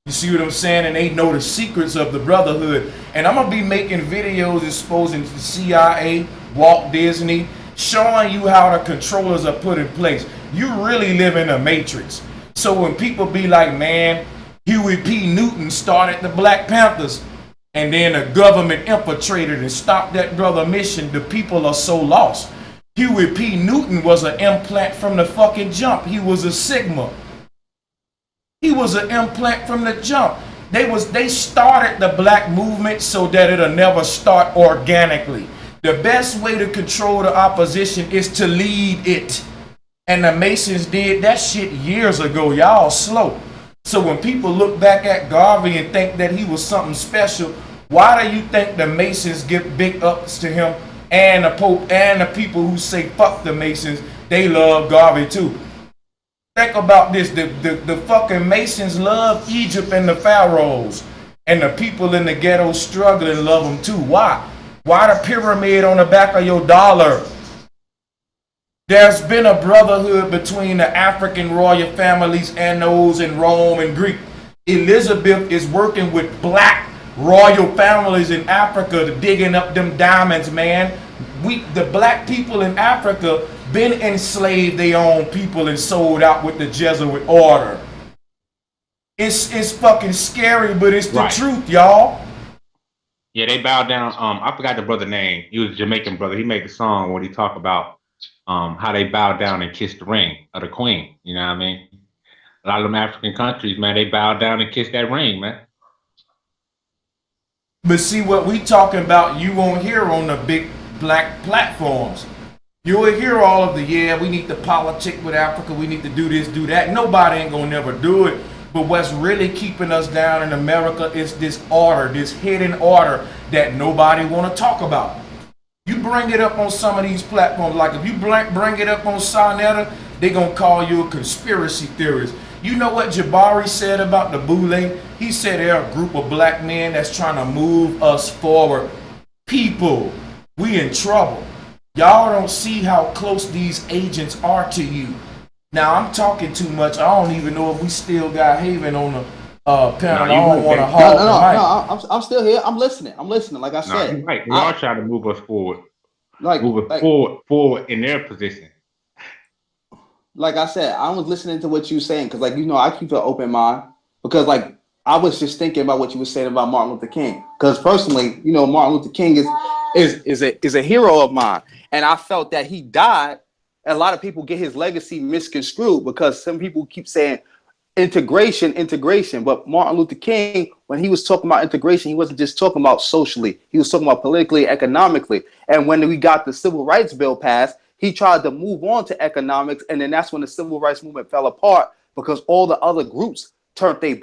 S1: You see what I'm saying? And they know the secrets of the Brotherhood. And I'm going to be making videos exposing the CIA, Walt Disney, showing you how the controllers are put in place. You really live in a matrix. So when people be like, man, Huey P. Newton started the Black Panthers, and then the government infiltrated and stopped that brother mission, the people are so lost. Huey P. Newton was an implant from the fucking jump. He was a Sigma. He was an implant from the jump. They started the black movement so that it'll never start organically. The best way to control the opposition is to lead it. And the Masons did that shit years ago. Y'all slow. So when people look back at Garvey and think that he was something special, why do you think the Masons give big ups to him and the Pope and the people who say fuck the Masons, they love Garvey too? Think about this, the fucking Masons love Egypt and the pharaohs, and the people in the ghetto struggling love them too. Why? Why the pyramid on the back of your dollar? There's been a brotherhood between the African royal families and those in Rome and Greek. Elizabeth is working with black royal families in Africa to digging up them diamonds, man. The black people in Africa been enslaved their own people and sold out with the Jesuit order. It's fucking scary, but it's the truth, y'all.
S3: Yeah, they bowed down. I forgot the brother name. He was a Jamaican brother. He made the song when he talked about how they bowed down and kissed the ring of the queen. You know what I mean? A lot of them African countries, man, they bowed down and kissed that ring, man.
S1: But see, what we talking about, you won't hear on the big black platforms. You will hear all of the, we need to politic with Africa, we need to do this, do that. Nobody ain't gonna never do it. But what's really keeping us down in America is this order, this hidden order that nobody wanna talk about. You bring it up on some of these platforms, like if you bring it up on Sarnetta, they gonna call you a conspiracy theorist. You know what Jabari said about the Boule? He said they're a group of black men that's trying to move us forward. People, we in trouble. Y'all don't see how close these agents are to you. Now, I'm talking too much. I don't even know if we still got Javen on the panel.
S3: No,
S1: I don't want to hog the mic.
S2: No, I'm still here. I'm listening. Like I said.
S3: You're right. They are trying to move us forward. Move us forward in their position.
S2: Like I said, I was listening to what you were saying because, like, I keep an open mind because, like, I was just thinking about what you were saying about Martin Luther King. Because personally, Martin Luther King is a hero of mine, and I felt that he died. And a lot of people get his legacy misconstrued because some people keep saying integration, but Martin Luther King, when he was talking about integration, he wasn't just talking about socially. He was talking about politically, economically. And when we got the Civil Rights Bill passed, he tried to move on to economics, and then that's when the Civil Rights Movement fell apart because all the other groups turned they.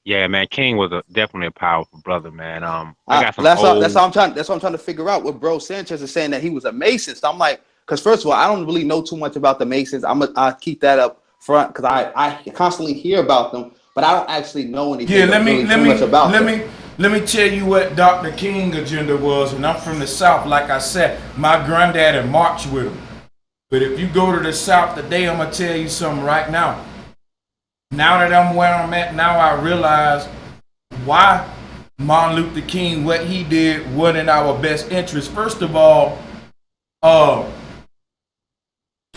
S3: Yeah, man, King was definitely a powerful brother, man.
S2: That's what I'm trying to figure out. What Bro Sanchez is saying that he was a Mason. So I'm like, because first of all, I don't really know too much about the Masons. I keep that up front because I constantly hear about them, but I don't actually know anything.
S1: Yeah, let me tell you what Dr. King's agenda was. And I'm from the South, like I said, my granddaddy marched with him. But if you go to the South today, I'm gonna tell you something right now. Now that I'm where I'm at, now I realize why Martin Luther King, what he did wasn't in our best interest. First of all,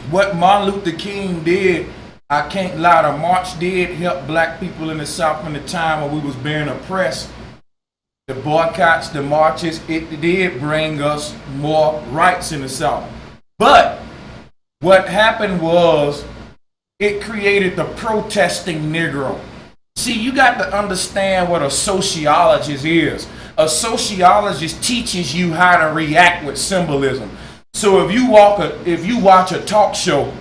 S1: what Martin Luther King did, I can't lie, the march did help black people in the South in the time when we was being oppressed. The boycotts, the marches, it did bring us more rights in the South. But what happened was, it created the protesting Negro. See, you got to understand what a sociologist is. A sociologist teaches you how to react with symbolism. So if you watch a talk show,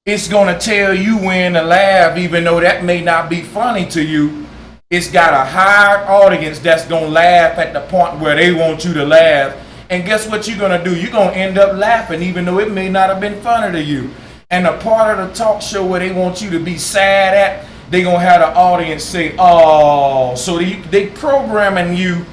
S1: it's gonna tell you when to laugh, even though that may not be funny to you. It's got a hired audience that's gonna laugh at the point where they want you to laugh. And guess what you're gonna do? You're gonna end up laughing, even though it may not have been funny to you. And a part of the talk show where they want you to be sad at, they gonna have the audience say, oh, so they programming you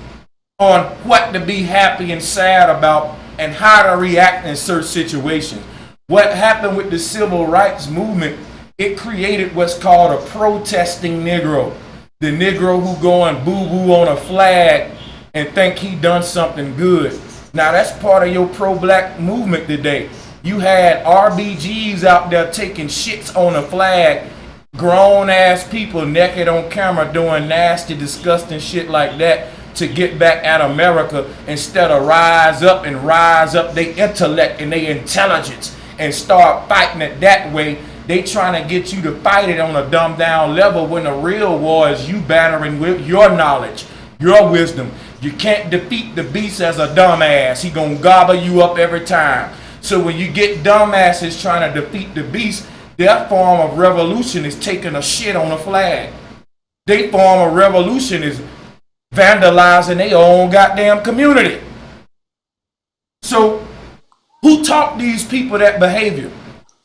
S1: on what to be happy and sad about and how to react in certain situations. What happened with the civil rights movement, it created what's called a protesting Negro. The Negro who go and boo-boo on a flag and think he done something good. Now that's part of your pro-black movement today. You had RBGs out there taking shits on a flag, grown ass people naked on camera doing nasty, disgusting shit like that. to get back at America instead of rise up their intellect and their intelligence and start fighting it that way. They trying to get you to fight it on a dumbed down level when the real war is you battering with your knowledge, your wisdom. You can't defeat the beast as a dumbass. He gonna gobble you up every time. So when you get dumbasses trying to defeat the beast, their form of revolution is taking a shit on a flag. Their form of revolution is vandalizing their own goddamn community. So who taught these people that behavior?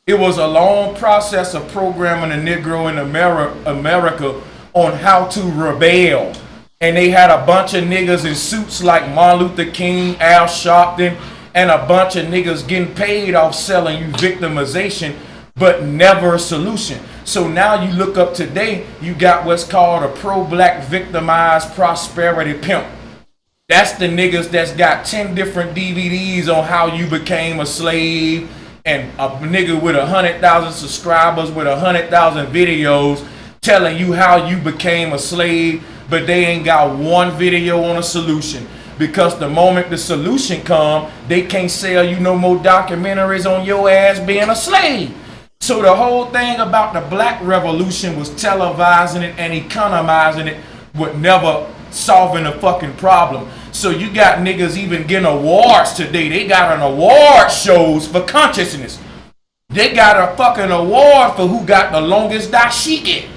S1: It was a long process of programming the Negro in America on how to rebel. And they had a bunch of niggas in suits like Martin Luther King, Al Sharpton, and a bunch of niggas getting paid off selling you victimization, but never a solution. So now you look up today, you got what's called a pro-black victimized prosperity pimp. That's the niggas that's got 10 different DVDs on how you became a slave, and a nigga with 100,000 subscribers with 100,000 videos telling you how you became a slave, but they ain't got one video on a solution. Because the moment the solution come, they can't sell you no more documentaries on your ass being a slave. So the whole thing about the black revolution was televising it and economizing it, with never solving the fucking problem. So you got niggas even getting awards today. They got an award shows for consciousness. They got a fucking award for who got the longest dashiki.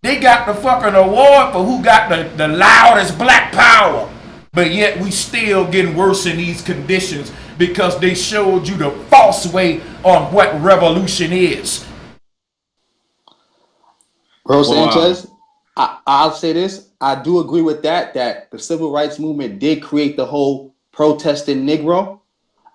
S1: They got the fucking award for who got the loudest black power. But yet we still getting worse in these conditions because they showed you the false way on what revolution is.
S2: Bro Sanchez, I'll say this. I do agree with that the civil rights movement did create the whole protesting Negro.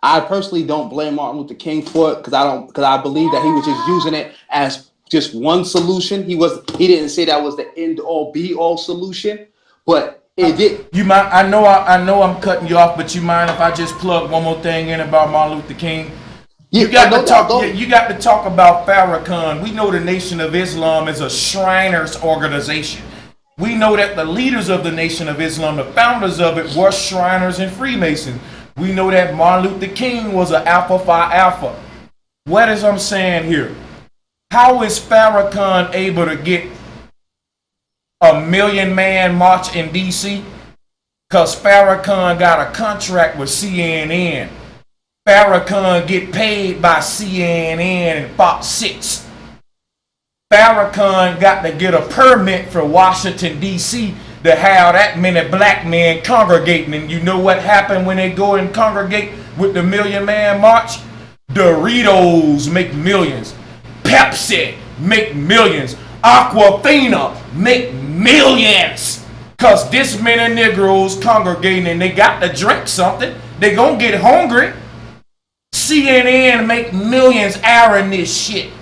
S2: I personally don't blame Martin Luther King for it because I believe that he was just using it as just one solution. He didn't say that was the end all be all solution, but it did.
S1: You mind? I know I'm cutting you off, but you mind if I just plug one more thing in about Martin Luther King? You got to talk about Farrakhan. We know the Nation of Islam is a Shriners organization. We know that the leaders of the Nation of Islam, the founders of it, were Shriners and Freemasons. We know that Martin Luther King was an Alpha Phi Alpha. What is I'm saying here? How is Farrakhan able to get a million-man march in D.C.? Because Farrakhan got a contract with CNN. Farrakhan get paid by CNN and Fox 6. Farrakhan got to get a permit for Washington, D.C. to have that many black men congregating. And you know what happened when they go and congregate with the million-man march? Doritos make millions. Pepsi make millions. Aquafina make millions. Because this many Negroes congregating and they got to drink something. They gonna get hungry. CNN make millions airing this shit.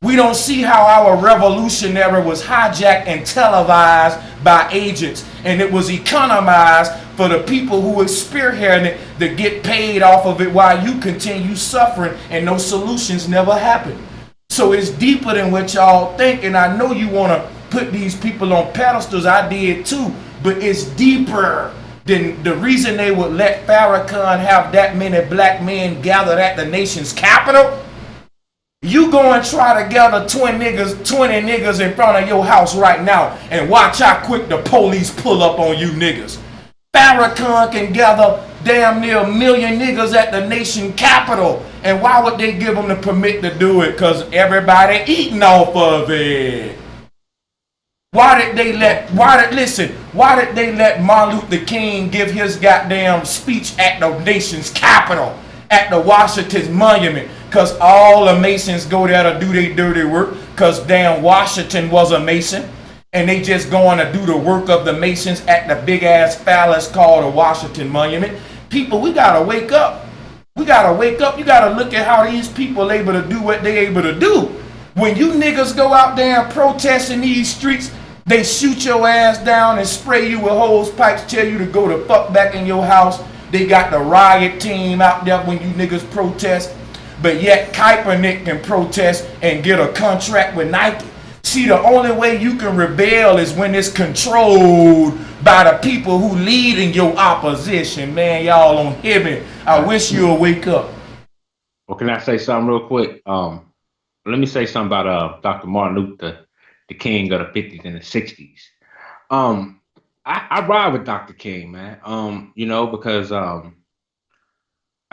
S1: We don't see how our revolutionary was hijacked and televised by agents, and it was economized for the people who were spearheading it to get paid off of it while you continue suffering and no solutions never happen. So it's deeper than what y'all think, and I know you want to put these people on pedestals. I did too, but it's deeper than the reason they would let Farrakhan have that many black men gathered at the nation's capital. You go and try to gather 20 niggas in front of your house right now and watch how quick the police pull up on you niggas. Farrakhan can gather damn near 1 million niggas at the nation capital. And why would they give them the permit to do it? Because everybody eating off of it. Why did they let Martin Luther King give his goddamn speech at the nation's capital, at the Washington Monument? Because all the Masons go there to do their dirty work, because damn Washington was a Mason, and they just going to do the work of the Masons at the big ass phallus called the Washington Monument. People, we gotta wake up. We gotta wake up. You gotta look at how these people able to do what they able to do. When you niggas go out there and protest in these streets, they shoot your ass down and spray you with hose pipes, tell you to go the fuck back in your house. They got the riot team out there when you niggas protest. But yet Kaepernick can protest and get a contract with Nike. See, the only way you can rebel is when it's controlled by the people who lead in your opposition. Man, y'all don't hear me. I wish you'll wake up.
S3: Well, can I say something real quick? Let me say something about Dr. Martin Luther, the king of the 50s and the 60s. I ride with Dr. King, man. Because I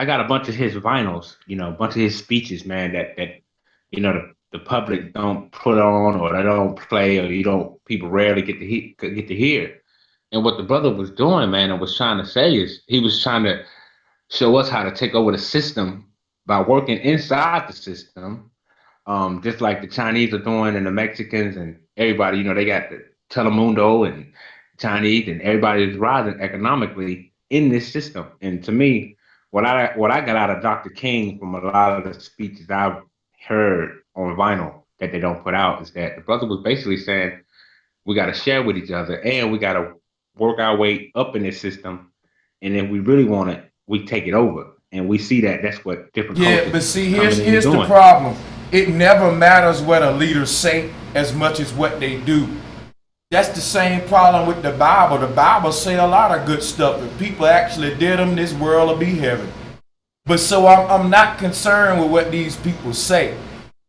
S3: got a bunch of his vinyls, a bunch of his speeches, man, that the public don't put on or they don't play or people rarely get to hear. And what the brother was doing, man, and was trying to say is he was trying to show us how to take over the system by working inside the system, just like the Chinese are doing and the Mexicans and everybody, they got the Telemundo and Chinese and everybody is rising economically in this system. And to me, what I got out of Dr. King from a lot of the speeches I've heard on vinyl that they don't put out is that the brother was basically saying we got to share with each other and we got to work our way up in this system. And if we really want it, we take it over. And we see that that's what different cultures.
S1: Yeah, but see, here's the problem. It never matters what a leader say as much as what they do. That's the same problem with the Bible. The Bible say a lot of good stuff. If people actually did them, this world will be heaven. But so I'm not concerned with what these people say.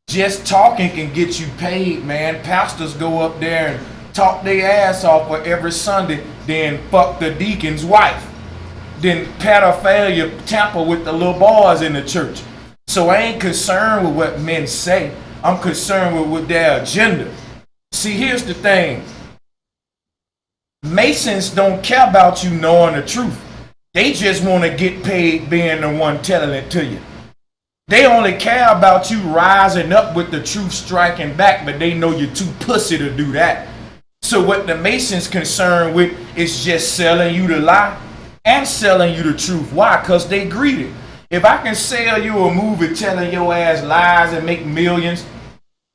S1: Just talking can get you paid, man. Pastors go up there and talk their ass off for every Sunday, then fuck the deacon's wife. Then pedophilia tamper with the little boys in the church. So I ain't concerned with what men say. I'm concerned with their agenda. See, here's the thing. Masons don't care about you knowing the truth. They just want to get paid being the one telling it to you. They only care about you rising up with the truth striking back, but they know you're too pussy to do that. So what the Masons concerned with is just selling you the lie and selling you the truth. Why? Because they greedy. If I can sell you a movie telling your ass lies and make millions,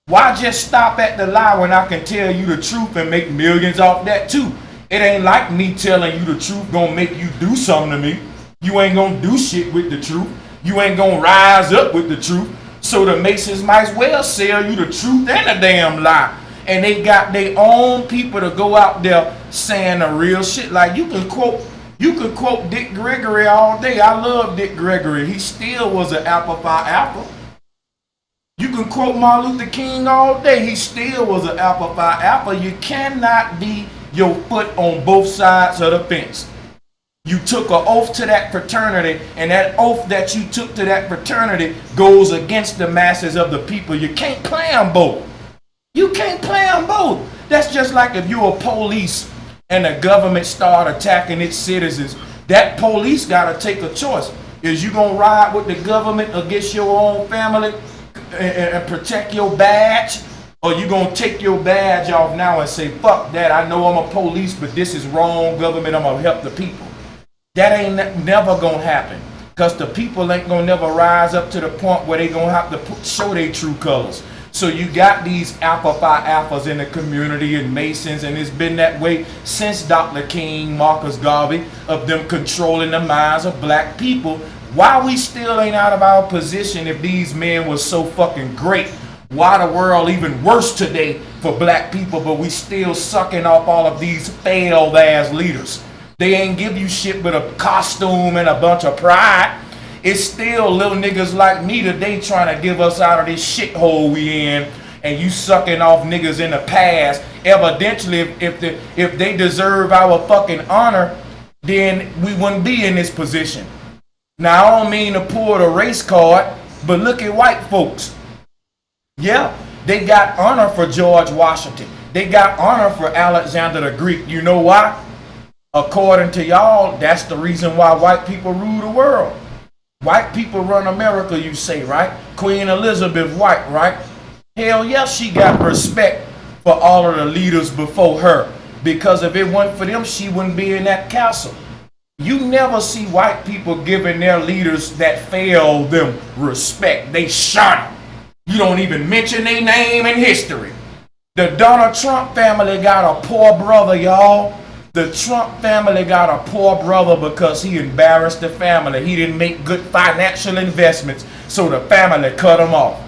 S1: why just stop at the lie when I can tell you the truth and make millions off that too? It ain't like me telling you the truth gonna make you do something to me. You ain't gonna do shit with the truth. You ain't gonna rise up with the truth. So the Masons might as well sell you the truth and a damn lie. And they got their own people to go out there saying the real shit. Like you can quote Dick Gregory all day. I love Dick Gregory. He still was an Alpha Phi Alpha. You can quote Martin Luther King all day. He still was an Alpha Phi Alpha. You cannot be your foot on both sides of the fence. You took an oath to that fraternity, and that oath that you took to that fraternity goes against the masses of the people. You can't play them both. You can't play them both. That's just like if you're a police and the government start attacking its citizens. That police got to take a choice. Is you going to ride with the government against your own family and protect your badge? Or you going to take your badge off now and say, fuck that, I know I'm a police, but this is wrong government, I'm going to help the people. That ain't never going to happen. Because the people ain't going to never rise up to the point where they going to have to show their true colors. So you got these Alpha Phi Alphas in the community and Masons, and it's been that way since Dr. King, Marcus Garvey, of them controlling the minds of black people. Why we still ain't out of our position if these men were so fucking great? Why the world even worse today for black people, but we still sucking off all of these failed ass leaders? They ain't give you shit but a costume and a bunch of pride. It's still little niggas like me today trying to give us out of this shithole we in, and you sucking off niggas in the past. Evidently, if they deserve our fucking honor, then we wouldn't be in this position. Now, I don't mean to pull the race card, but look at white folks. Yeah, they got honor for George Washington. They got honor for Alexander the Greek. You know why? According to y'all, that's the reason why white people rule the world. White people run America, you say, right? Queen Elizabeth White, right? Hell yeah, she got respect for all of the leaders before her. Because if it wasn't for them, she wouldn't be in that castle. You never see white people giving their leaders that failed them respect. They shun them. You don't even mention their name in history. The Donald Trump family got a poor brother, y'all. The Trump family got a poor brother because he embarrassed the family. He didn't make good financial investments, so the family cut him off.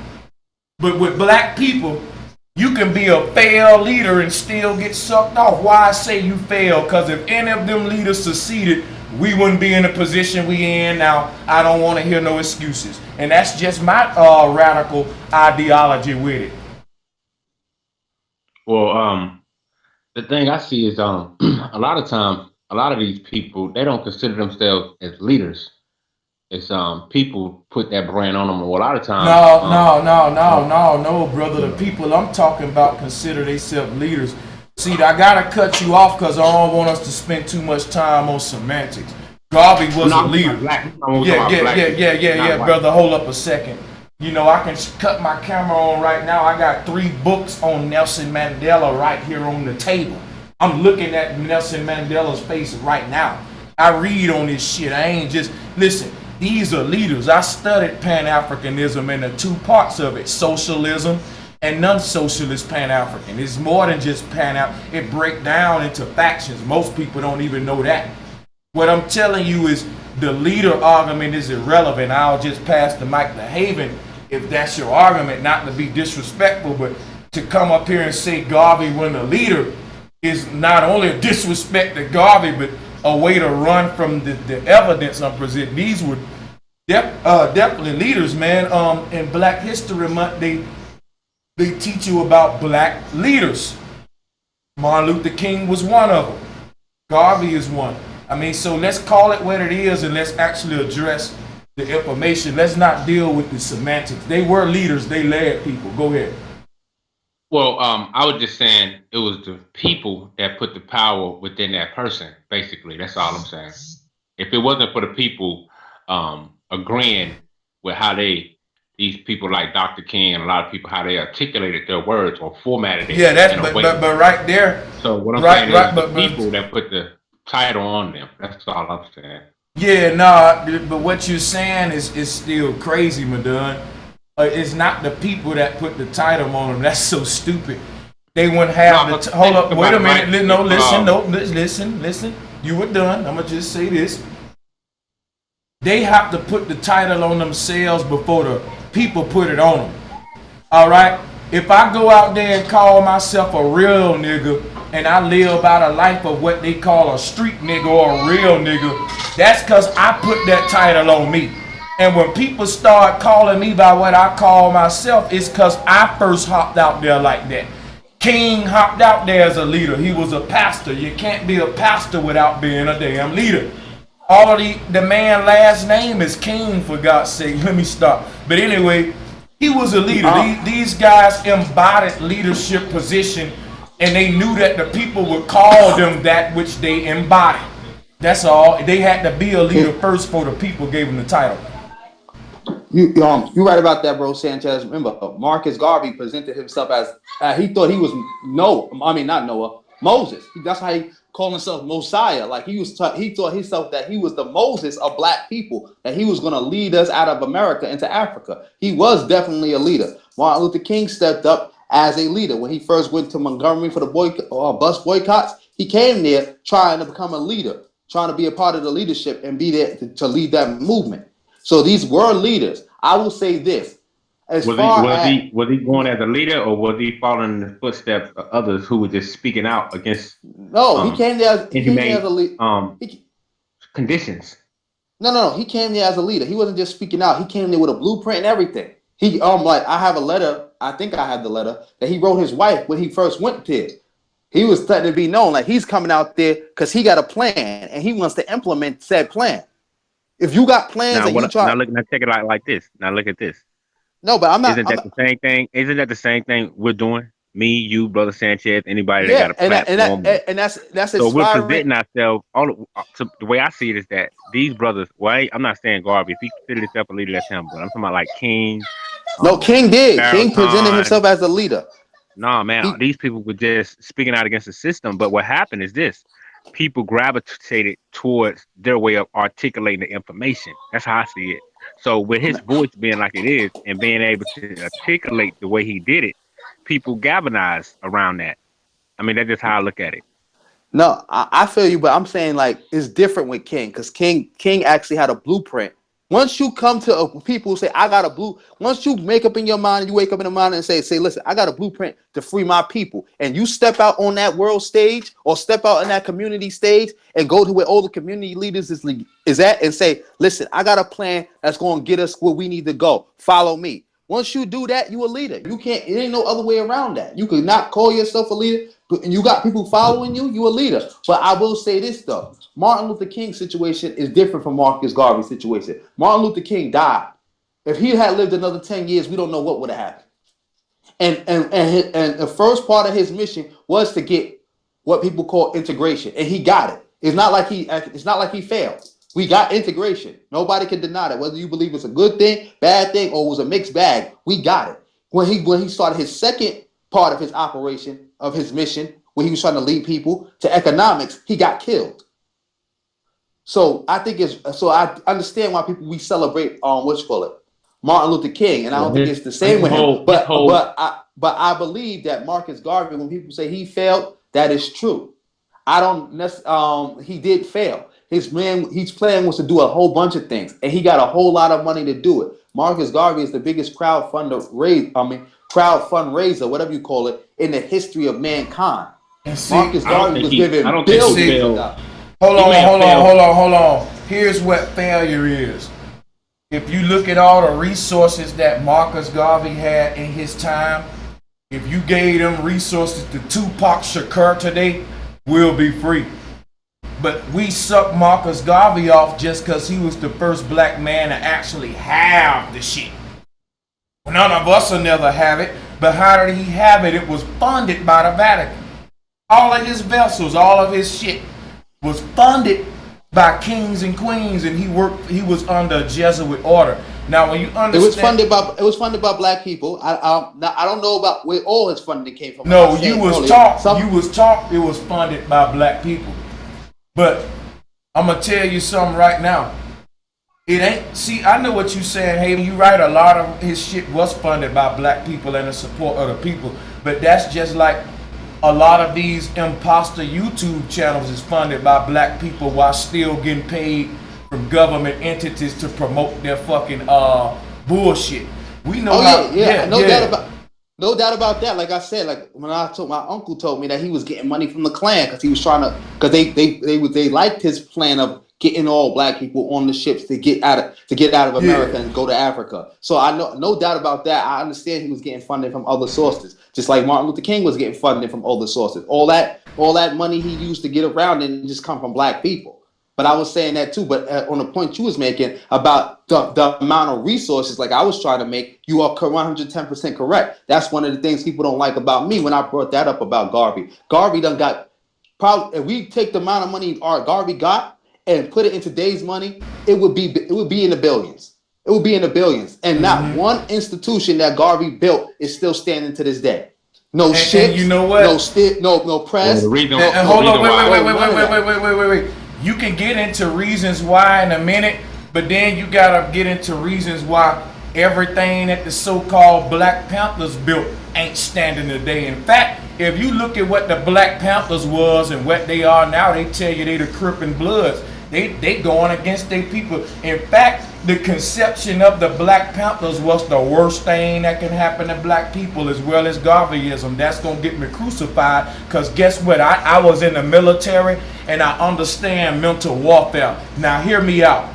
S1: But with black people, You can be a failed leader and still get sucked off. Why I say you failed? Because if any of them leaders succeeded, we wouldn't be in the position we in now. I don't want to hear no excuses. And that's just my radical ideology with it.
S3: Well, the thing I see is a lot of times a lot of these people they don't consider themselves as leaders. It's people put that brand on them. Well, a lot of times
S1: No, brother. The people I'm talking about consider themselves leaders. See, I gotta cut you off because I don't want us to spend too much time on semantics. Garvey was a leader. Yeah, brother. Hold up a second. You know, I can cut my camera on right now. I got 3 books on Nelson Mandela right here on the table. I'm looking at Nelson Mandela's face right now. I read on this shit. I ain't just listen. These are leaders. I studied Pan-Africanism and the 2 parts of it: socialism and non-socialist Pan-African. It's more than just Pan-African. It breaks down into factions. Most people don't even know that. What I'm telling you is the leader argument is irrelevant. I'll just pass the mic to Javen if that's your argument, not to be disrespectful, but to come up here and say Garvey wasn't a leader is not only a disrespect to Garvey, but a way to run from the evidence I'm presenting. These were definitely leaders, man. In Black History Month, they teach you about black leaders. Martin Luther King was one of them. Garvey is one. I mean, so let's call it what it is and let's actually address the information. Let's not deal with the semantics. They were leaders. They led people. Go ahead.
S3: well, I was just saying it was the people that put the power within that person. Basically, that's all I'm saying. If it wasn't for the people agreeing with how these people like Dr. King and a lot of people how they articulated their words or formatted it.
S1: Yeah, but right there.
S3: So what I'm saying is the people that put the title on them. That's all I'm saying.
S1: Yeah, nah, but what you're saying is still crazy, Madun. It's not the people that put the title on them. That's so stupid. They wouldn't have hold up, wait a minute. Listen. You were done. I'm gonna just say this. They have to put the title on themselves before the people put it on them. All right. If I go out there and call myself a real nigga and I live out a life of what they call a street nigga or a real nigga, that's because I put that title on me. And when people start calling me by what I call myself, it's because I first hopped out there like that. King hopped out there as a leader. He was a pastor. You can't be a pastor without being a damn leader. All of the man last name is King, for God's sake. Let me stop. But anyway, he was a leader. These guys embodied leadership position, and they knew that the people would call them that which they embodied. That's all. They had to be a leader first before the people gave them the title.
S2: You right about that, bro, Sanchez. Remember, Marcus Garvey presented himself as he thought he was not Noah, Moses. That's how he called himself Messiah. Like he thought himself that he was the Moses of black people, that he was going to lead us out of America into Africa. He was definitely a leader. Martin Luther King stepped up as a leader when he first went to Montgomery for the bus boycotts. He came there trying to become a leader, trying to be a part of the leadership and be there to lead that movement. So these were leaders. I will say this. Was
S3: he going as a leader, or was he following in the footsteps of others who were just speaking out against?
S2: No, he came there as a leader.
S3: Conditions.
S2: No. He came there as a leader. He wasn't just speaking out. He came there with a blueprint and everything. He I have a letter. I think I have the letter that he wrote his wife when he first went there. He was letting it be known like he's coming out there because he got a plan and he wants to implement said plan. If you got plans
S3: now check it out like this. Now look at this.
S2: No, but I'm not.
S3: The same thing? Isn't that the same thing we're doing? Me, you, brother Sanchez, anybody that got a platform.
S2: And that's
S3: so we're presenting ourselves. The way I see it is that these brothers. Well, I'm not saying Garvey. If he considered himself a leader, that's him. But I'm talking about like King.
S2: No, King did. King presented himself as a leader.
S3: Nah, man, these people were just speaking out against the system. But what happened is this. People gravitated towards their way of articulating the information. That's how I see it. So with his voice being like it is and being able to articulate the way he did it, people galvanize around that. I mean, that's just how I look at it.
S2: No, I feel you, but I'm saying like it's different with King because King actually had a blueprint Once you come to people who say, I got a blue, once you make up in your mind, you wake up in the mind and say, listen, I got a blueprint to free my people. And you step out on that world stage or step out in that community stage and go to where all the community leaders is at and say, listen, I got a plan that's going to get us where we need to go. Follow me. Once you do that, you a leader. You can't, it ain't no other way around that. You could not call yourself a leader, and you got people following you, you a leader. But I will say this though. Martin Luther King's situation is different from Marcus Garvey's situation. Martin Luther King died. If he had lived another 10 years, we don't know what would have happened. And the first part of his mission was to get what people call integration, and he got it. It's not like he failed. We got integration. Nobody can deny that. Whether you believe it's a good thing, bad thing, or it was a mixed bag, we got it. When he started his second part of his operation, of his mission, when he was trying to lead people to economics, he got killed. So I I understand why we celebrate Martin Luther King, and I don't think it's the same with him. But I believe that Marcus Garvey, when people say he failed, that is true. I don't necessarily. He did fail. His plan was to do a whole bunch of things, and he got a whole lot of money to do it. Marcus Garvey is the biggest crowd fundraiser, whatever you call it, in the history of mankind.
S1: See,
S2: Marcus Garvey was given billions of dollars.
S1: Hold on. Here's what failure is. If you look at all the resources that Marcus Garvey had in his time, if you gave them resources to Tupac Shakur today, we'll be free. But we sucked Marcus Garvey off just because he was the first black man to actually have the shit. None of us will never have it, but how did he have it? It was funded by the Vatican. All of his vessels, all of his shit was funded by kings and queens, and he was under a Jesuit order. Now when you understand,
S2: it was funded by black people. I don't know about where all his funding came from.
S1: No, you was taught it was funded by black people. But I'm gonna tell you something right now. It ain't. See, I know what you saying, Haven. You right. A lot of his shit was funded by black people and the support of the people. But that's just like a lot of these imposter YouTube channels is funded by black people while still getting paid from government entities to promote their fucking bullshit. We know
S2: no doubt about that. Like I said, like when my uncle told me that he was getting money from the Klan because he was trying to, because they liked his plan of getting all black people on the ships to get out of America and go to Africa. So I know, no doubt about that. I understand he was getting funding from other sources, just like Martin Luther King was getting funding from other sources. All that money he used to get around and just come from black people. But I was saying that too. But on the point you was making about the amount of resources, like I was trying to make, you are 110% correct. That's one of the things people don't like about me when I brought that up about Garvey. Garvey done got, probably, if we take the amount of money Garvey got and put it in today's money, it would be in the billions. It would be in the billions. And not one institution that Garvey built is still standing to this day. No ships,
S1: you know what?
S2: No press.
S1: Hold on, wait. You can get into reasons why in a minute, but then you gotta get into reasons why everything that the so-called Black Panthers built ain't standing today. In fact, if you look at what the Black Panthers was and what they are now, they tell you they the Crip and Bloods. They going against their people. In fact, the conception of the Black Panthers was the worst thing that can happen to black people, as well as Garveyism. That's gonna get me crucified, because guess what? I was in the military and I understand mental warfare. Now hear me out.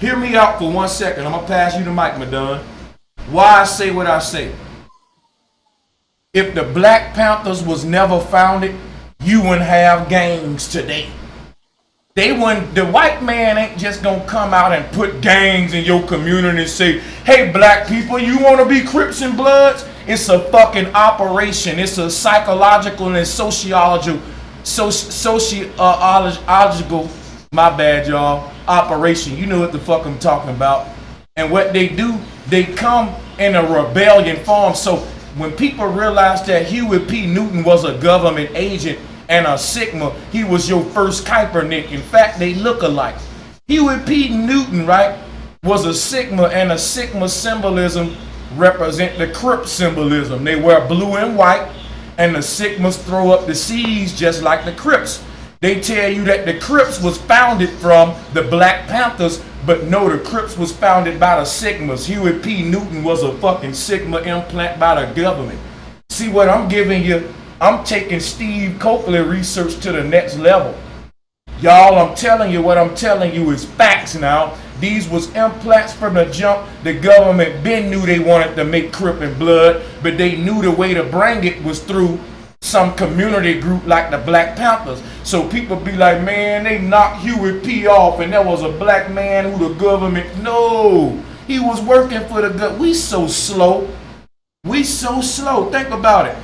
S1: Hear me out for 1 second. I'm gonna pass you the mic, Madon. Why I say what I say. If the Black Panthers was never founded, you wouldn't have gangs today. The white man ain't just gonna come out and put gangs in your community and say, hey black people, you wanna be Crips and Bloods? It's a fucking operation. It's a psychological and sociological, my bad y'all, operation. You know what the fuck I'm talking about. And what they do, they come in a rebellion form. So when people realize that Huey P. Newton was a government agent and a Sigma, he was your first Kaepernick. In fact, they look alike. Huey P. Newton, right, was a Sigma, and a Sigma symbolism represent the Crip symbolism. They wear blue and white, and the Sigmas throw up the C's just like the Crips. They tell you that the Crips was founded from the Black Panthers But no, the Crips was founded by the Sigmas. Huey P. Newton was a fucking Sigma implant by the government. See what I'm giving you? I'm taking Steve Coakley research to the next level. Y'all, I'm telling you, what I'm telling you is facts now. These was implants from the jump. The government been knew they wanted to make Crip and Blood, but they knew the way to bring it was through some community group like the Black Panthers. So people be like, man, they knocked Huey P off and there was a black man who the government, no, he was working for the government. We so slow. We so slow. Think about it.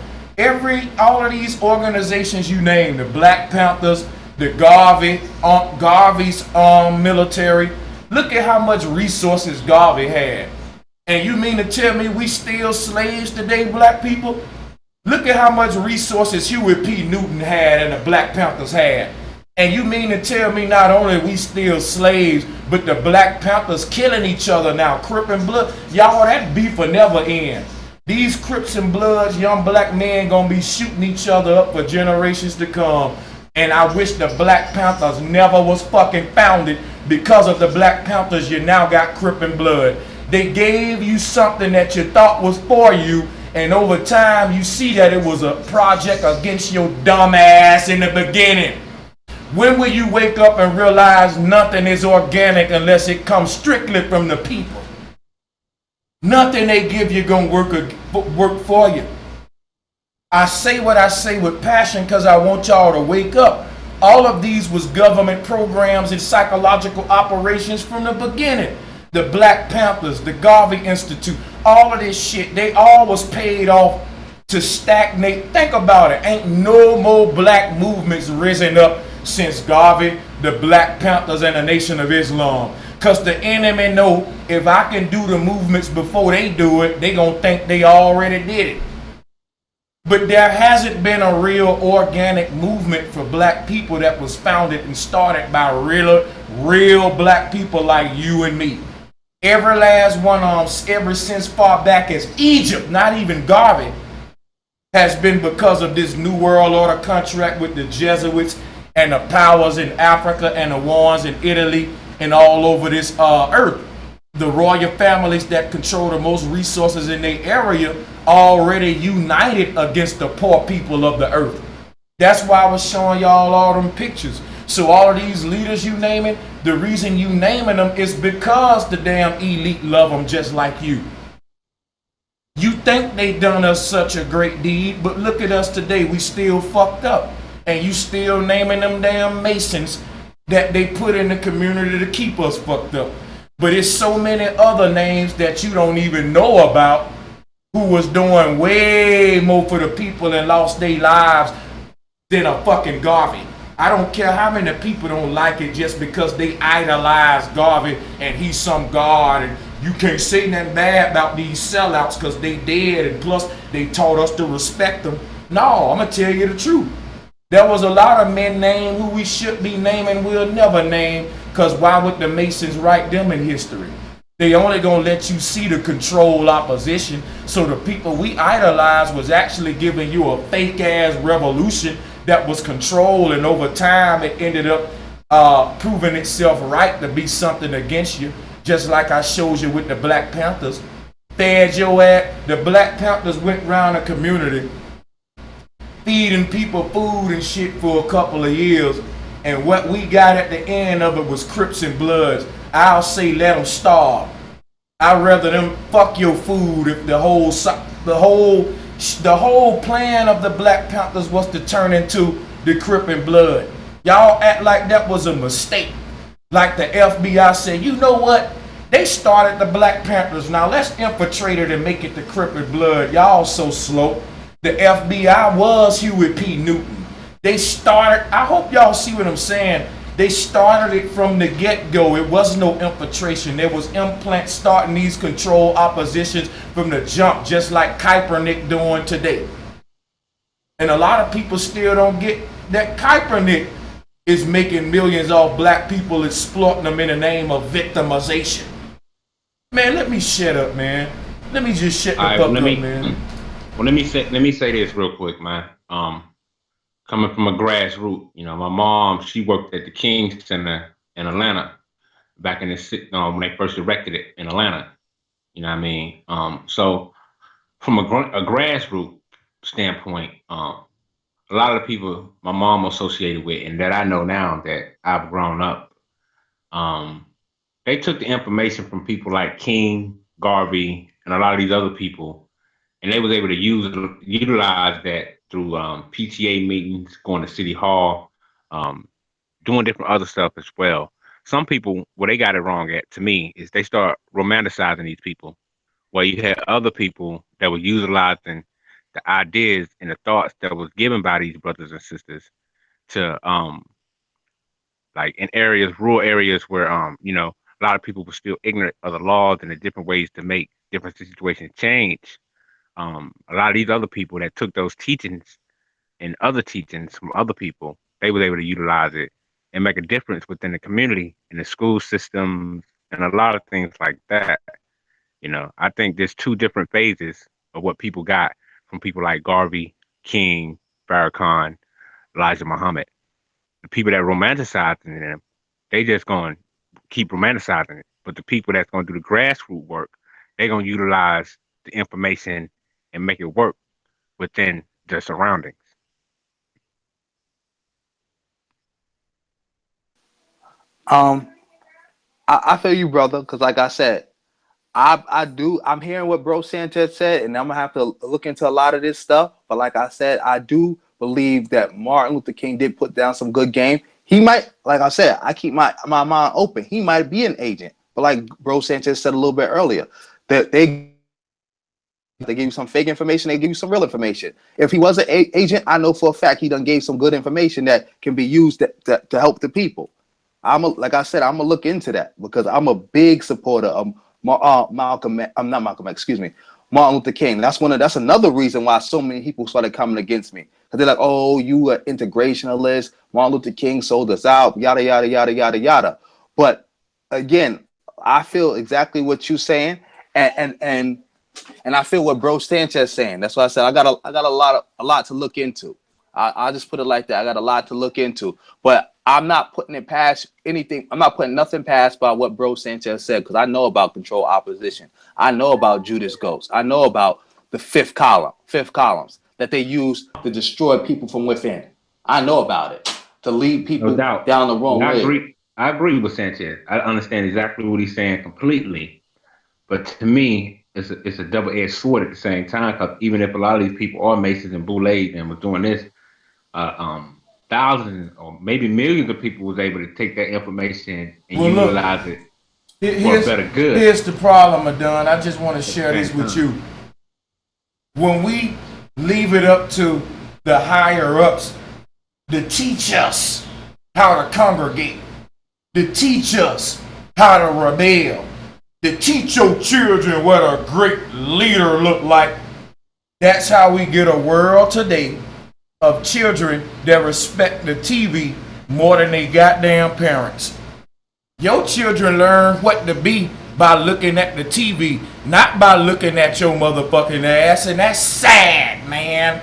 S1: All of these organizations you name, the Black Panthers, the Garvey's military, look at how much resources Garvey had. And you mean to tell me we still slaves today, black people? Look at how much resources Huey P. Newton had and the Black Panthers had. And you mean to tell me not only we still slaves, but the Black Panthers killing each other now, Crip and Blood? Y'all, that beef will never end. These Crips and Bloods, young black men gonna be shooting each other up for generations to come. And I wish the Black Panthers never was fucking founded. Because of the Black Panthers, you now got Crip and Blood. They gave you something that you thought was for you, and over time you see that it was a project against your dumb ass in the beginning. When will you wake up and realize nothing is organic unless it comes strictly from the people? Nothing they give you gonna work for you. I say what I say with passion because I want y'all to wake up. All of these was government programs and psychological operations from the beginning. The Black Panthers, the Garvey Institute, all of this shit, they all was paid off to stagnate. Think about it. Ain't no more black movements risen up since Garvey, the Black Panthers, and the Nation of Islam. Because the enemy know if I can do the movements before they do it, they gonna think they already did it. But there hasn't been a real organic movement for black people that was founded and started by real black people like you and me. Every last one of them, ever since far back as Egypt, not even Garvey, has been because of this New World Order contract with the Jesuits and the powers in Africa and the ones in Italy and all over this earth. The royal families that control the most resources in their area already united against the poor people of the earth. That's why I was showing y'all all them pictures. So all of these leaders you naming, the reason you naming them is because the damn elite love them just like you. You think they done us such a great deed, but look at us today, we still fucked up. And you still naming them damn Masons that they put in the community to keep us fucked up. But it's so many other names that you don't even know about who was doing way more for the people and lost their lives than a fucking Garvey. I don't care how many people don't like it just because they idolize Garvey and he's some god and you can't say nothing bad about these sellouts because they dead and plus they taught us to respect them. No, I'm gonna tell you the truth. There was a lot of men named who we should be naming, we'll never name, because why would the Masons write them in history? They only gonna let you see the control opposition. So the people we idolize was actually giving you a fake ass revolution that was controlled, and over time it ended up proving itself right to be something against you. Just like I showed you with the Black Panthers. Fed your ass. The Black Panthers went around the community feeding people food and shit for a couple of years. And what we got at the end of it was Crips and Bloods. I'll say let them starve. I'd rather them fuck your food if the whole plan of the Black Panthers was to turn into the Crip and Blood. Y'all act like that was a mistake. Like the FBI said, you know what? They started the Black Panthers. Now let's infiltrate it and make it the Crip and Blood. Y'all so slow. The FBI was Huey P. Newton. They started, I hope y'all see what I'm saying. They started it from the get-go. It was no infiltration. There was implants starting these control oppositions from the jump, just like Kaepernick doing today. And a lot of people still don't get that Kaepernick is making millions off black people, exploiting them in the name of victimization. Man, let me shut up, man. Let me just shut the fuck up, man.
S3: Well, let me say this real quick, man. Coming from a grassroots, you know, my mom, she worked at the King Center in Atlanta back in the when they first erected it in Atlanta. You know what I mean? So from a grassroots standpoint, a lot of the people my mom associated with and that I know now that I've grown up, um, they took the information from people like King, Garvey, and a lot of these other people, and they was able to utilize that through PTA meetings, going to City Hall, um, doing different other stuff as well. Some people, where they got it wrong at, to me, is they start romanticizing these people. While you had other people that were utilizing the ideas and the thoughts that was given by these brothers and sisters to like in areas, rural areas where a lot of people were still ignorant of the laws and the different ways to make different situations change. A lot of these other people that took those teachings and other teachings from other people, they was able to utilize it and make a difference within the community and the school systems and a lot of things like that. I think there's two different phases of what people got from people like Garvey, King, Farrakhan, Elijah Muhammad. The people that romanticizing them, they just going to keep romanticizing it. But the people that's going to do the grassroots work, they're going to utilize the information and make it work within the surroundings.
S2: Um, I feel you, brother, because like I said, I'm hearing what Bro Sanchez said, and I'm gonna have to look into a lot of this stuff. But like I said, I do believe that Martin Luther King did put down some good game. He might, like I said, I keep my mind open. He might be an agent, but like Bro Sanchez said a little bit earlier, that they give you some fake information, they give you some real information. If he was an agent, I know for a fact he done gave some good information that can be used to help the people. Like I said, I'm gonna look into that because I'm a big supporter of Malcolm. I'm not Malcolm. Excuse me, Martin Luther King. That's another reason why so many people started coming against me because they're like, "Oh, you are integrationalist. Martin Luther King sold us out. Yada yada yada yada yada." But again, I feel exactly what you're saying, and I feel what Bro Sanchez saying. That's why I said I got a lot to look into. I'll just put it like that. I got a lot to look into, but I'm not putting it past anything. I'm not putting nothing past by what Bro Sanchez said because I know about control opposition. I know about Judas Ghost. I know about the fifth columns that they use to destroy people from within. I know about it to lead
S3: No
S2: people
S3: doubt.
S2: down the wrong
S3: Yeah, I
S2: way.
S3: agree. I agree with Sanchez. I understand exactly what he's saying completely. But to me, it's a double-edged sword at the same time. Because even if a lot of these people are Masons and Boulets and was doing this, uh, um, thousands or maybe millions of people was able to take that information and
S1: Well, look,
S3: utilize it for a
S1: here's
S3: better good
S1: here's the problem, Adon. I just want to
S3: at the
S1: share
S3: same
S1: this with
S3: time.
S1: you. When we leave it up to the higher ups to teach us how to congregate, to teach us how to rebel, to teach your children what a great leader look like, that's how we get a world today of children that respect the TV more than they goddamn parents. Your children learn what to be by looking at the TV, not by looking at your motherfucking ass, and that's sad, man.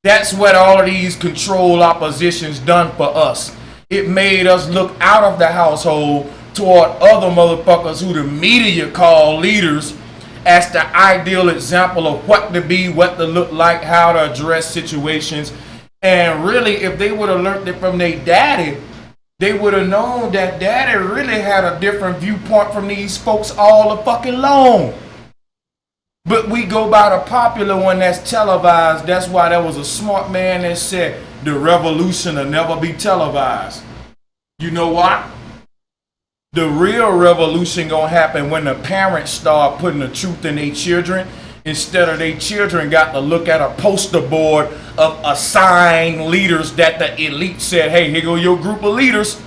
S1: That's what all of these control oppositions done for us. It made us look out of the household toward other motherfuckers who the media call leaders as the ideal example of what to be, what to look like, how to address situations. And really, if they would have learned it from their daddy, they would have known that daddy really had a different viewpoint from these folks all the fucking long. But we go by the popular one that's televised. That's why there was a smart man that said the revolution will never be televised. You know why? The real revolution gonna happen when the parents start putting the truth in their children instead of their children got to look at a poster board of assigned leaders that the elite said, hey, here go your group of leaders.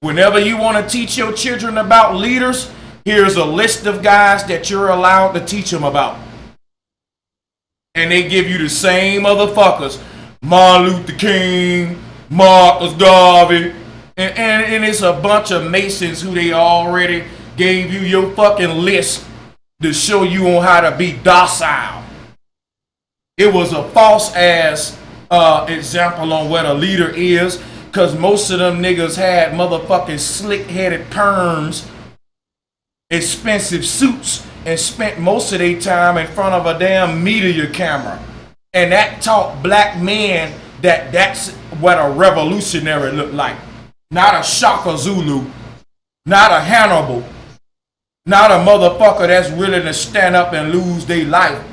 S1: Whenever you want to teach your children about leaders, here's a list of guys that you're allowed to teach them about. And they give you the same motherfuckers. Martin Luther King, Marcus Garvey, and it's a bunch of Masons who they already gave you your fucking list to show you on how to be docile. It was a false ass example on what a leader is. Cause most of them niggas had motherfucking slick-headed perms, expensive suits, and spent most of their time in front of a damn media camera. And that taught black men that that's what a revolutionary looked like. Not a Shaka Zulu, not a Hannibal, not a motherfucker that's willing to stand up and lose their life,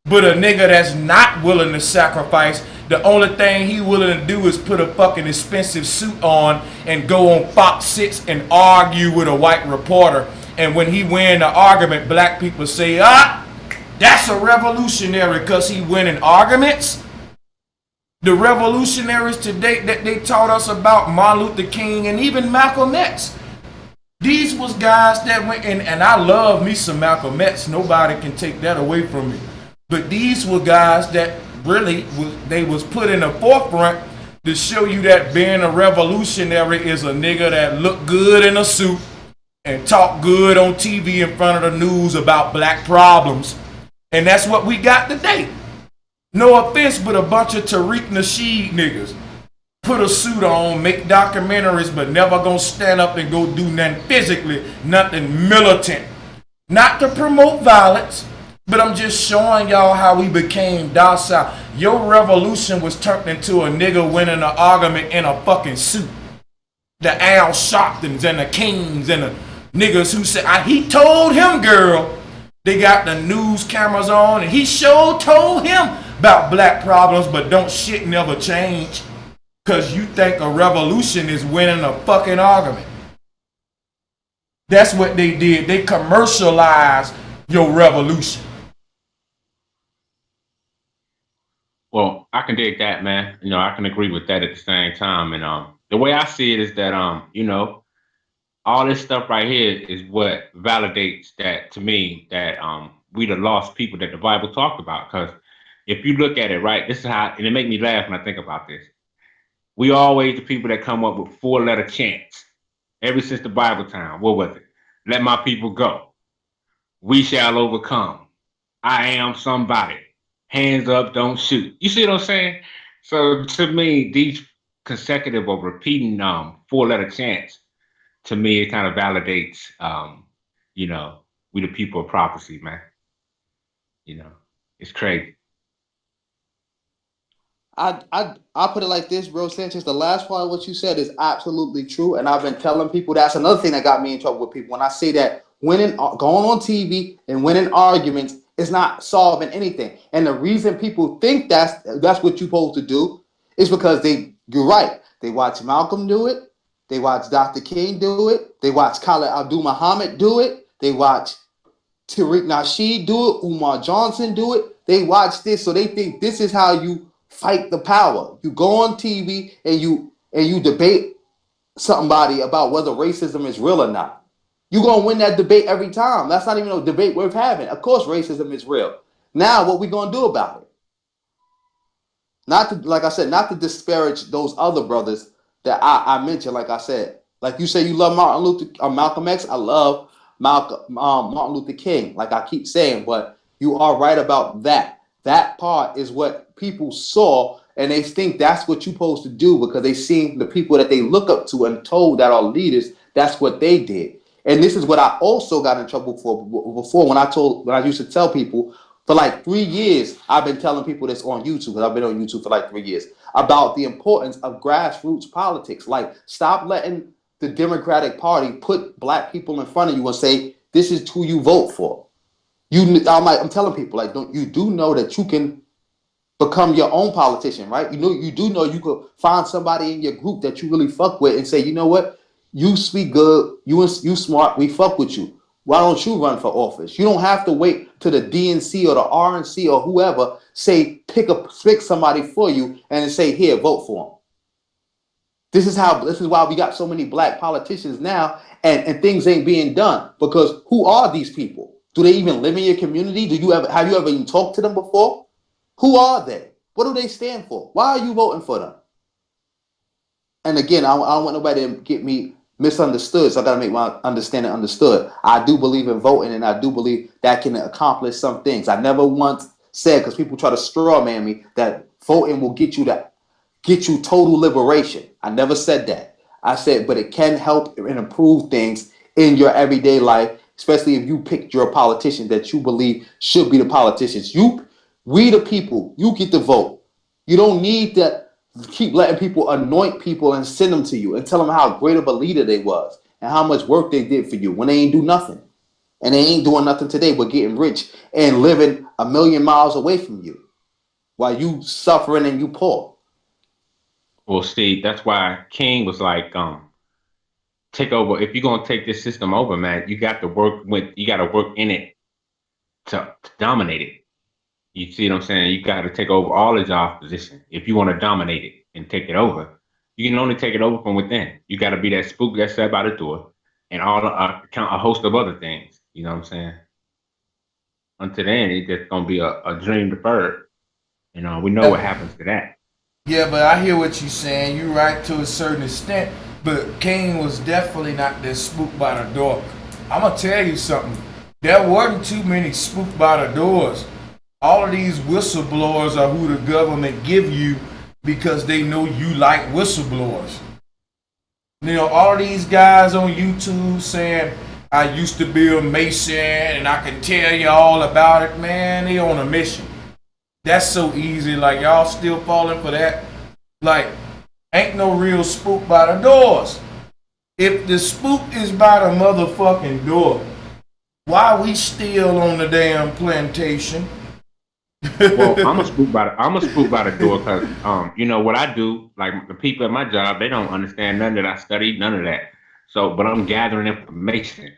S1: but a nigga that's not willing to sacrifice. The only thing he willing to do is put a fucking expensive suit on and go on Fox 6 and argue with a white reporter. And when he win the argument, black people say, that's a revolutionary because he winning arguments. The revolutionaries today that they taught us about, Martin Luther King and even Malcolm X, these was guys that went in, and I love me some Malcolm X. Nobody can take that away from me. But these were guys that really they was put in the forefront to show you that being a revolutionary is a nigga that look good in a suit and talk good on TV in front of the news about black problems. And that's what we got today. No offense, but a bunch of Tariq Nasheed niggas put a suit on, make documentaries, but never gonna stand up and go do nothing physically, nothing militant. Not to promote violence, but I'm just showing y'all how we became docile. Your revolution was turned into a nigga winning an argument in a fucking suit. The Al Sharptons and the Kings and the niggas who said, he told him, girl. They got the news cameras on and he sure told him about black problems, but don't shit never change. Cause you think a revolution is winning a fucking argument. That's what they did. They commercialized your revolution.
S3: Well, I can dig that, man. You know, I can agree with that at the same time. And the way I see it is that you know, all this stuff right here is what validates that to me that we the lost people that the Bible talked about. Because if you look at it, right, this is how, and it make me laugh when I think about this. We always the people that come up with 4-letter chants. Ever since the Bible time, what was it? Let my people go. We shall overcome. I am somebody. Hands up, don't shoot. You see what I'm saying? So to me, these consecutive or repeating 4-letter chants, to me, it kind of validates, you know, we the people of prophecy, man. You know, it's crazy.
S2: I put it like this, bro, Sanchez. The last part of what you said is absolutely true, and I've been telling people that's another thing that got me in trouble with people. When I say that winning, going on TV and winning arguments is not solving anything, and the reason people think that's what you're supposed to do is because you're right. They watch Malcolm do it, they watch Dr. King do it, they watch Khalid Abdul Muhammad do it, they watch Tariq Nasheed do it, Umar Johnson do it. They watch this, so they think this is how you fight the power. You go on TV and you debate somebody about whether racism is real or not. You're gonna win that debate every time. That's not even a debate worth having. Of course, racism is real. Now, what we gonna do about it? Not to, like I said, not to disparage those other brothers that I mentioned. Like I said, like you say, you love Malcolm X. I love Martin Luther King. Like I keep saying, but you are right about that. That part is what people saw, and they think that's what you're supposed to do because they seen the people that they look up to and told that are leaders. That's what they did. And this is what I also got in trouble for before when I used to tell people for like 3 years. I've been telling people this on YouTube because I've been on YouTube for like 3 years about the importance of grassroots politics. Like, stop letting the Democratic Party put black people in front of you and say this is who you vote for. I'm telling people, like, you do know that you can become your own politician, right? You do know you could find somebody in your group that you really fuck with and say, you know what, you speak good, you smart, we fuck with you. Why don't you run for office? You don't have to wait till the DNC or the RNC or whoever say pick somebody for you and say, here, vote for them. This is why we got so many black politicians now, and things ain't being done because who are these people? Do they even live in your community? Have you ever even talked to them before? Who are they? What do they stand for? Why are you voting for them? And again, I don't want nobody to get me misunderstood, so I got to make my understanding understood. I do believe in voting, and I do believe that can accomplish some things. I never once said, because people try to straw man me, that voting will get you get you total liberation. I never said that. I said, but it can help and improve things in your everyday life, especially if you picked your politicians that you believe should be the politicians. We the people, you get the vote. You don't need to keep letting people anoint people and send them to you and tell them how great of a leader they was and how much work they did for you when they ain't do nothing. And they ain't doing nothing today but getting rich and living a million miles away from you while you suffering and you poor.
S3: Well, Steve, that's why King was like, take over. If you're gonna take this system over, man, you got to work in it to dominate it. You see what I'm saying? You got to take over all the job positions if you want to dominate it and take it over. You can only take it over from within. You got to be that spook that sat by the door, and count a host of other things. You know what I'm saying? Until then, it's just gonna be a dream deferred. We know what happens to that.
S1: Yeah, but I hear what you're saying. You're right to a certain extent. But King was definitely not that spooked by the door. I'm going to tell you something. There wasn't too many spooked by the doors. All of these whistleblowers are who the government give you because they know you like whistleblowers. All of these guys on YouTube saying, I used to be a Mason and I can tell you all about it, man, they on a mission. That's so easy. Like, y'all still falling for that? Like, ain't no real spook by the doors. If the spook is by the motherfucking door, why we still on the damn plantation?
S3: Well, I'm a spook by the door because what I do. Like the people at my job, they don't understand none that I studied, none of that. So, but I'm gathering information.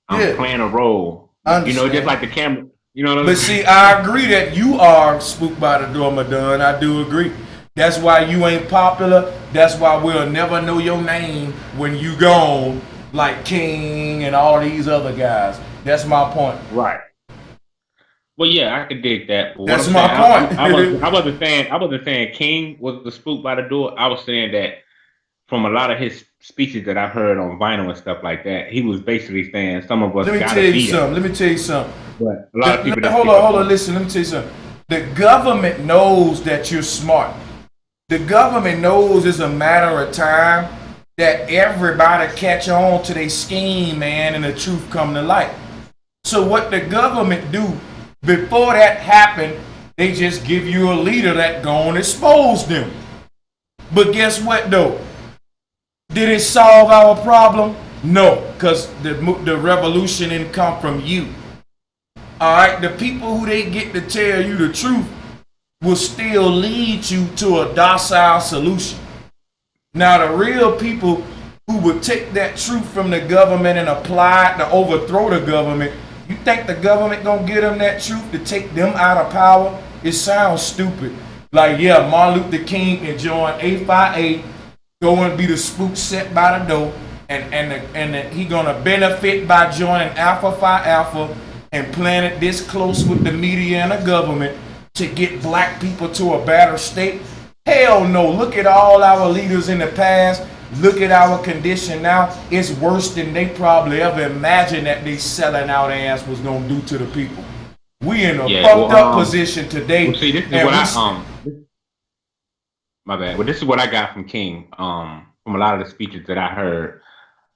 S3: I'm playing a role. Just like the camera.
S1: But see, I agree that you are spooked by the door, Madon. I do agree. That's why you ain't popular. That's why we'll never know your name when you gone, like King and all these other guys. That's my point.
S3: Right. Well, yeah, I could dig that. But
S1: that's my point.
S3: I wasn't saying King was the spook by the door. I was saying that from a lot of his speeches that I've heard on vinyl and stuff like that, he was basically saying some of us gotta be there.
S1: Let me tell you something.
S3: But a lot of people.
S1: Hold on. Listen. Let me tell you something. The government knows that you're smart. The government knows it's a matter of time that everybody catch on to their scheme, man, and the truth come to light. So what the government do before that happened, they just give you a leader that gonna expose them. But guess what though? Did it solve our problem? No, because the revolution didn't come from you. All right, the people who they get to tell you the truth will still lead you to a docile solution. Now, the real people who would take that truth from the government and apply it to overthrow the government, you think the government gonna give them that truth to take them out of power? It sounds stupid. Like, yeah, Martin Luther King can join A5A, go and be the spook set by the door, and he gonna benefit by joining Alpha Phi Alpha and playing it this close with the media and the government to get black people to a better state. Hell no. Look at all our leaders in the past. Look at our condition now. It's worse than they probably ever imagined that they selling out ass was gonna do to the people. We in a fucked up position today.
S3: Well, see, this is what my bad. Well, this is what I got from King, from a lot of the speeches that I heard.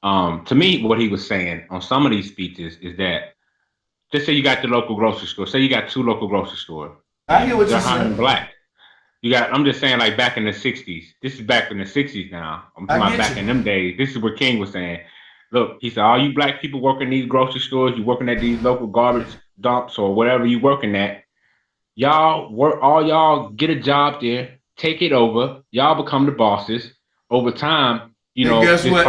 S3: To me, what he was saying on some of these speeches is that, just say you got the local grocery store. Say you got 2 local grocery stores.
S1: I hear what
S3: you're
S1: saying.
S3: hiring black. I'm just saying, like back in the 60s. This is back in the 60s now. I'm talking about back in them days. This is what King was saying. Look, he said, all you black people working these grocery stores, you working at these local garbage dumps or whatever you working at, y'all get a job there, take it over, y'all become the bosses. Over time,
S1: and guess what?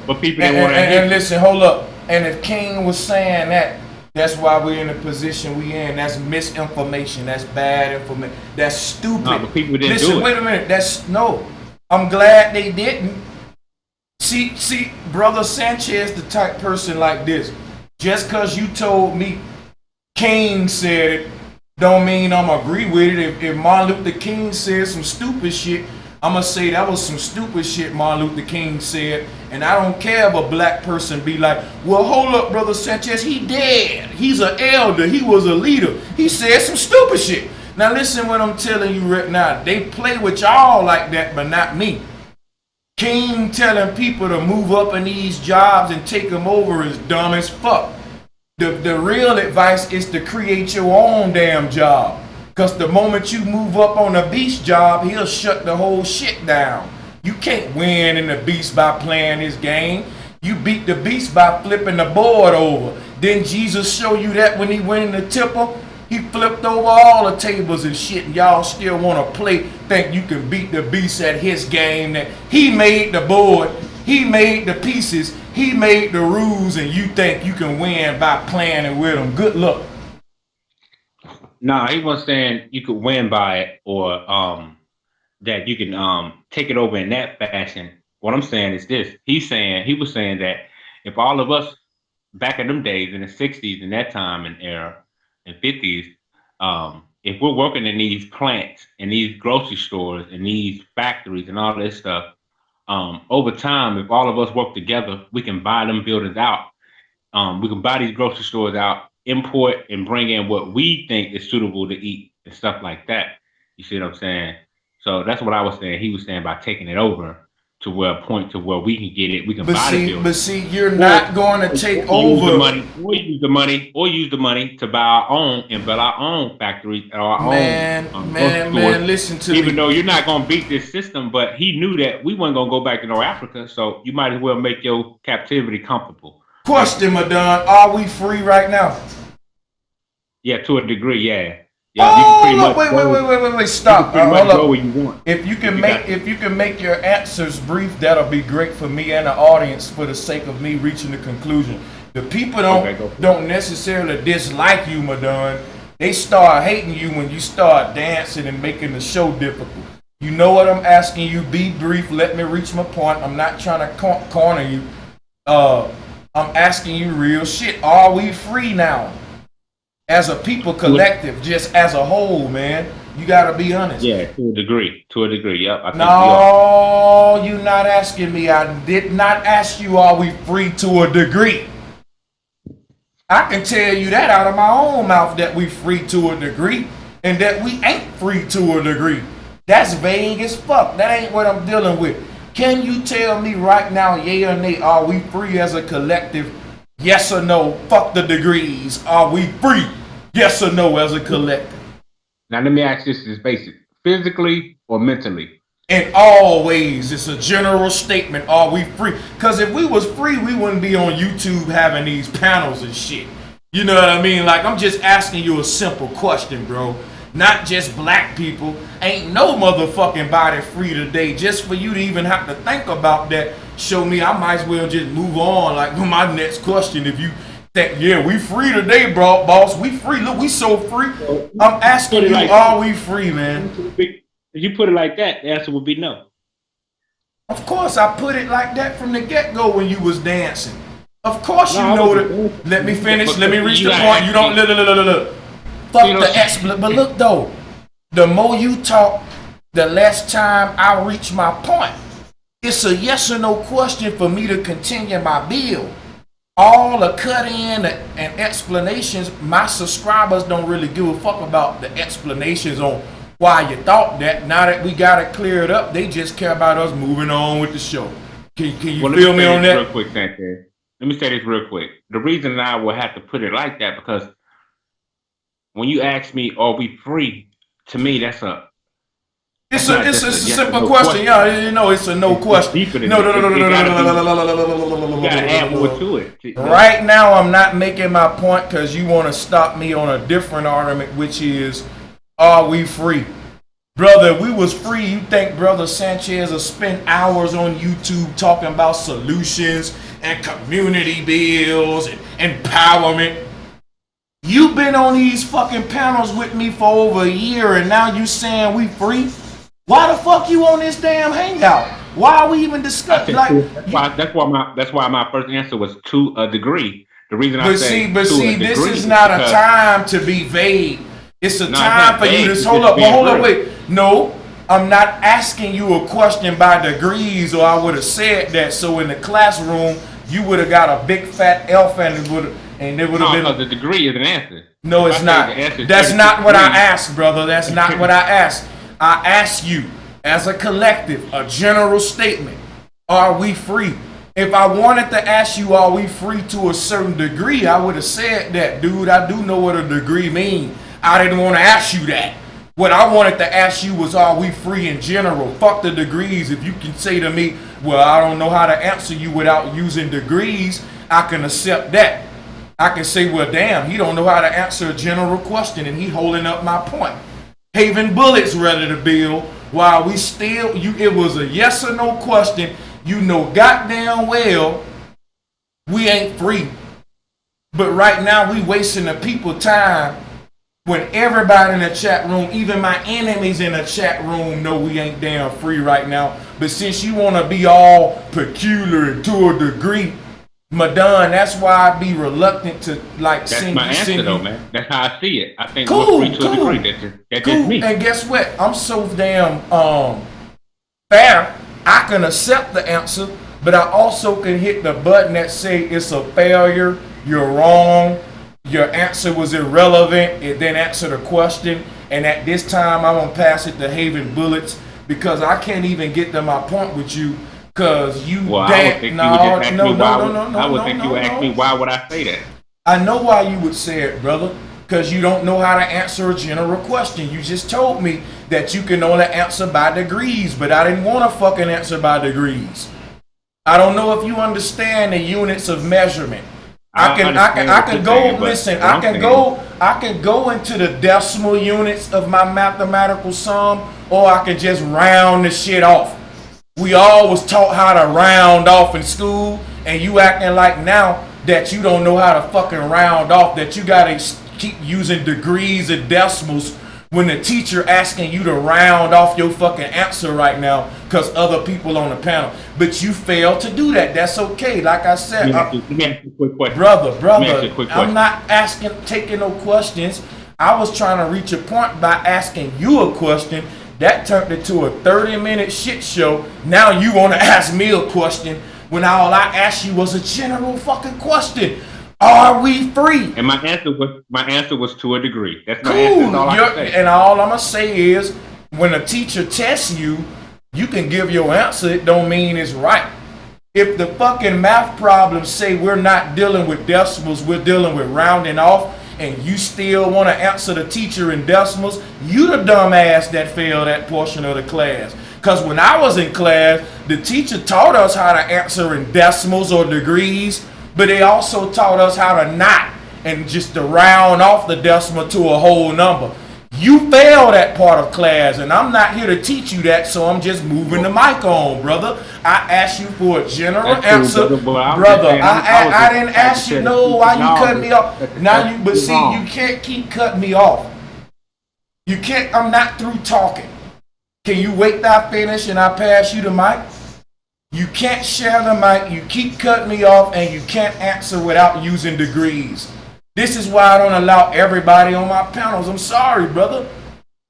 S3: But people didn't want to
S1: and listen, hold up. And if King was saying that, that's why we're in the position we in. That's misinformation. That's bad information. That's stupid.
S3: No, but people didn't
S1: do it. Wait a minute. I'm glad they didn't. See, brother Sanchez, the type person like this. Just because you told me King said it, don't mean I'm agree with it. If Martin Luther King said some stupid shit, I'm going to say that was some stupid shit Martin Luther King said. And I don't care if a black person be like, well, hold up, brother Sanchez, he dead. He's an elder. He was a leader. He said some stupid shit. Now listen what I'm telling you right now. They play with y'all like that, but not me. King telling people to move up in these jobs and take them over is dumb as fuck. The real advice is to create your own damn job. Because the moment you move up on a beast job, he'll shut the whole shit down. You can't win in the beast by playing this game. You beat the beast by flipping the board over. Didn't Jesus show you that when he went in the temple? He flipped over all the tables and shit, and y'all still want to play, think you can beat the beast at his game. That he made the board, he made the pieces, he made the rules, and you think you can win by playing it with him. Good luck.
S3: Nah, he wasn't saying you could win by it or that you can take it over in that fashion. What I'm saying is this. He was saying that if all of us back in them days in the 60s in that time and era and 50s, if we're working in these plants and these grocery stores and these factories and all this stuff, over time, if all of us work together, we can buy them buildings out. We can buy these grocery stores out, import and bring in what we think is suitable to eat and stuff like that. You see what I'm saying? So that's what I was saying. He was saying by taking it over to where a point to where we can get it, we can buy the building.
S1: But see, you're not going to take over
S3: use the money to buy our own and build our own factories or our own
S1: man, listen to me.
S3: Even though you're not going to beat this system, but he knew that we weren't going to go back to North Africa, so you might as well make your captivity comfortable.
S1: Question, Madon, are we free right now?
S3: Yeah, to a degree, yeah.
S1: Wait, stop.
S3: Hold up. Where you want.
S1: If you can make your answers brief, that'll be great for me and the audience for the sake of me reaching the conclusion. The people don't necessarily dislike you, Madon. They start hating you when you start dancing and making the show difficult. You know what I'm asking you? Be brief. Let me reach my point. I'm not trying to corner you. I'm asking you real shit. Are we free now? As a people collective, just as a whole, man, you gotta be honest.
S3: Yeah, to a degree. Yep. I think
S1: no, you're not asking me. I did not ask you, are we free to a degree? I can tell you that out of my own mouth that we free to a degree and that we ain't free to a degree. That's vague as fuck. That ain't what I'm dealing with. Can you tell me right now, yay or nay, are we free as a collective? Yes or no? Fuck the degrees. Are we free? Yes or no as a collective?
S3: Now let me ask this is basic. Physically or mentally?
S1: In all ways, it's a general statement. Are we free? Because if we was free, we wouldn't be on YouTube having these panels and shit. You know what I mean? Like, I'm just asking you a simple question, bro. Not just black people. Ain't no motherfucking body free today. Just for you to even have to think about that, show me I might as well just move on. Like, my next question, if you think, yeah, we free today, bro, boss. We free. Look, we so free. I'm asking you, are we free, man?
S3: If you put it like that, the answer would be no.
S1: Of course, I put it like that from the get-go when you was dancing. Of course you know that. Let me finish. Let me reach the point. You don't look. Fuck the expletive. But look though, the more you talk, the less time I reach my point. It's a yes or no question for me to continue my bill. All the cut in and explanations, my subscribers don't really give a fuck about the explanations on why you thought that. Now that we got it cleared up, they just care about us moving on with the show. Can you feel me on that?
S3: Real quick, Sanchez. Let me say this real quick. The reason I will have to put it like that because when you ask me, are we free? To me, it's a simple question. Yeah, you know, it's a no question. No. You gotta add more to it.
S1: Right now, I'm not making my point because you want to stop me on a different argument, which is, are we free? Brother, if we was free, you think Brother Sanchez will spend hours on YouTube talking about solutions and community bills and empowerment? You've been on these fucking panels with me for over a year and now you saying we free? Why the fuck you on this damn hangout? Why are we even discussing?
S3: That's why my first answer was to a degree. The reason I say
S1: this is not a time to be vague. It's a time for you to hold up, wait. No, I'm not asking you a question by degrees, or I would have said that. So in the classroom, you would have got a big fat F and it would have been.
S3: No, the degree is an answer.
S1: No, it's not. That's not what I asked, brother. That's not what I asked. I asked you, as a collective, a general statement. Are we free? If I wanted to ask you, are we free to a certain degree, I would have said that, dude. I do know what a degree means. I didn't want to ask you that. What I wanted to ask you was, are we free in general? Fuck the degrees. If you can say to me, well, I don't know how to answer you without using degrees, I can accept that. I can say, well, damn, he don't know how to answer a general question, and he holding up my point. Javen Bullets ready to build while we still, it was a yes or no question. You know goddamn well we ain't free. But right now we wasting the people time when everybody in the chat room, even my enemies in the chat room, know we ain't damn free right now. But since you want to be all peculiar to a degree, Madon, that's why I be reluctant to like
S3: send you. That's my answer though, man. That's how I see it. I think
S1: cool,
S3: we're free to a degree. That's just me.
S1: And guess what? I'm so damn fair. I can accept the answer, but I also can hit the button that say it's a failure, you're wrong, your answer was irrelevant, it then answer the question, and at this time I'm gonna pass it to Javen Bullets because I can't even get to my point with you because you
S3: I would think you would ask me why would I say that?
S1: I know why you would say it, brother. Because you don't know how to answer a general question. You just told me that you can only answer by degrees, but I didn't want to fucking answer by degrees. I don't know if you understand the units of measurement. I can go into the decimal units of my mathematical sum, or I can just round the shit off. We all was taught how to round off in school, and you acting like now that you don't know how to fucking round off, that you gotta keep using degrees and decimals when the teacher asking you to round off your fucking answer right now because other people on the panel. But you failed to do that. That's okay. Like I said,
S3: let me ask you a quick question.
S1: Brother, I'm not taking no questions. I was trying to reach a point by asking you a question. That turned into a 30-minute shit show. Now you want to ask me a question when all I asked you was a general fucking question. Are we free?
S3: And my answer was to a degree. That's my answer. That's all I can say.
S1: And all I'm gonna say is, when a teacher tests you, you can give your answer. It don't mean it's right. If the fucking math problems say we're not dealing with decimals, we're dealing with rounding off, and you still want to answer the teacher in decimals, you the dumbass that failed that portion of the class. Because when I was in class, the teacher taught us how to answer in decimals or degrees, but they also taught us how to not and just to round off the decimal to a whole number. You failed that part of class, and I'm not here to teach you that, so I'm just moving the mic on, brother. I asked you for a general answer, brother. I didn't ask you, no, why you cutting me off? Now you, but see, you can't keep cutting me off. You can't, I'm not through talking. Can you wait till I finish and I pass you the mic? You can't share the mic, you keep cutting me off, and you can't answer without using degrees. This is why I don't allow everybody on my panels. I'm sorry, brother.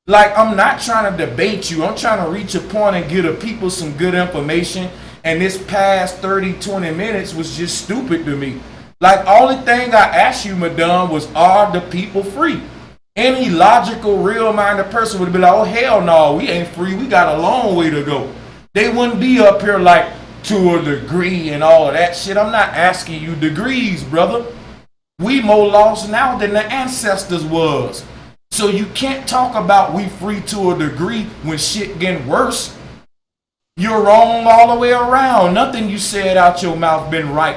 S1: Like, I'm not trying to debate you. I'm trying to reach a point and give the people some good information. And this past 30, 20 minutes was just stupid to me. Like, only thing I asked you, madam, was, are the people free? Any logical, real-minded person would be like, oh, hell no, we ain't free. We got a long way to go. They wouldn't be up here like, to a degree and all of that shit. I'm not asking you degrees, brother. We more lost now than the ancestors was. So you can't talk about we free to a degree when shit getting worse. You're wrong all the way around. Nothing you said out your mouth been right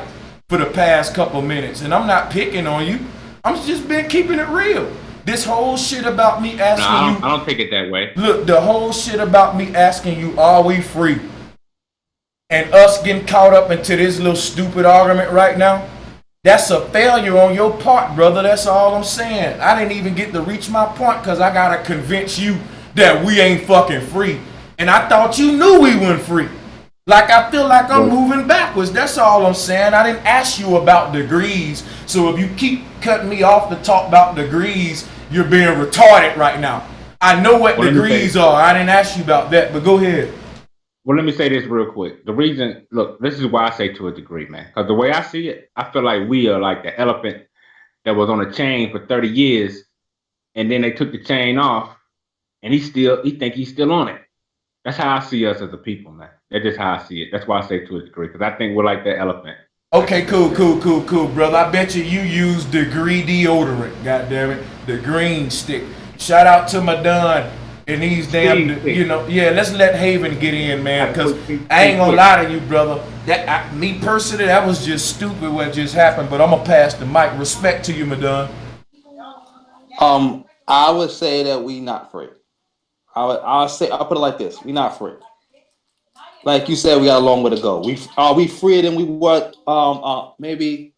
S1: for the past couple minutes. And I'm not picking on you. I'm just been keeping it real. This whole shit about me asking you.
S3: I don't take it that way.
S1: Look, the whole shit about me asking you, are we free? And us getting caught up into this little stupid argument right now. That's a failure on your part, brother. That's all I'm saying. I didn't even get to reach my point because I got to convince you that we ain't fucking free. And I thought you knew we weren't free. Like, I feel like I'm moving backwards. That's all I'm saying. I didn't ask you about degrees. So if you keep cutting me off to talk about degrees, you're being retarded right now. I know what degrees are. I didn't ask you about that, but go ahead.
S3: Well, let me say this real quick. The reason, look, this is why I say to a degree, man. Because the way I see it, I feel like we are like the elephant that was on a chain for 30 years, and then they took the chain off, and he think he's still on it. That's how I see us as a people, man. That's just how I see it. That's why I say to a degree, because I think we're like that elephant.
S1: Okay, cool, brother. I bet you use degree deodorant. God damn it, the green stick. Shout out to my Don and these damn, let's let Javen get in, man, because I ain't gonna lie to you, brother. Me personally, that was just stupid what just happened. But I'm gonna pass the mic. Respect to you, my Don.
S2: I would say that we not free. I'll put it like this: we not free. Like you said, we got a long way to go. We freer than we were maybe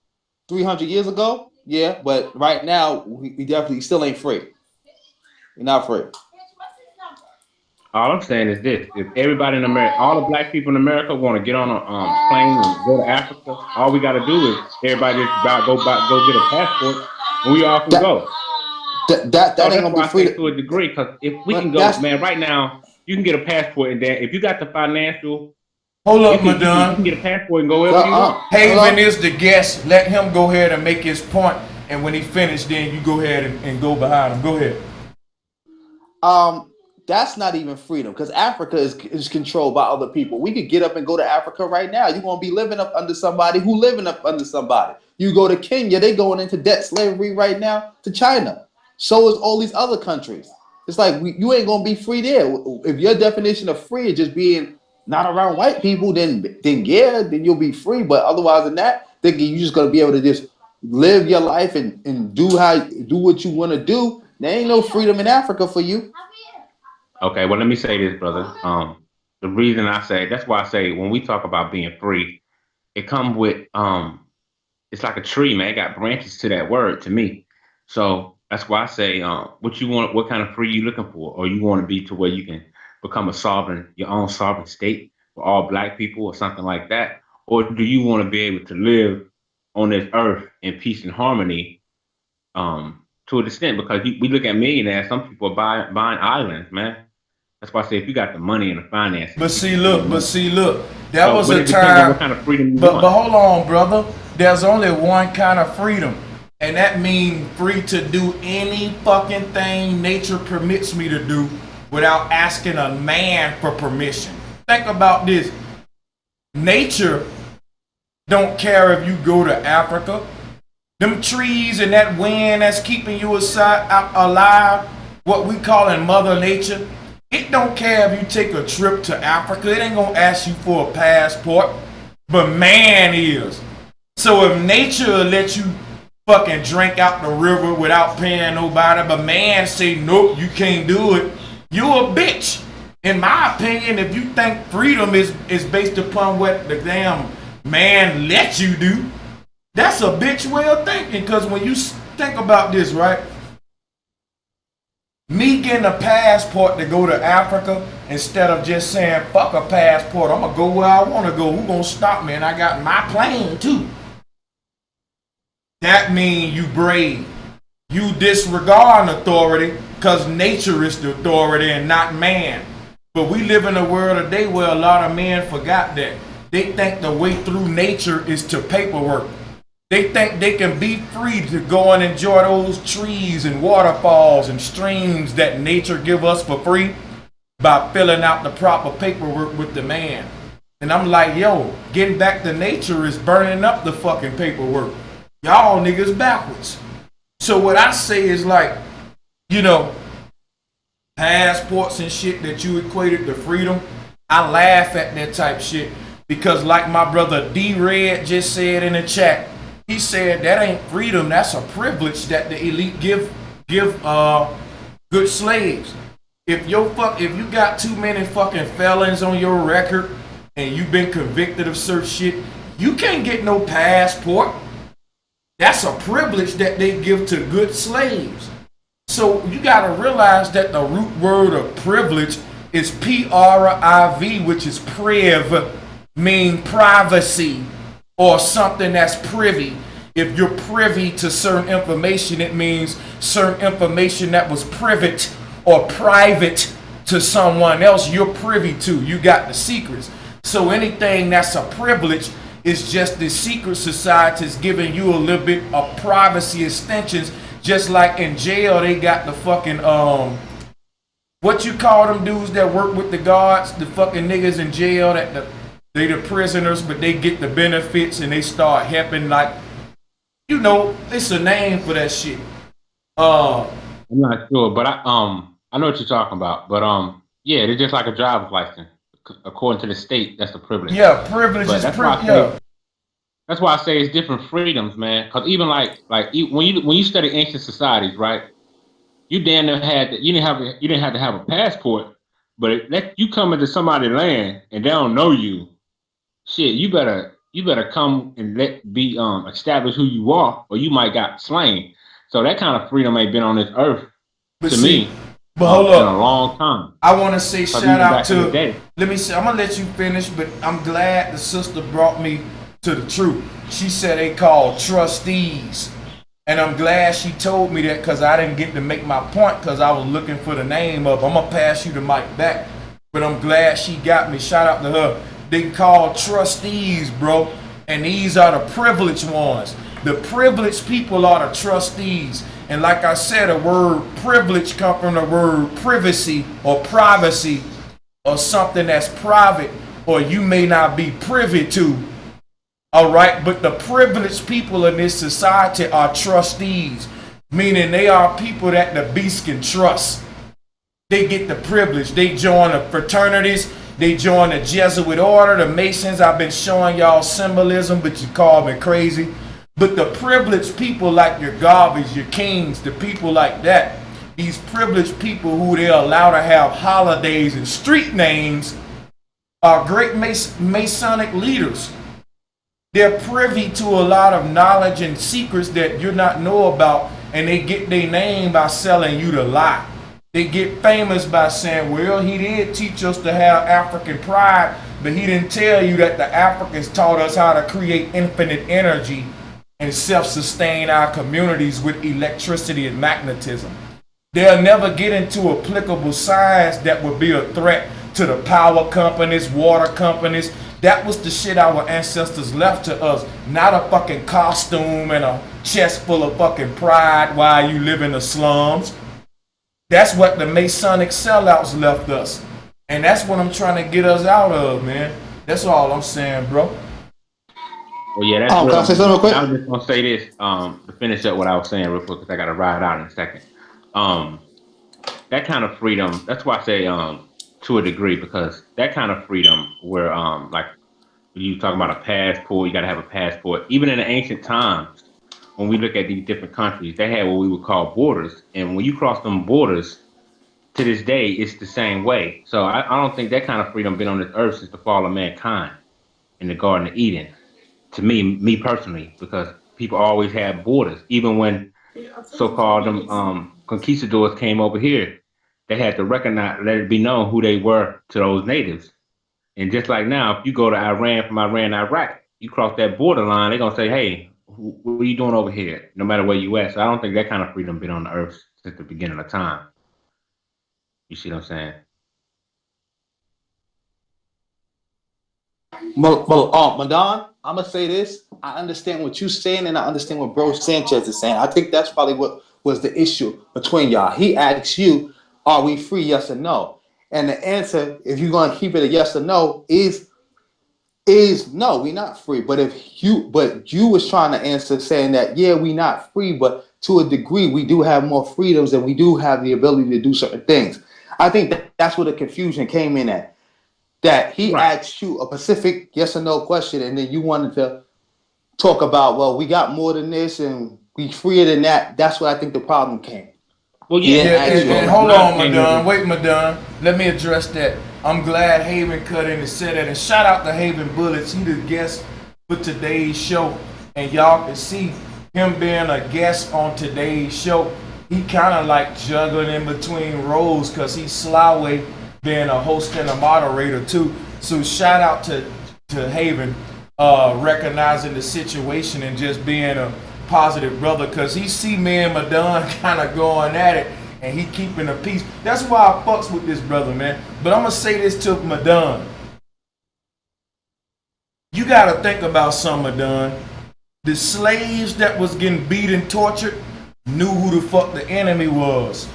S2: 300 years ago. Yeah, but right now we definitely still ain't free. We're not free.
S3: All I'm saying is this: if everybody in America, all the black people in America, want to get on a plane and go to Africa, all we got to do is everybody just go get a passport, and we all can go.
S2: That ain't gonna be free
S3: to a degree, because if we can go, man, right now you can get a passport, and then if you got the financial,
S1: hold up, Madon.
S3: You can get a passport and go wherever you want.
S1: Javen is the guest. Let him go ahead and make his point, and when he finished, then you go ahead and go behind him. Go ahead.
S2: That's not even freedom, because Africa is controlled by other people. We could get up and go to Africa right now. You're gonna be living up under somebody who living up under somebody. You go to Kenya, they going into debt slavery right now to China. So is all these other countries. It's like you ain't gonna be free there. If your definition of free is just being not around white people, then you'll be free. But otherwise than that, then you're just gonna be able to just live your life and do what you want to do. There ain't no freedom in Africa for you.
S3: Okay, well, let me say this, brother. The reason that's why I say when we talk about being free, it comes with it's like a tree, man. It got branches to that word to me. So that's why I say what you want, what kind of free you looking for, or you want to be to where you can become your own sovereign state for all black people or something like that, or do you want to be able to live on this earth in peace and harmony? To an extent, because we look at millionaires, some people are buying islands, man. That's why I say if you got the money and the finances.
S1: But see, look. That was a time.
S3: What kind of freedom
S1: but hold on, brother. There's only one kind of freedom, and that means free to do any fucking thing nature permits me to do without asking a man for permission. Think about this. Nature don't care if you go to Africa. Them trees and that wind that's keeping you alive, what we call in Mother Nature, it don't care if you take a trip to Africa. It ain't gonna ask you for a passport, but man is. So if nature will let you fucking drink out the river without paying nobody, but man say, nope, you can't do it, you a bitch. In my opinion, if you think freedom is based upon what the damn man let you do, that's a bitch way of thinking. Because when you think about this, right? Me getting a passport to go to Africa instead of just saying, fuck a passport, I'm going to go where I want to go. Who going to stop me? And I got my plane too. That means you brave. You disregard authority because nature is the authority and not man. But we live in a world today where a lot of men forgot that. They think the way through nature is to paperwork. They think they can be free to go and enjoy those trees and waterfalls and streams that nature give us for free by filling out the proper paperwork with the man. And I'm like, yo, getting back to nature is burning up the fucking paperwork. Y'all niggas backwards. So what I say is like, passports and shit that you equated to freedom, I laugh at that type shit because like my brother D-Red just said in the chat, he said that ain't freedom, that's a privilege that the elite give good slaves. If you got too many fucking felons on your record and you've been convicted of certain shit, you can't get no passport. That's a privilege that they give to good slaves. So you gotta realize that the root word of privilege is P-R-I-V, which is priv, mean privacy. Or something that's privy. If you're privy to certain information, it means certain information that was private or private to someone else you're privy to. You got the secrets. So anything that's a privilege It's just the secret societies giving you a little bit of privacy extensions. Just like in jail, they got the fucking what you call them dudes that work with the guards, the fucking niggas in jail they the prisoners, but they get the benefits and they start helping, like, you know, it's a name for that shit.
S3: I'm not sure, but I know what you're talking about. But yeah, it's just like a driver's license. According to the state, that's a privilege.
S1: Yeah, privilege is privilege. Yeah.
S3: That's why I say it's different freedoms, man. Because even like when you study ancient societies, right? You damn near you didn't have to have a passport, but you come into somebody's land and they don't know you. Shit, you better come and establish who you are, or you might got slain. So that kind of freedom ain't been on this earth to me.
S1: But hold up,
S3: in a long time.
S1: I want to say shout out to. Let me say, I'm gonna let you finish, but I'm glad the sister brought me to the truth. She said they called trustees, and I'm glad she told me that because I didn't get to make my point because I was looking for the name of. I'm gonna pass you the mic back, but I'm glad she got me. Shout out to her. They call trustees, bro, and these are the privileged ones. The privileged people are the trustees. And like I said, the word privilege comes from the word privacy or privacy, or something that's private or you may not be privy to. All right, but the privileged people in this society are trustees, meaning they are people that the beast can trust. They get the privilege. They join the fraternities. They join the Jesuit order, the Masons. I've been showing y'all symbolism, but you call me crazy. But the privileged people like your Garveys, your Kings, the people like that, these privileged people who they allow to have holidays and street names are great Masonic leaders. They're privy to a lot of knowledge and secrets that you not know about, and they get their name by selling you the lie. They get famous by saying, well, he did teach us to have African pride, but he didn't tell you that the Africans taught us how to create infinite energy and self-sustain our communities with electricity and magnetism. They'll never get into applicable science that would be a threat to the power companies, water companies. That was the shit our ancestors left to us, not a fucking costume and a chest full of fucking pride while you live in the slums. That's what the Masonic sellouts left us. And that's what I'm trying to get us out of, man. That's all I'm saying, bro.
S3: Well, yeah, that's
S2: can I say something real quick?
S3: I was just gonna say this to finish up what I was saying real quick because I gotta ride out in a second. That kind of freedom, that's why I say to a degree, because that kind of freedom where like you talking about a passport, you gotta have a passport. Even in the ancient times, when we look at these different countries, they had what we would call borders, and when you cross them borders, to this day, it's the same way. So I don't think that kind of freedom been on this earth since the fall of mankind in the Garden of Eden. To me personally, because people always had borders. Even when so-called conquistadors came over here, they had to recognize, let it be known who they were to those natives. And just like now, if you go to Iran from Iran, Iraq, you cross that borderline, they're gonna say, "Hey, what are you doing over here?" No matter where you at. So I don't think that kind of freedom been on the earth since the beginning of time. You see what I'm saying?
S2: Well, Madon, I'm gonna say this. I understand what you're saying, and I understand what Bro Sanchez is saying. I think that's probably what was the issue between y'all. He asks you, "Are we free? Yes or no?" And the answer, if you're gonna keep it a yes or no, is no. We're not free. But you was trying to answer saying that yeah, we not free, but to a degree, we do have more freedoms, and we do have the ability to do certain things. I think that's where the confusion came in at. That he asked you a specific yes or no question, and then you wanted to talk about, well, we got more than this and we freer than that. That's where I think the problem came.
S3: Well, yeah.
S1: And hold on, Madon. Wait, Madon. Let me address that. I'm glad Haven cut in and said that. And shout out to Haven Bullets. He the guest for today's show. And y'all can see him being a guest on today's show. He kind of like juggling in between roles because he's Slyway being a host and a moderator too. So shout out to Haven recognizing the situation and just being a positive brother, because he see me and Madon kind of going at it and he keeping the peace. That's why I fucks with this brother, man. But I'm gonna say this to Madon. You got to think about something, done. The slaves that was getting beat and tortured knew who the fuck the enemy was.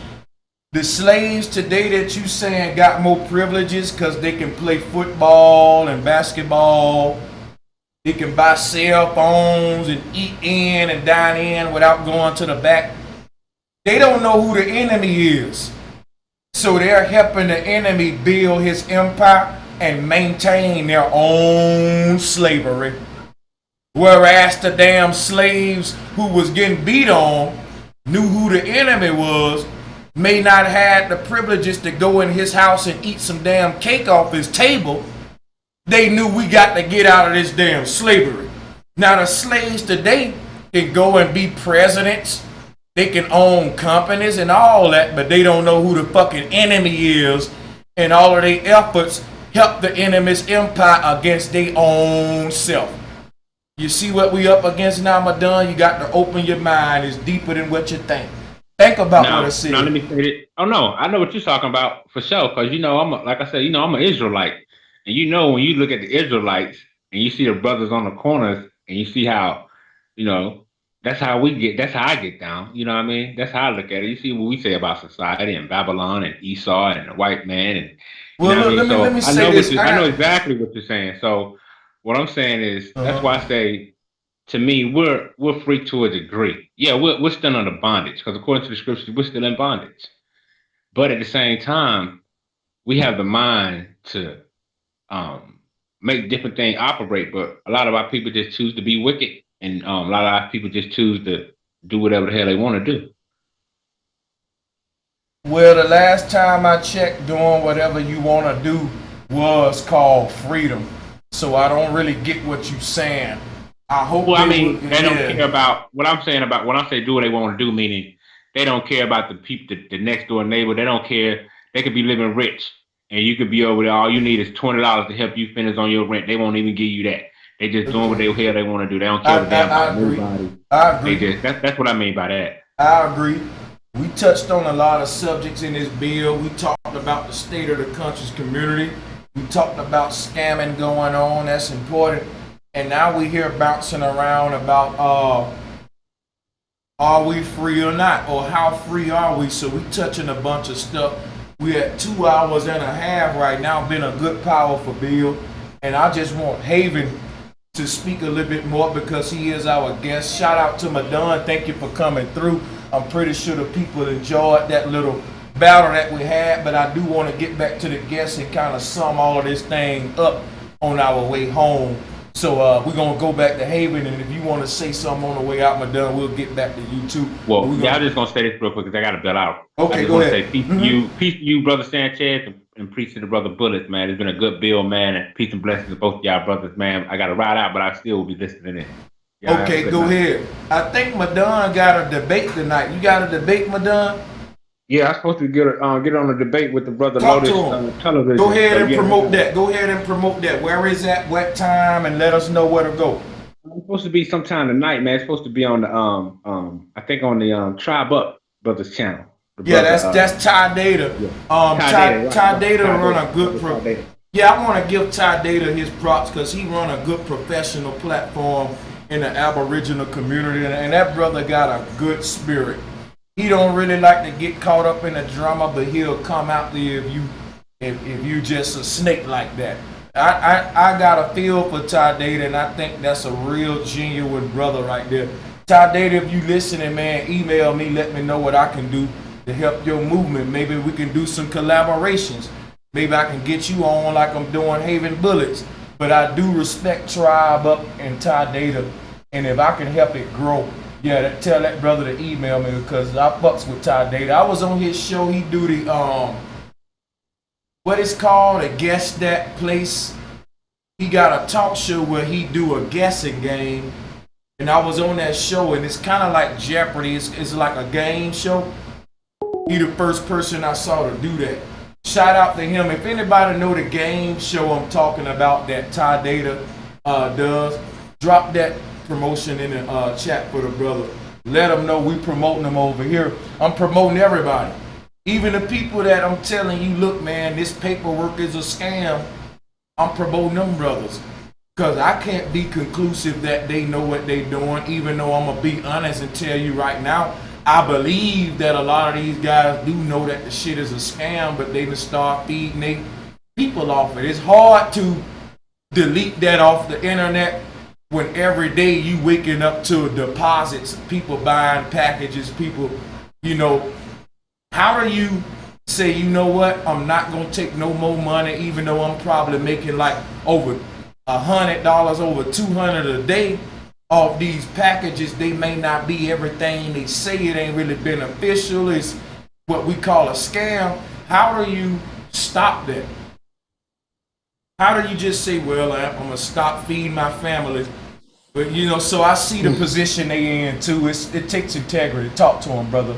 S1: The slaves today that you saying got more privileges because they can play football and basketball. They can buy cell phones and eat in and dine in without going to the back. They don't know who the enemy is. So they're helping the enemy build his empire and maintain their own slavery. Whereas the damn slaves who was getting beat on knew who the enemy was, may not have the privileges to go in his house and eat some damn cake off his table. They knew we got to get out of this damn slavery. Now the slaves today can go and be presidents. They can own companies and all that, but they don't know who the fucking enemy is. And all of their efforts help the enemy's empire against their own self. You see what we up against now, Madon? You got to open your mind. It's deeper than what you think. Think about what I said.
S3: Now let me say it. Oh no, I know what you're talking about for sure. Because like I said, I'm an Israelite, and when you look at the Israelites and you see the brothers on the corners, and you see how, that's how I get down. You know what I mean? That's how I look at it. You see what we say about society and Babylon and Esau and the white man, and
S1: let me say this.
S3: I know exactly what you're saying. So what I'm saying is that's why I say, to me, we're free to a degree. Yeah, we're still under bondage because according to the scriptures, we're still in bondage. But at the same time, we have the mind to make different things operate. But a lot of our people just choose to be wicked, and a lot of our people just choose to do whatever the hell they want to do.
S1: Well, the last time I checked, doing whatever you want to do was called freedom. So I don't really get what you're saying. I hope.
S3: Well, they don't care about what I'm saying about when I say do what they want to do, meaning they don't care about the people, the next door neighbor. They don't care. They could be living rich, and you could be over there. All you need is $20 to help you finish on your rent. They won't even give you that. They just doing what they want to do. They don't care about nobody. I agree. That's what I mean by that.
S1: I agree. We touched on a lot of subjects in this bill. We talked about the state of the country's community. We talked about scamming going on. That's important. And now we hear bouncing around about are we free or not, or how free are we? So we touching a bunch of stuff. We at 2 hours and a half right now. Been a good, powerful bill, and I just want Javen to speak a little bit more because he is our guest. Shout out to Madon. Thank you for coming through. I'm pretty sure the people enjoyed that little battle that we had, but I do want to get back to the guests and kind of sum all of this thing up on our way home. So we're going to go back to Javen, and if you want to say something on the way out, Madon, we'll get back to you too.
S3: Well, I'm just going to say this real quick because I got to bail out.
S1: Okay, go ahead.
S3: Say peace to you, Brother Sanchez, and peace to the Brother Bullets, man. It's been a good bill, man, and peace and blessings to both y'all brothers, man. I got to ride out, but I still will be listening in.
S1: Okay, go ahead. I think Madon got a debate tonight. You got a debate, Madon?
S3: Yeah, I'm supposed to get on a debate with the Brother Lotus television.
S1: Go ahead and promote that. Go ahead and promote that. Where is that? What time? And let us know where to go.
S3: It's supposed to be sometime tonight, man. It's supposed to be on the I think on the Tribe Up Brothers channel.
S1: That's Ty Data. Yeah. Ty Data run a good Yeah, I want to give Ty Data his props because he run a good professional platform in the Aboriginal community, and that brother got a good spirit. He don't really like to get caught up in the drama, but he'll come out there if you just a snake like that. I got a feel for Ty Data, and I think that's a real genuine brother right there. Ty Data, if you listening, man, email me, let me know what I can do to help your movement. Maybe we can do some collaborations. Maybe I can get you on like I'm doing Javen Bullets. But I do respect Tribe Up and Ty Data, and if I can help it grow, yeah, tell that brother to email me because I fucks with Ty Data. I was on his show. He do the what is called a guess that place. He got a talk show where he do a guessing game, and I was on that show, and it's kind of like Jeopardy. It's like a game show. He the first person I saw to do that. Shout out to him. If anybody know the game show I'm talking about that Ty Data does, drop that promotion in the chat for the brother. Let them know we promoting them over here. I'm promoting everybody. Even the people that I'm telling you, look, man, this paperwork is a scam. I'm promoting them brothers. Because I can't be conclusive that they know what they're doing, even though I'm going to be honest and tell you right now, I believe that a lot of these guys do know that the shit is a scam, but they just start feeding their people off it. It's hard to delete that off the internet when every day you waking up to deposits, people buying packages, people, you know, how do you say, you know what, I'm not going to take no more money, even though I'm probably making like over $100, over $200 a day off these packages? They may not be everything they say. It ain't really beneficial. It's what we call a scam. How do you stop that? How do you just say, well, I'm gonna stop feeding my family? But you know, so I see the position they in too. It takes integrity. Talk to them, brother.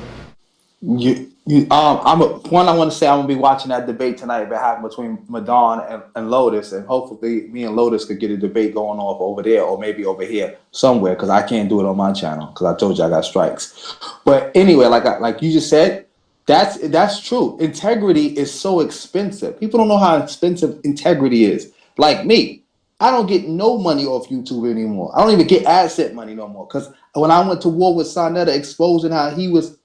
S2: One. I want to say I'm gonna be watching that debate tonight that happened between Madon and Lotus, and hopefully me and Lotus could get a debate going off over there, or maybe over here somewhere, because I can't do it on my channel because I told you I got strikes. But anyway, like you just said, that's true. Integrity is so expensive. People don't know how expensive integrity is. Like me, I don't get no money off YouTube anymore. I don't even get AdSense money no more, because when I went to war with Sonetta, exposing how he was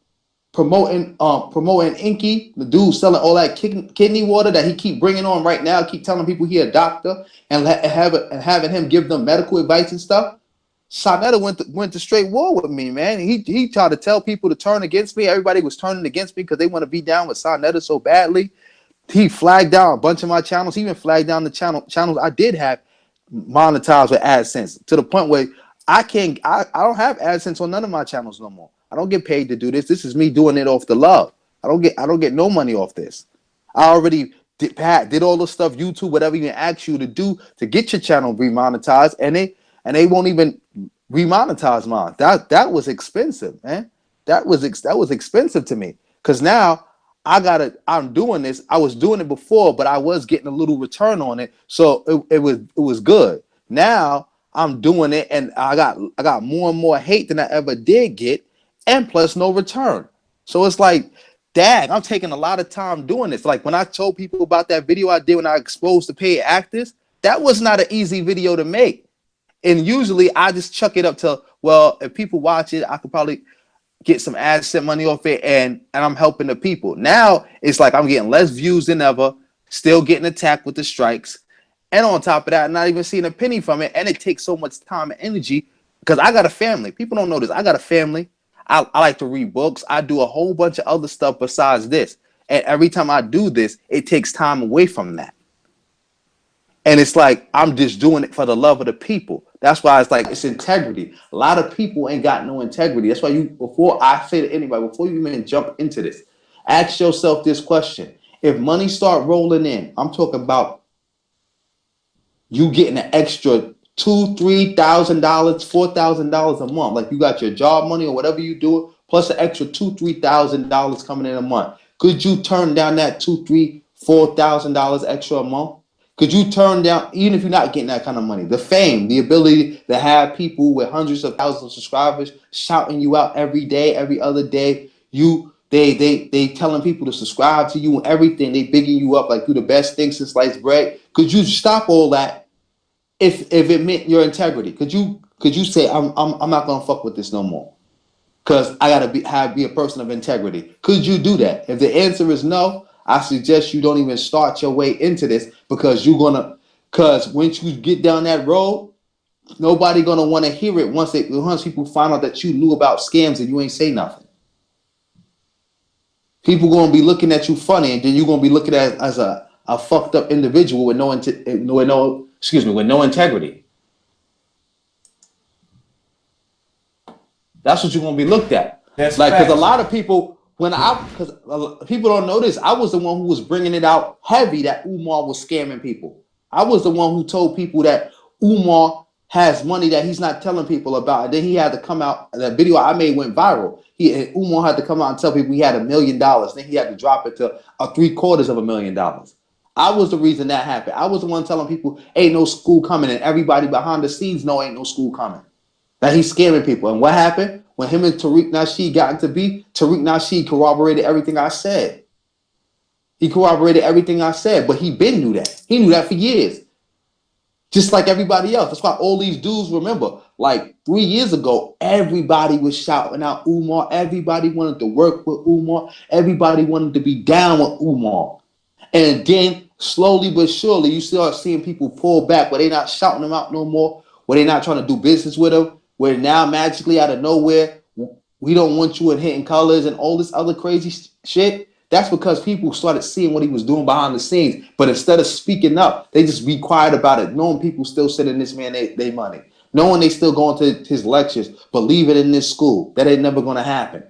S2: promoting Inky, the dude selling all that kidney water that he keep bringing on right now, keep telling people he a doctor and having him give them medical advice and stuff. Sonetta went to straight war with me, man. He tried to tell people to turn against me. Everybody was turning against me because they want to be down with Sonetta so badly. He flagged down a bunch of my channels. He even flagged down the channels I did have monetized with AdSense, to the point where I don't have AdSense on none of my channels no more. I don't get paid to do this. This is me doing it off the love. I don't get no money off this. I already did all the stuff YouTube would ever even ask you to do to get your channel remonetized, and they won't even remonetize mine. That was expensive, man. That was expensive to me, because now I'm doing this. I was doing it before, but I was getting a little return on it, so it was good. Now I'm doing it, and I got more and more hate than I ever did get, and plus no return. So it's like, dang, I'm taking a lot of time doing this. Like when I told people about that video I did when I exposed the paid actors, that was not an easy video to make. And usually I just chuck it up to, well, if people watch it, I could probably get some AdSense money off it, and I'm helping the people. Now it's like I'm getting less views than ever, still getting attacked with the strikes. And on top of that, not even seeing a penny from it. And it takes so much time and energy because I got a family. People don't know this. I got a family. I like to read books. I do a whole bunch of other stuff besides this. And every time I do this, it takes time away from that. And it's like, I'm just doing it for the love of the people. That's why it's like, it's integrity. A lot of people ain't got no integrity. That's why before I say to anybody, before you even jump into this, ask yourself this question. If money start rolling in, I'm talking about you getting an extra $2,000, $3,000, $4,000 a month. Like you got your job money or whatever you do, plus an extra $2,000, $3,000 coming in a month. Could you turn down that $2,000, $3,000, $4,000 extra a month? Could you turn down, even if you're not getting that kind of money, the fame, the ability to have people with hundreds of thousands of subscribers shouting you out every day, every other day? They telling people to subscribe to you and everything. They bigging you up like you're the best thing since sliced bread. Could you stop all that if it meant your integrity? Could you say I'm not gonna fuck with this no more because I gotta be a person of integrity? Could you do that? If the answer is no, I suggest you don't even start your way into this, because once you get down that road, nobody gonna want to hear it once people find out that you knew about scams and you ain't say nothing. People gonna be looking at you funny, and then you're gonna be looking at as a fucked up individual with no integrity. That's what you're gonna be looked at.
S1: That's
S2: like, because a
S1: facts.
S2: lot of people, because people don't know this, I was the one who was bringing it out heavy that Umar was scamming people. I was the one who told people that Umar has money that he's not telling people about. And then he had to come out, that video I made went viral. Umar had to come out and tell people he had $1 million. Then he had to drop it to $750,000. I was the reason that happened. I was the one telling people ain't no school coming, and everybody behind the scenes know ain't no school coming. That he's scamming people. And what happened? When him and Tariq Nasheed got into beef, Tariq Nasheed corroborated everything I said. He corroborated everything I said, but he been knew that. He knew that for years. Just like everybody else. That's why all these dudes, remember, like 3 years ago, everybody was shouting out Umar. Everybody wanted to work with Umar. Everybody wanted to be down with Umar. And then slowly but surely, you start seeing people pull back where they're not shouting them out no more, where they're not trying to do business with them, where now magically out of nowhere, we don't want you in Hitting Colors and all this other crazy shit. That's because people started seeing what he was doing behind the scenes. But instead of speaking up, they just be quiet about it, knowing people still sending this man they money, knowing they still going to his lectures, believe it in this school. That ain't never going to happen.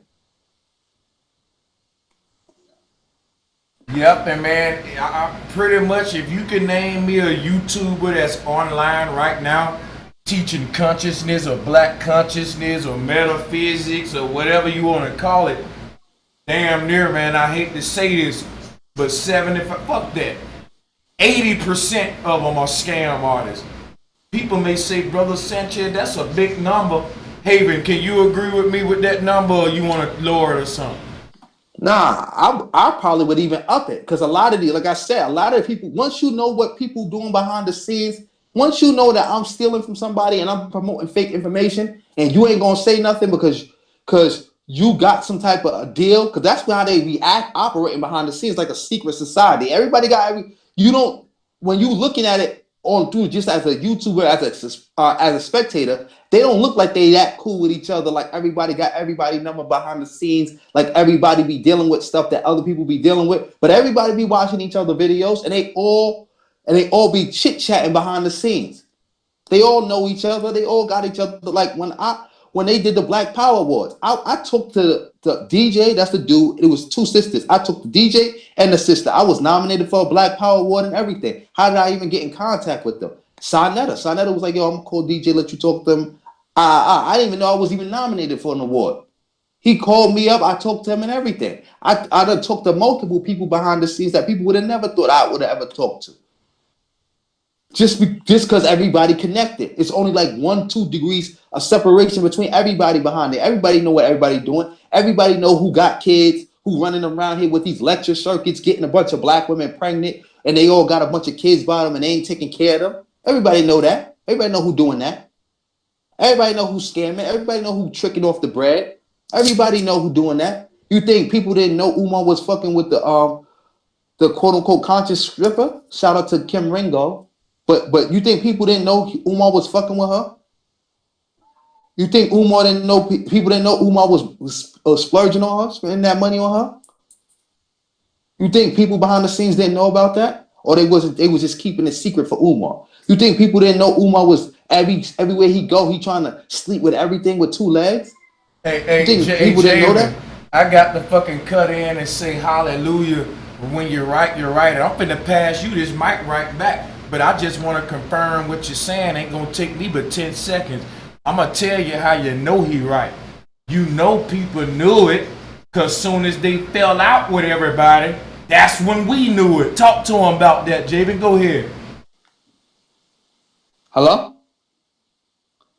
S1: Yep, and man, I pretty much, if you can name me a YouTuber that's online right now teaching consciousness or black consciousness or metaphysics or whatever you want to call it, damn near, man, I hate to say this, but 75, fuck that, 80% of them are scam artists. People may say, Brother Sanchez, that's a big number. Javen, can you agree with me with that number, or you want to lower it or something?
S2: Nah, I probably would even up it, because a lot of the, like I said, a lot of people, once you know what people doing behind the scenes, once you know that I'm stealing from somebody and I'm promoting fake information, and you ain't gonna say nothing because you got some type of a deal, because that's how they react, operating behind the scenes like a secret society. Everybody got you don't, when you looking at it on through just as a YouTuber, as a spectator, they don't look like they that cool with each other. Like everybody got everybody number behind the scenes. Like everybody be dealing with stuff that other people be dealing with. But everybody be watching each other videos, and they all be chit chatting behind the scenes. They all know each other. They all got each other. Like when they did the Black Power Awards, I took to the DJ. That's the dude. It was two sisters. I took the DJ and the sister. I was nominated for a Black Power Award and everything. How did I even get in contact with them? Sonetta was like, yo, I'm gonna call DJ, let you talk to them. I didn't even know I was even nominated for an award. He called me up. I talked to him and everything. I done talked to multiple people behind the scenes that people would have never thought I would have ever talked to. Just because everybody connected. It's only like 1-2 degrees of separation between everybody behind it. Everybody know what everybody doing. Everybody know who got kids, who running around here with these lecture circuits, getting a bunch of black women pregnant, and they all got a bunch of kids by them and they ain't taking care of them. Everybody know that. Everybody know who doing that. Everybody know who's scamming. Everybody know who tricking off the bread. Everybody know who doing that. You think people didn't know Umar was fucking with the quote unquote conscious stripper? Shout out to Kim Ringo. But you think people didn't know Umar was fucking with her? You think Umar didn't know, people didn't know Umar was splurging on her, spending that money on her? You think people behind the scenes didn't know about that? Or they was just keeping it secret for Umar? You think people didn't know Umar was everywhere he go, he trying to sleep with everything with 2 legs?
S1: Hey,
S2: people didn't know that?
S1: I got to fucking cut in and say hallelujah. When you're right, you're right. And I'm finna pass you this mic right back. But I just want to confirm what you're saying. Ain't gonna take me but 10 seconds. I'm gonna tell you how you know he right. You know people knew it, because soon as they fell out with everybody, that's when we knew it. Talk to him about that, Javen. Go ahead.
S2: Hello?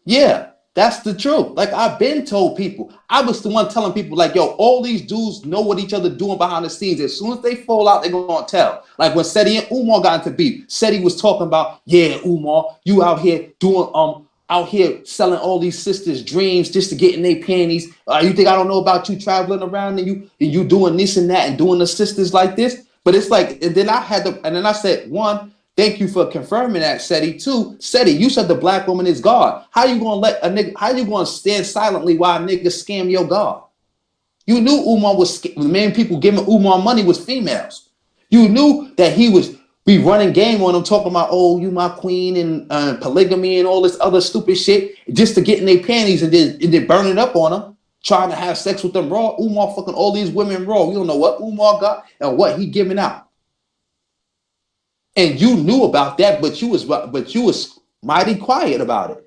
S2: Yeah, that's the truth. Like, I've been told people. I was the one telling people, like, yo, all these dudes know what each other doing behind the scenes. As soon as they fall out, they're gonna tell. Like when Seti and Umar got into beef, Seti was talking about, yeah, Umar, you out here doing out here selling all these sisters' dreams just to get in their panties. You think I don't know about you traveling around and you doing this and that and doing the sisters like this? But it's like, and then I said, one, thank you for confirming that, Seti. 2, Seti, you said the black woman is God. How you gonna let a nigga? How you gonna stand silently while a nigga scam your God? You knew Umar was the main people giving Umar money was females. You knew that he was be running game on them, talking about, oh, you my queen and polygamy and all this other stupid shit, just to get in their panties and then burn it up on them, trying to have sex with them raw. Umar fucking all these women raw. You don't know what Umar got and what he giving out. And you knew about that, but you was mighty quiet about it.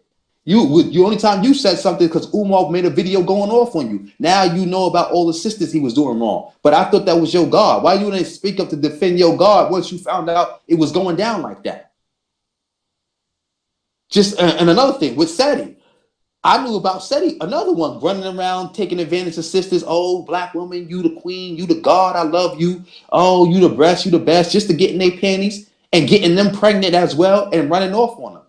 S2: The only time you said something because Umar made a video going off on you. Now you know about all the sisters he was doing wrong. But I thought that was your God. Why you didn't speak up to defend your God once you found out it was going down like that? And another thing with Seti, I knew about Seti, another one running around taking advantage of sisters. Oh, black woman, you the queen, you the God, I love you. Oh, you the best, just to get in their panties and getting them pregnant as well and running off on them.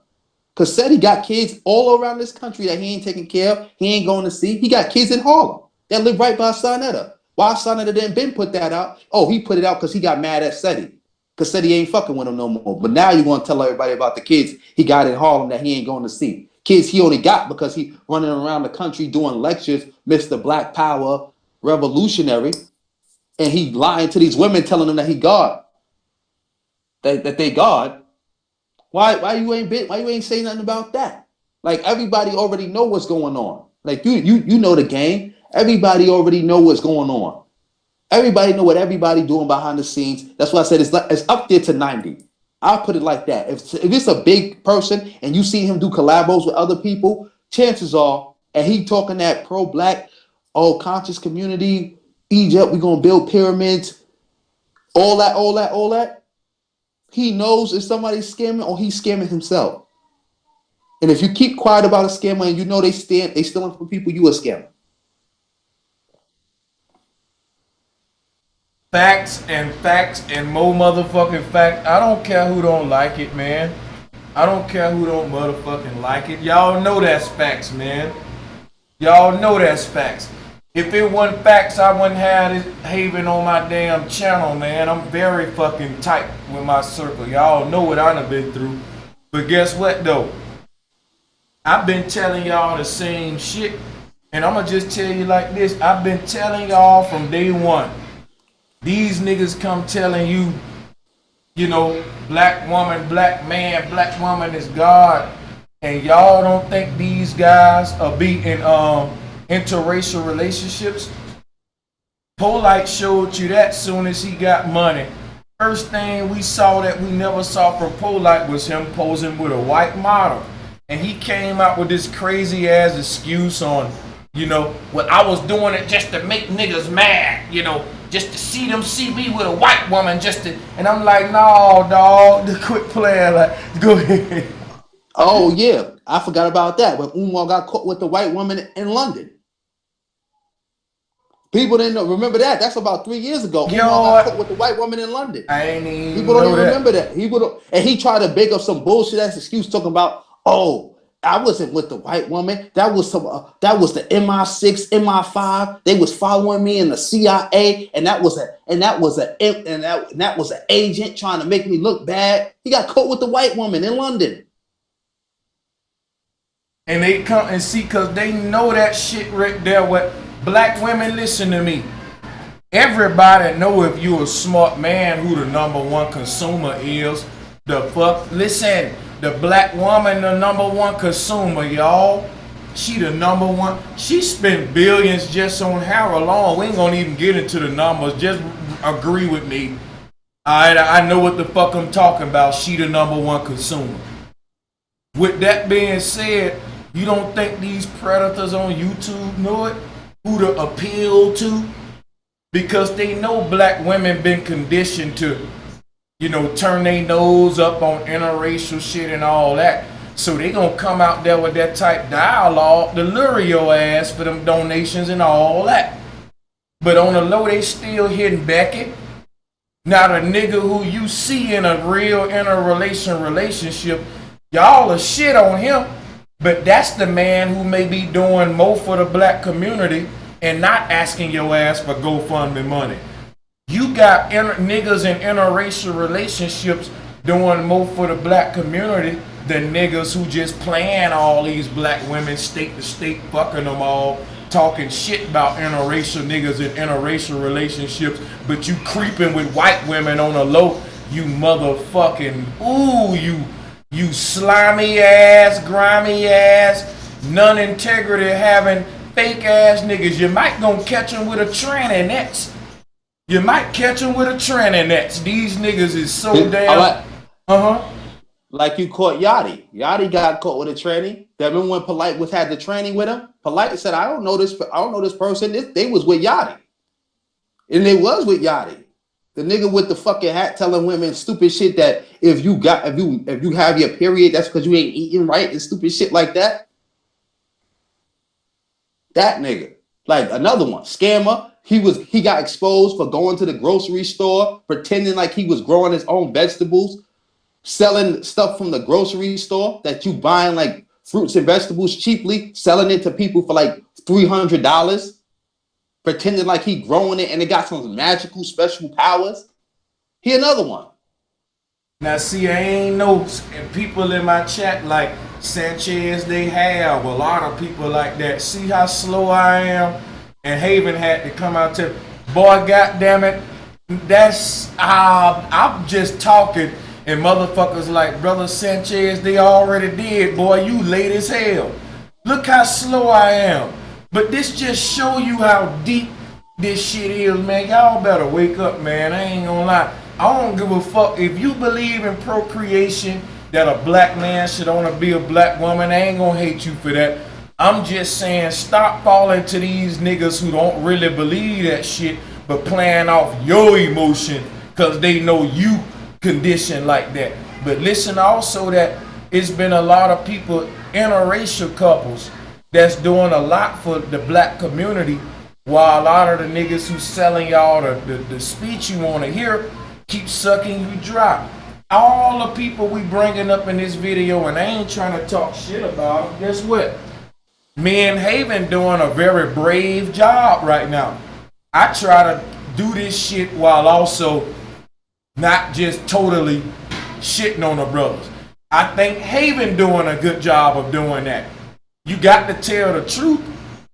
S2: Cassetti got kids all around this country that he ain't taking care of. He ain't going to see. He got kids in Harlem that live right by Sonetta. Why Sonetta didn't been put that out? Oh, he put it out because he got mad at Seti. Cassetti ain't fucking with him no more. But now you want to tell everybody about the kids he got in Harlem that he ain't going to see. Kids he only got because he running around the country doing lectures, Mr. Black Power, revolutionary, and he lying to these women telling them that he God. That they God. Why you ain't saying nothing about that? Like everybody already know what's going on. Like you know the game. Everybody already know what's going on. Everybody know what everybody doing behind the scenes. That's why I said it's up there to 90. I'll put it like that. If it's a big person and you see him do collabos with other people, chances are, and he talking that pro-black, conscious community, Egypt, we're gonna build pyramids, all that. He knows if somebody's scamming or he's scamming himself. And if you keep quiet about a scammer and you know they stealing from people, you a scammer.
S1: Facts and more motherfucking fact. I don't care who don't like it, man. I don't care who don't motherfucking like it. Y'all know that's facts, man. Y'all know that's facts. If it wasn't facts, I wouldn't have this Javen on my damn channel, man. I'm very fucking tight with my circle. Y'all know what I done been through. But guess what, though? I've been telling y'all the same shit. And I'm going to just tell you like this. I've been telling y'all from day one. These niggas come telling you, you know, black woman, black man, black woman is God. And y'all don't think these guys are being interracial relationships? Polite showed you that soon as he got money. First thing we saw that we never saw from Polite was him posing with a white model. And he came out with this crazy ass excuse on, you know, well, I was doing it just to make niggas mad, you know, just to see them see me with a white woman, just to, and I'm like, no, dog, quit playing, like, go ahead.
S2: Oh yeah, I forgot about that when Umar got caught with the white woman in London. People didn't know, remember that. That's about 3 years ago.
S1: Yo,
S2: Umar got caught with the white woman in London.
S1: I ain't even
S2: People don't
S1: know
S2: even
S1: that.
S2: remember that. And he tried to bake up some bullshit ass excuse talking about, oh, I wasn't with the white woman. That was the MI6, MI5. They was following me in the CIA, and that was an agent trying to make me look bad. He got caught with the white woman in London.
S1: And they come and see, cause they know that shit right there. What black women, listen to me. Everybody know if you a smart man who the number one consumer is. The fuck, listen. The black woman, the number one consumer, y'all. She the number one. She spent billions just on hair alone. We ain't gonna even get into the numbers. Just agree with me. Alright, I know what the fuck I'm talking about. She the number one consumer. With that being said, you don't think these predators on YouTube know it? Who to appeal to? Because they know black women been conditioned to, you know, turn their nose up on interracial shit and all that. So they gonna come out there with that type dialogue to lure your ass for them donations and all that. But on the low, they still hitting Beckett. Now the nigga who you see in a real relationship, y'all are shit on him. But that's the man who may be doing more for the black community and not asking your ass for GoFundMe money. You got niggas in interracial relationships doing more for the black community than niggas who just playing all these black women state to state, fucking them all, talking shit about interracial niggas in interracial relationships, but you creeping with white women on the low, you motherfucking, ooh, you slimy ass, grimy ass, non-integrity having fake ass niggas. You might gonna catch them with a tranny nets. You might catch them with a tranny nets. These niggas is so damn.
S2: Like you caught Yachty. Yachty got caught with a tranny. That remember when Polite had the tranny with him? Polite said, I don't know this person. They was with Yachty. And they was with Yachty. The nigga with the fucking hat telling women stupid shit that if you have your period, that's because you ain't eating right and stupid shit like that. That nigga. Like another one, scammer. He got exposed for going to the grocery store, pretending like he was growing his own vegetables. selling stuff from the grocery store that you buying like fruits and vegetables cheaply, selling it to people for like $300, pretending like he growing it and it got some magical special powers. He another one.
S1: Now, see, I ain't no people in my chat like Sanchez. They have a lot of people like that. See how slow I am? And Javen had to come out to, boy, goddamn it. That's I'm just talking, and motherfuckers like Brother Sanchez, they already did. Boy, you late as hell. Look how slow I am. But this just show you how deep this shit is, man. Y'all better wake up, man. I ain't gonna lie. I don't give a fuck if you believe in procreation, that a black man should only be a black woman. I ain't gonna hate you for that. I'm just saying, stop falling to these niggas who don't really believe that shit, but playing off your emotion because they know you conditioned like that. But listen also that it's been a lot of people, interracial couples, that's doing a lot for the black community, while a lot of the niggas who selling y'all the speech you want to hear keep sucking you dry. All the people we bringing up in this video, and I ain't trying to talk shit about them, guess what? Me and Javen doing a very brave job right now. I try to do this shit while also not just totally shitting on the brothers. I think Javen doing a good job of doing that. You got to tell the truth,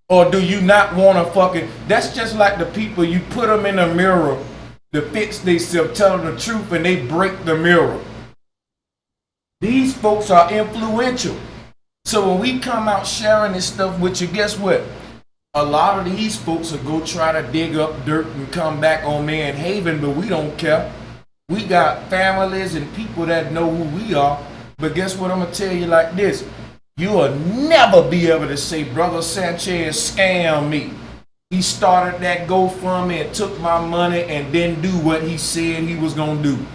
S1: or do you not want to fucking... That's just like the people, you put them in a mirror to fix themselves, tell them the truth, and they break the mirror. These folks are influential. So when we come out sharing this stuff with you, guess what? A lot of these folks will go try to dig up dirt and come back on me and Javen, but we don't care. We got families and people that know who we are. But guess what? I'm going to tell you like this. You will never be able to say, Brother Sanchez scammed me. He started that GoFundMe and took my money and didn't do what he said he was going to do.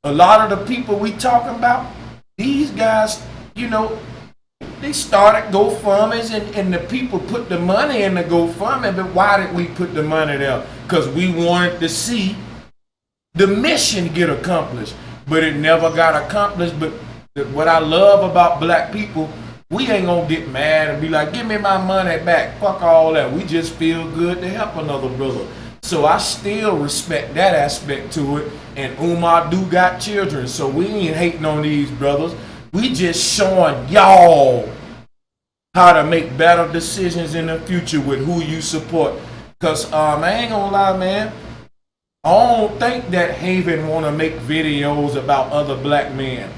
S1: A lot of the people we talking about, these guys, you know, they started GoFundMes and the people put the money in the GoFundMe. But why did we put the money there? Because we wanted to see the mission get accomplished. But it never got accomplished. But what I love about black people, we ain't gonna get mad and be like, give me my money back. Fuck all that. We just feel good to help another brother. So I still respect that aspect to it. And Umar do got children. So we ain't hating on these brothers. We just showing y'all how to make better decisions in the future with who you support. Cause I ain't gonna lie, man. I don't think that Javen wanna make videos about other black men.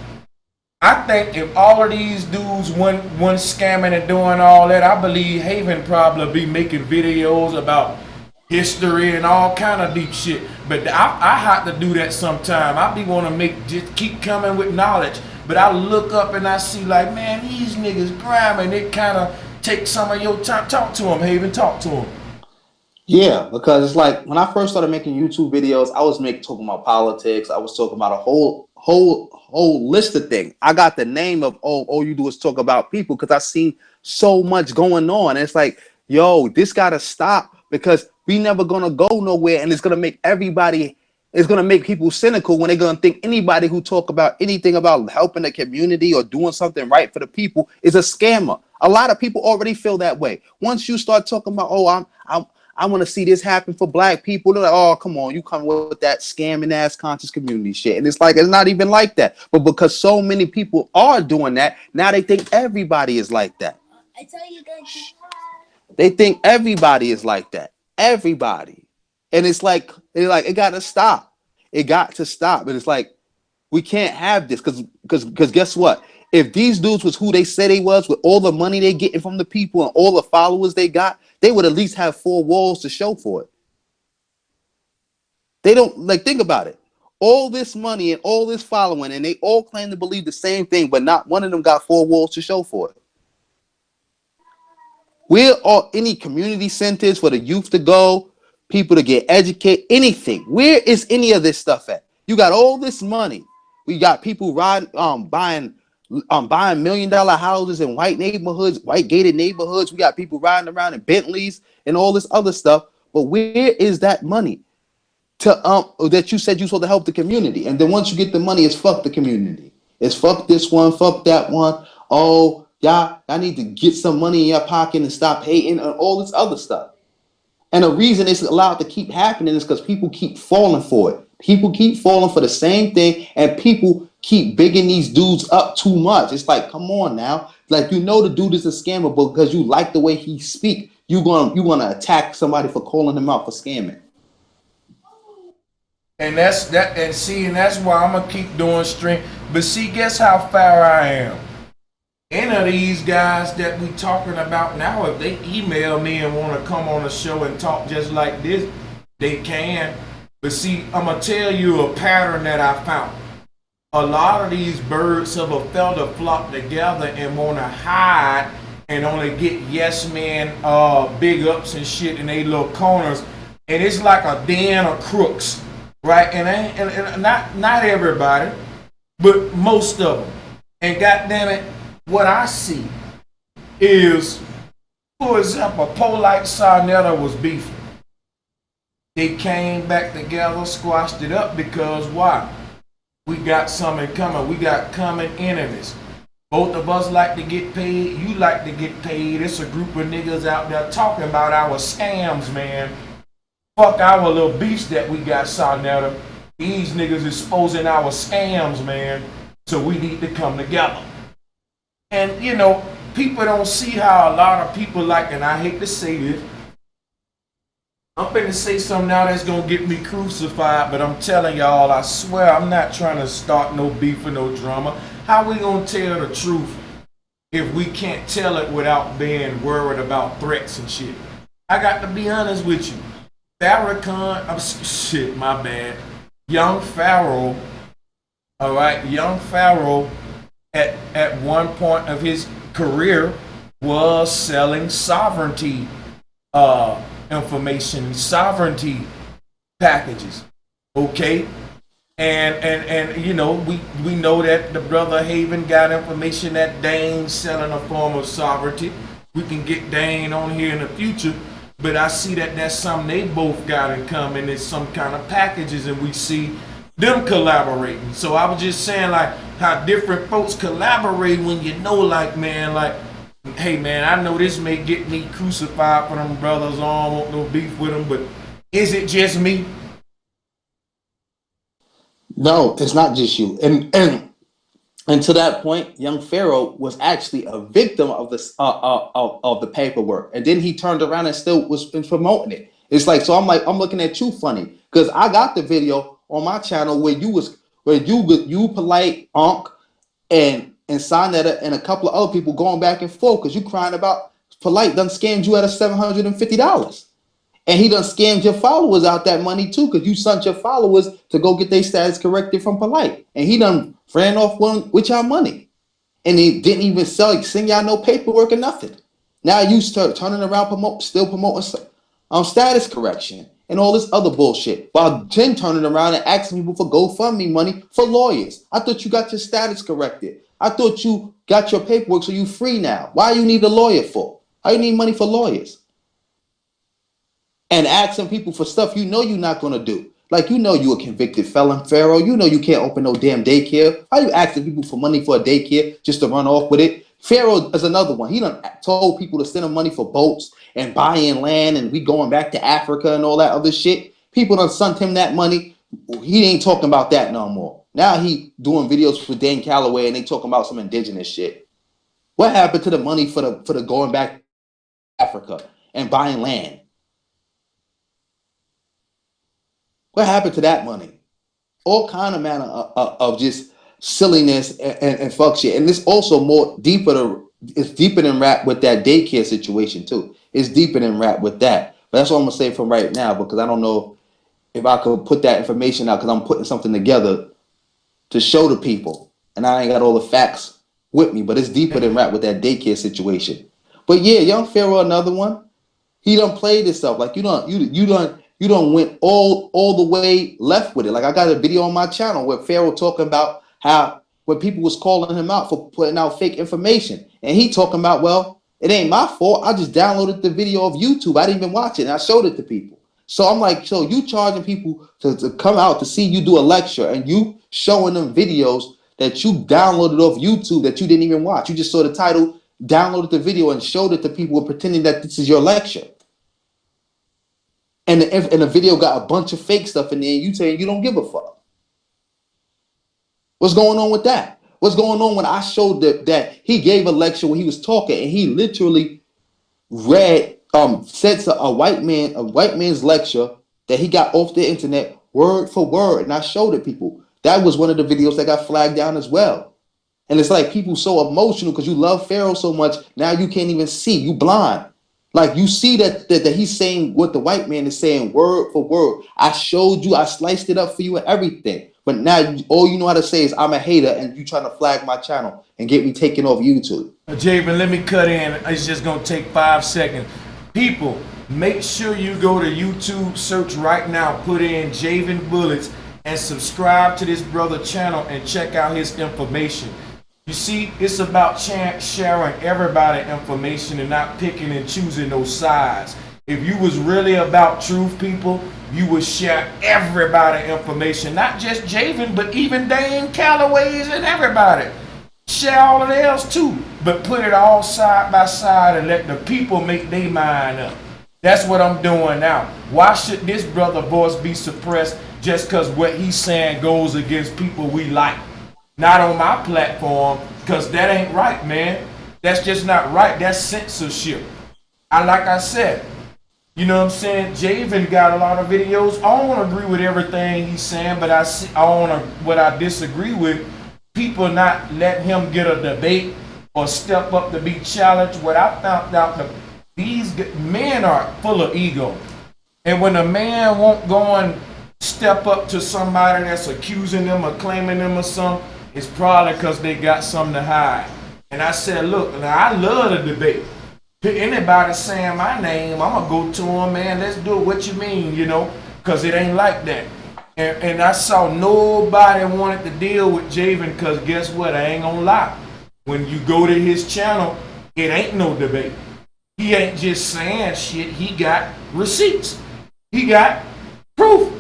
S1: I think if all of these dudes went scamming and doing all that, I believe Javen probably be making videos about history and all kind of deep shit. But I have to do that sometime. I be want to just keep coming with knowledge. But I look up and I see like, man, these niggas grimy. It kind of takes some of your time. Talk to them, Javen. Talk to them.
S2: Yeah, because it's like when I first started making YouTube videos, I was talking about politics. I was talking about a whole list of things. I got the name of all you do is talk about people because I seen so much going on. And it's like, yo, this gotta stop because we never gonna go nowhere, and it's gonna make people cynical when they're gonna think anybody who talk about anything about helping the community or doing something right for the people is a scammer. A lot of people already feel that way. Once you start talking about, I want to see this happen for black people. They're like, oh, come on, you come with that scamming ass conscious community shit. And it's like, it's not even like that. But because so many people are doing that, now they think everybody is like that. I tell you guys, they think everybody is like that. Everybody. And it's like, it got to stop. It got to stop. And it's like, we can't have this because guess what? If these dudes was who they said they was, with all the money they getting from the people and all the followers they got, they would at least have 4 walls to show for it. They don't, like, think about it. All this money and all this following, and they all claim to believe the same thing, but not one of them got 4 walls to show for it. Where are any community centers for the youth to go, people to get educated, anything? Where is any of this stuff at? You got all this money. We got people buying $1 million houses in white neighborhoods, white gated neighborhoods. We got people riding around in Bentleys and all this other stuff. But where is that money to that you said you supposed to help the community? And then once you get the money, it's fuck the community. It's fuck this one, fuck that one. Oh, y'all need to get some money in your pocket and stop hating and all this other stuff. And the reason it's allowed to keep happening is because people keep falling for it. People keep falling for the same thing, and people keep bigging these dudes up too much. It's like, come on now. Like, you know the dude is a scammer, but because you like the way he speak, you gonna attack somebody for calling him out for scamming.
S1: And that's why I'm gonna keep doing stream. But see, guess how far I am? Any of these guys that we talking about now, if they email me and want to come on the show and talk just like this, they can. But see, I'm gonna tell you a pattern that I found. A lot of these birds of a feather flock together and want to hide and only get yes men big ups and shit in they little corners, and it's like a den of crooks, right? And not everybody, but most of them. And goddamn it, what I see is, for example, Polite Sarnetta was beefing. They came back together, squashed it up because why? We got something coming. We got common enemies. Both of us like to get paid. You like to get paid. It's a group of niggas out there talking about our scams, man. Fuck our little beefs that we got, Sarnetta. These niggas exposing our scams, man. So we need to come together. And, you know, people don't see how a lot of people like, and I hate to say this, I'm finna say something now that's gonna get me crucified, but I'm telling y'all, I swear I'm not trying to start no beef or no drama. How we gonna tell the truth if we can't tell it without being worried about threats and shit? I got to be honest with you. Farrakhan, my bad. Young Pharaoh, all right, Young Pharaoh at one point of his career was selling sovereignty information, sovereignty packages, okay? And you know, we know that the brother Javen got information that Dane's selling a form of sovereignty. We can get Dane on here in the future, but I see that that's something they both got in common. It's some kind of packages, and we see them collaborating. So I was just saying, like, how different folks collaborate when you know, like, man, like, hey man, I know this may get me crucified for them brothers. I don't want no beef with them, but is it just me?
S2: No, it's not just you. And to that point, young Pharaoh was actually a victim of this of the paperwork, and then he turned around and still was promoting it. It's like, so I'm looking at you funny because I got the video on my channel where you polite Unc and Sonetta and a couple of other people going back and forth because you crying about polite done scammed you out of $750. And he done scammed your followers out that money too, because you sent your followers to go get their status corrected from polite. And he done ran off one with y'all money. And he didn't even send y'all no paperwork or nothing. Now you start turning around, still promoting status correction and all this other bullshit. While then turning around and asking people for GoFundMe money for lawyers. I thought you got your status corrected. I thought you got your paperwork so you free now. Why you need a lawyer for? How you need money for lawyers? And asking people for stuff you know you're not going to do. Like, you know you a convicted felon, Pharaoh. You know you can't open no damn daycare. How you asking people for money for a daycare just to run off with it? Pharaoh is another one. He done told people to send him money for boats and buying land and we going back to Africa and all that other shit. People done sent him that money. He ain't talking about that no more. Now he doing videos with Dan Calloway and they talking about some indigenous shit. What happened to the money for the going back to Africa and buying land? What happened to that money? All kind of manner of just silliness and fuck shit. And it's also it's deeper than rap with that daycare situation too. It's deeper than rap with that. But that's what I'm gonna say from right now, because I don't know if I could put that information out, because I'm putting something together to show the people. And I ain't got all the facts with me, but it's deeper than rap with that daycare situation. But yeah, Young Pharaoh, another one. He done played this stuff. Like you done went all the way left with it. Like I got a video on my channel where Pharaoh talking about how when people was calling him out for putting out fake information. And he talking about, well, it ain't my fault. I just downloaded the video of YouTube. I didn't even watch it. And I showed it to people. So I'm like, so you charging people to come out to see you do a lecture and you showing them videos that you downloaded off YouTube that you didn't even watch. You just saw the title, downloaded the video, and showed it to people pretending that this is your lecture. And the video got a bunch of fake stuff in there, and you saying you don't give a fuck. What's going on with that? What's going on when I showed that he gave a lecture when he was talking and he literally read said to a white man's lecture that he got off the internet word for word, and I showed it people. That was one of the videos that got flagged down as well. And it's like people so emotional because you love Pharaoh so much, now you can't even see, you blind. Like you see that he's saying what the white man is saying word for word. I showed you, I sliced it up for you and everything. But now all you know how to say is I'm a hater and you trying to flag my channel and get me taken off YouTube.
S1: Javen, let me cut in. It's just going to take 5 seconds. People, make sure you go to YouTube, search right now, put in Javen Bullets, and subscribe to this brother channel and check out his information. You see, it's about sharing everybody information and not picking and choosing those sides. If you was really about truth, people, you would share everybody information, not just Javen, but even Dan Calloway's and everybody. Share all of theirs too, but put it all side by side and let the people make their mind up. That's what I'm doing now. Why should this brother voice be suppressed just because what he's saying goes against people we like? Not on my platform, because that ain't right, man. That's just not right. That's censorship. Like I said, you know what I'm saying? Javen got a lot of videos. I don't agree with everything he's saying, but what I disagree with, people not letting him get a debate or step up to be challenged. What I found out, that these men are full of ego. And when a man won't go and step up to somebody that's accusing them or claiming them or something, it's probably because they got something to hide. And I said, look, now I love the debate. Anybody saying my name, I'm going to go to him, man, let's do it. What you mean, you know, because it ain't like that. And I saw nobody wanted to deal with Javen because guess what? I ain't going to lie. When you go to his channel, it ain't no debate. He ain't just saying shit. He got receipts. He got proof.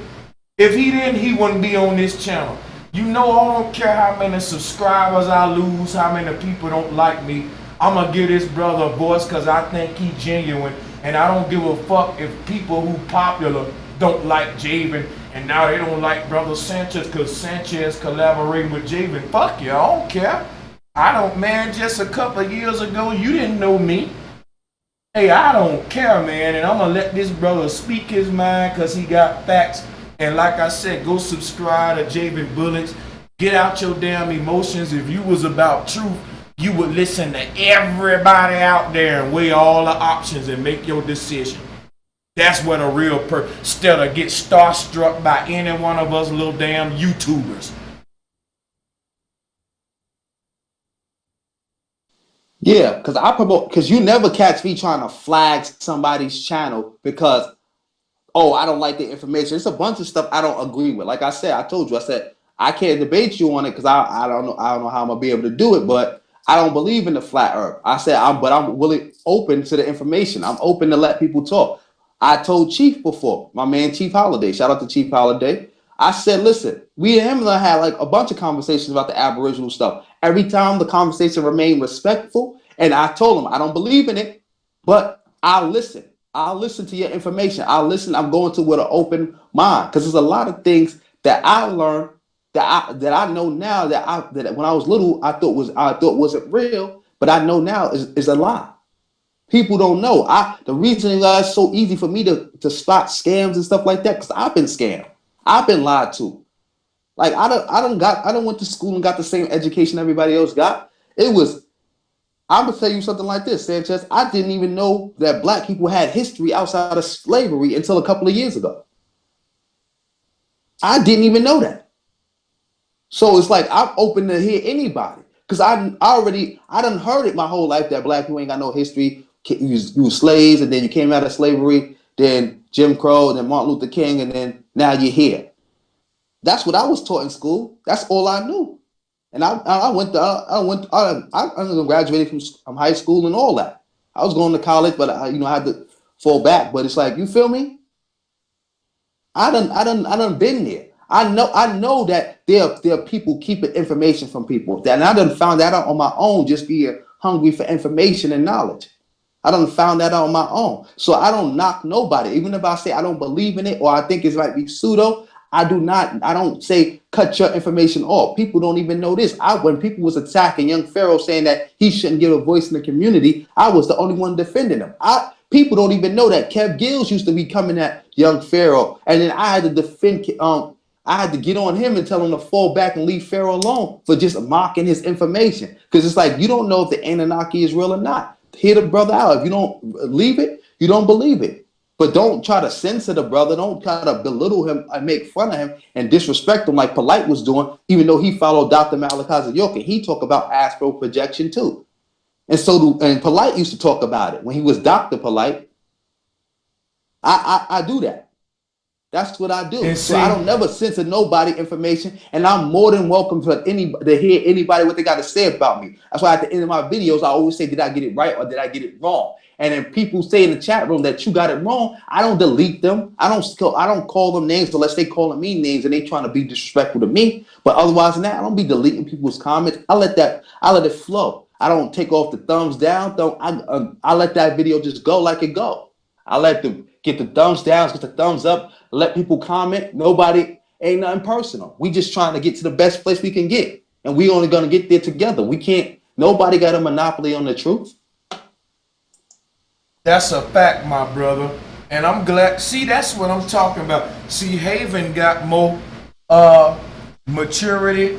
S1: If he didn't, he wouldn't be on this channel. You know, I don't care how many subscribers I lose, how many people don't like me. I'm going to give this brother a voice because I think he genuine. And I don't give a fuck if people who popular don't like Javen. And now they don't like brother Sanchez because Sanchez collaborating with Javen. Fuck you, I don't care. I don't, man, just a couple of years ago, you didn't know me. Hey, I don't care, man. And I'm going to let this brother speak his mind because he got facts. And like I said, go subscribe to Javen Bullets. Get out your damn emotions. If you was about truth, you would listen to everybody out there and weigh all the options and make your decision. That's what a real person, instead of get starstruck by any one of us little damn YouTubers.
S2: Yeah, because you never catch me trying to flag somebody's channel because, oh, I don't like the information. It's a bunch of stuff I don't agree with. Like I said, I told you, I said, I can't debate you on it because I don't know how I'm gonna be able to do it, but I don't believe in the flat earth. I said, I'm really open to the information. I'm open to let people talk. I told Chief before, my man Chief Holiday, shout out to Chief Holiday. I said, listen, we and him had like a bunch of conversations about the Aboriginal stuff. Every time the conversation remained respectful, and I told him I don't believe in it, but I'll listen. I'll listen to your information. I'll listen. I'm going to with an open mind because there's a lot of things that I learned that I know now that when I was little I thought wasn't real, but I know now is a lie. People don't know. The reason it's so easy for me to spot scams and stuff like that because I've been scammed. I've been lied to. Like I don't went to school and got the same education everybody else got. I'm gonna tell you something like this, Sanchez. I didn't even know that black people had history outside of slavery until a couple of years ago. I didn't even know that. So it's like I'm open to hear anybody because I done heard it my whole life that black people ain't got no history. You was slaves and then you came out of slavery, then Jim Crow, then Martin Luther King, and then now you're here. That's what I was taught in school. That's all I knew. And I graduated from high school and all that. I was going to college, but I had to fall back. But it's like, you feel me? I done been there. I know that there are people keeping information from people. And I done found that out on my own, just being hungry for information and knowledge. I done found that out on my own. So I don't knock nobody. Even if I say I don't believe in it or I think it might be pseudo, I don't say cut your information off. People don't even know this. When people was attacking young Pharaoh saying that he shouldn't give a voice in the community, I was the only one defending him. People don't even know that Kev Gills used to be coming at young Pharaoh. And then I had to defend I had to get on him and tell him to fall back and leave Pharaoh alone for just mocking his information. Because it's like, you don't know if the Anunnaki is real or not. Hear the brother out. If you don't believe it, you don't believe it. But don't try to censor the brother. Don't try to belittle him and make fun of him and disrespect him like Polite was doing, even though he followed Dr. Malachi York, and he talked about astral projection too. And and Polite used to talk about it when he was Dr. Polite. I do that. That's what I do. So I don't never censor nobody information, and I'm more than welcome for anybody to hear anybody what they got to say about me. That's why at the end of my videos, I always say, did I get it right or did I get it wrong? And then people say in the chat room that you got it wrong, I don't delete them. I don't call them names unless they calling me names and they trying to be disrespectful to me. But otherwise than that, I don't be deleting people's comments. I let it flow. I don't take off the thumbs down. I let that video just go like it go. I let them get the thumbs down, get the thumbs up, let people comment. Ain't nothing personal. We just trying to get to the best place we can get. And we only gonna get there together. Nobody got a monopoly on the truth.
S1: That's a fact, my brother. And I'm glad. See, that's what I'm talking about. See, Javen got more maturity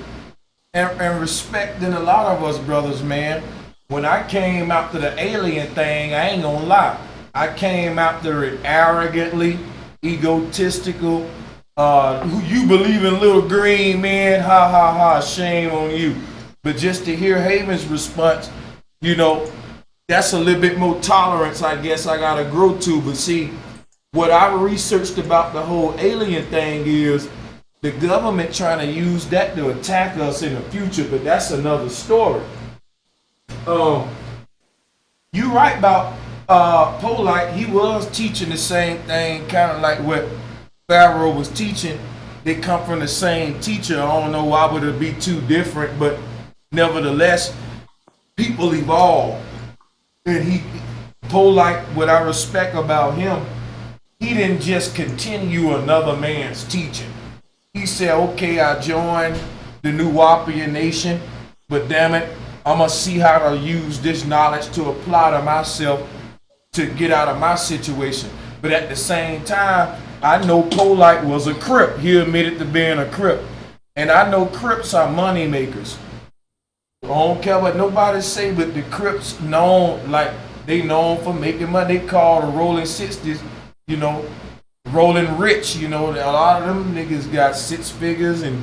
S1: and respect than a lot of us brothers, man. When I came after the alien thing, I ain't gonna lie. I came after it arrogantly, egotistical. You believe in little green, man? Ha ha ha! Shame on you. But just to hear Javen's response, that's a little bit more tolerance, I guess I gotta grow to. But see, what I researched about the whole alien thing is the government trying to use that to attack us in the future. But that's another story. You right about Polite. He was teaching the same thing, kind of like what Pharaoh was teaching. They come from the same teacher. I don't know why would it be too different, but nevertheless, people evolve. And Polite, what I respect about him, he didn't just continue another man's teaching. He said, okay, I joined the New Wapian Nation, but damn it, I'm going to see how to use this knowledge to apply to myself to get out of my situation. But at the same time, I know Polite was a Crip. He admitted to being a Crip. And I know Crips are money makers. I don't care what nobody say, but the Crips they known for making money. They call the rolling 60s, rolling rich. A lot of them niggas got six figures and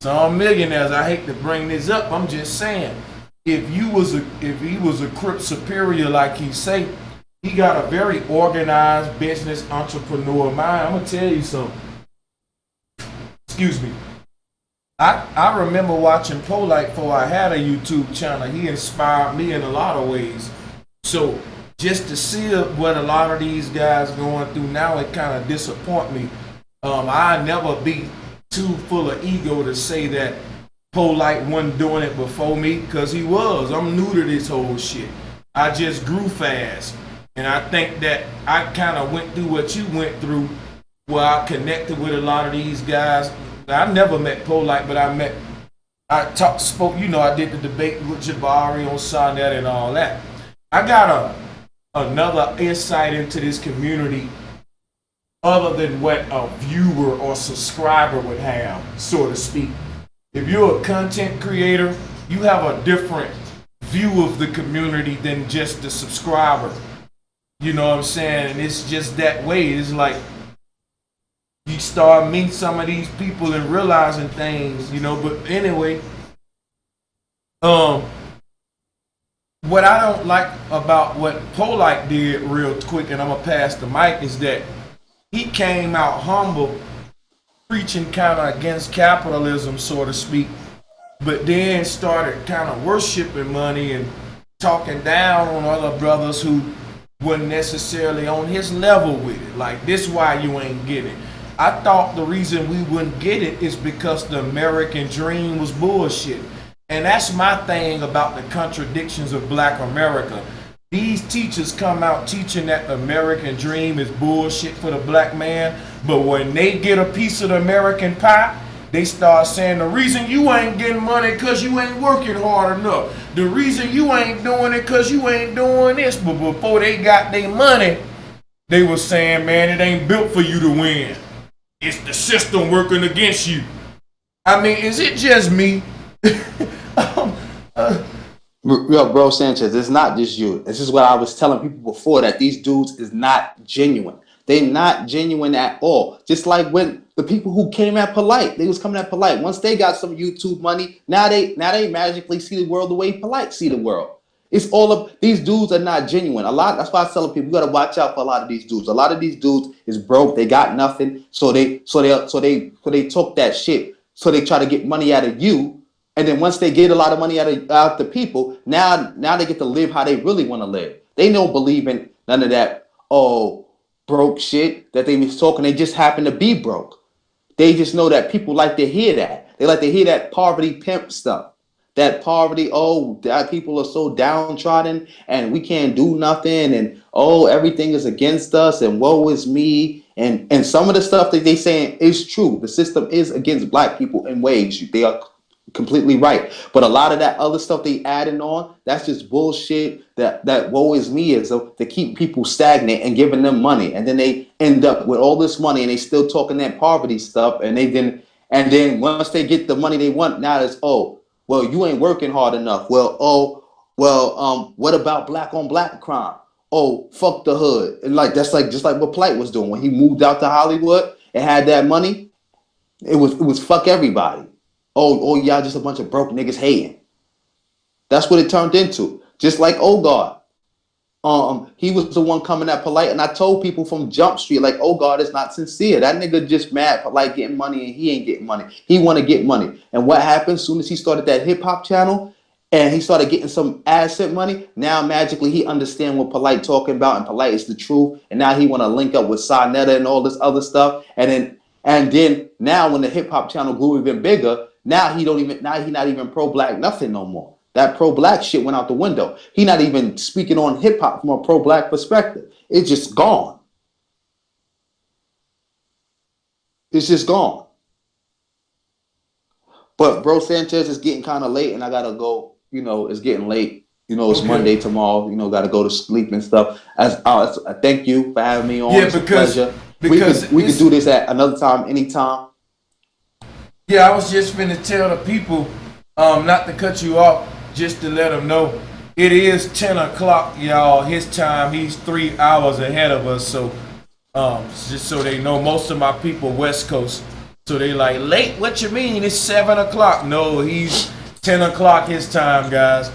S1: some millionaires. I hate to bring this up. I'm just saying, if he was a Crip superior like he say, he got a very organized business entrepreneur mind. I'm gonna tell you something. Excuse me. I remember watching Polite before I had a YouTube channel. He inspired me in a lot of ways. So just to see what a lot of these guys going through now, it kind of disappoint me. I never be too full of ego to say that Polite wasn't doing it before me, because he was. I'm new to this whole shit. I just grew fast. And I think that I kind of went through what you went through, where I connected with a lot of these guys. I never met Polite, but I did the debate with Jabari on Sonnet and all that. I got another insight into this community other than what a viewer or subscriber would have, so to speak. If you're a content creator, you have a different view of the community than just the subscriber. You know what I'm saying? And it's just that way. It's like you start meeting some of these people and realizing things, But anyway, what I don't like about what Polite did real quick, and I'm going to pass the mic, is that he came out humble, preaching kind of against capitalism, so to speak, but then started kind of worshiping money and talking down on other brothers who wasn't necessarily on his level with it. Like, this why you ain't getting it. I thought the reason we wouldn't get it is because the American dream was bullshit. And that's my thing about the contradictions of Black America. These teachers come out teaching that the American dream is bullshit for the black man, but when they get a piece of the American pie, they start saying the reason you ain't getting money because you ain't working hard enough. The reason you ain't doing it because you ain't doing this. But before they got their money, they were saying, man, it ain't built for you to win. It's the system working against you. I mean, is it just me?
S2: Yo, bro, Sanchez, it's not just you. This is what I was telling people before, that these dudes is not genuine. They're not genuine at all. Just like when the people who came at Polite, they was coming at Polite. Once they got some YouTube money, now they magically see the world the way Polite see the world. It's all of these dudes are not genuine. A lot. That's why I tell people you gotta watch out for a lot of these dudes. A lot of these dudes is broke. They got nothing. So they took that shit. So they try to get money out of you. And then once they get a lot of money out the people, now they get to live how they really want to live. They don't believe in none of that broke shit that they was talking. They just happen to be broke. They just know that people like to hear that. They like to hear that poverty pimp stuff. That poverty, that people are so downtrodden and we can't do nothing, and everything is against us and woe is me. And some of the stuff that they saying is true. The system is against black people in ways. They are completely right, but a lot of that other stuff they adding on, that's just bullshit. That woe is me is to keep people stagnant and giving them money, and then they end up with all this money and they still talking that poverty stuff, and then once they get the money they want, now it's well, you ain't working hard enough. What about black on black crime? Fuck the hood. And that's just like what Plight was doing when he moved out to Hollywood and had that money. It was fuck everybody. Y'all just a bunch of broke niggas hating. That's what it turned into. Just like God. He was the one coming at Polite, and I told people from Jump Street, like, God is not sincere. That nigga just mad Polite getting money and he ain't getting money. He want to get money. And what happened as soon as he started that hip hop channel and he started getting some asset money, now magically he understand what Polite talking about, and Polite is the truth. And now he want to link up with Sarnetta and all this other stuff. And then now when the hip hop channel grew even bigger, now he not even pro black nothing no more. That pro black shit went out the window. He not even speaking on hip hop from a pro black perspective. It's just gone. It's just gone. But bro, Sanchez, is getting kind of late, and I gotta go. It's getting late. It's okay. Monday tomorrow. Gotta go to sleep and stuff. Thank you for having me on.
S1: Yeah,
S2: it's a pleasure.
S1: Because
S2: we could do this at another time, anytime.
S1: Yeah, I was just finna tell the people, not to cut you off, just to let them know, it is 10 o'clock, y'all, his time. He's 3 hours ahead of us, so just so they know, most of my people West Coast, so they like, late, what you mean? It's 7 o'clock. No, he's 10 o'clock his time, guys.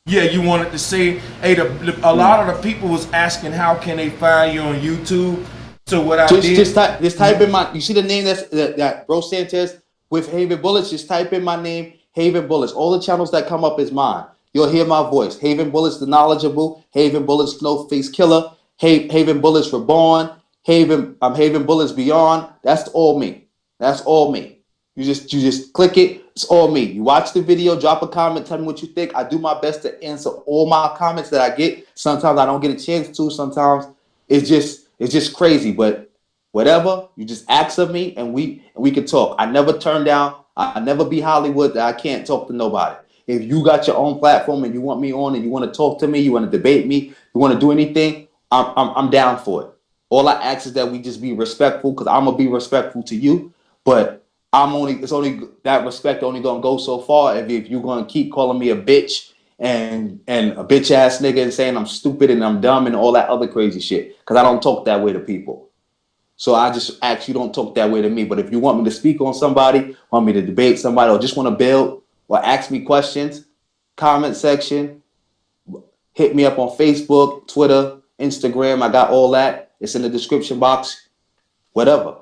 S1: Yeah, you wanted to say, hey, a lot of the people was asking how can they find you on YouTube. So what
S2: just type in my, you see the name that Bro Sanchez with Haven Bullets, just type in my name, Haven Bullets. All the channels that come up is mine. You'll hear my voice. Haven Bullets, the knowledgeable, Haven Bullets, no face killer, Haven Bullets reborn, Haven Bullets beyond. That's all me. That's all me. You just click it. It's all me. You watch the video, drop a comment, tell me what you think. I do my best to answer all my comments that I get. Sometimes I don't get a chance to. Sometimes it's just crazy. But whatever, you just ask of me and we can talk. I never turn down. I never be Hollywood that I can't talk to nobody. If you got your own platform and you want me on and you want to talk to me, you want to debate me, you want to do anything, I'm down for it. All I ask is that we just be respectful, because I'm gonna be respectful to you. But it's only that respect only gonna go so far if you're gonna keep calling me a bitch and a bitch ass nigga and saying I'm stupid and I'm dumb and all that other crazy shit. Because I don't talk that way to people. So I just ask you don't talk that way to me. But if you want me to speak on somebody, want me to debate somebody, or just want to build or ask me questions, comment section, hit me up on Facebook, Twitter, Instagram. I got all that. It's in the description box. Whatever.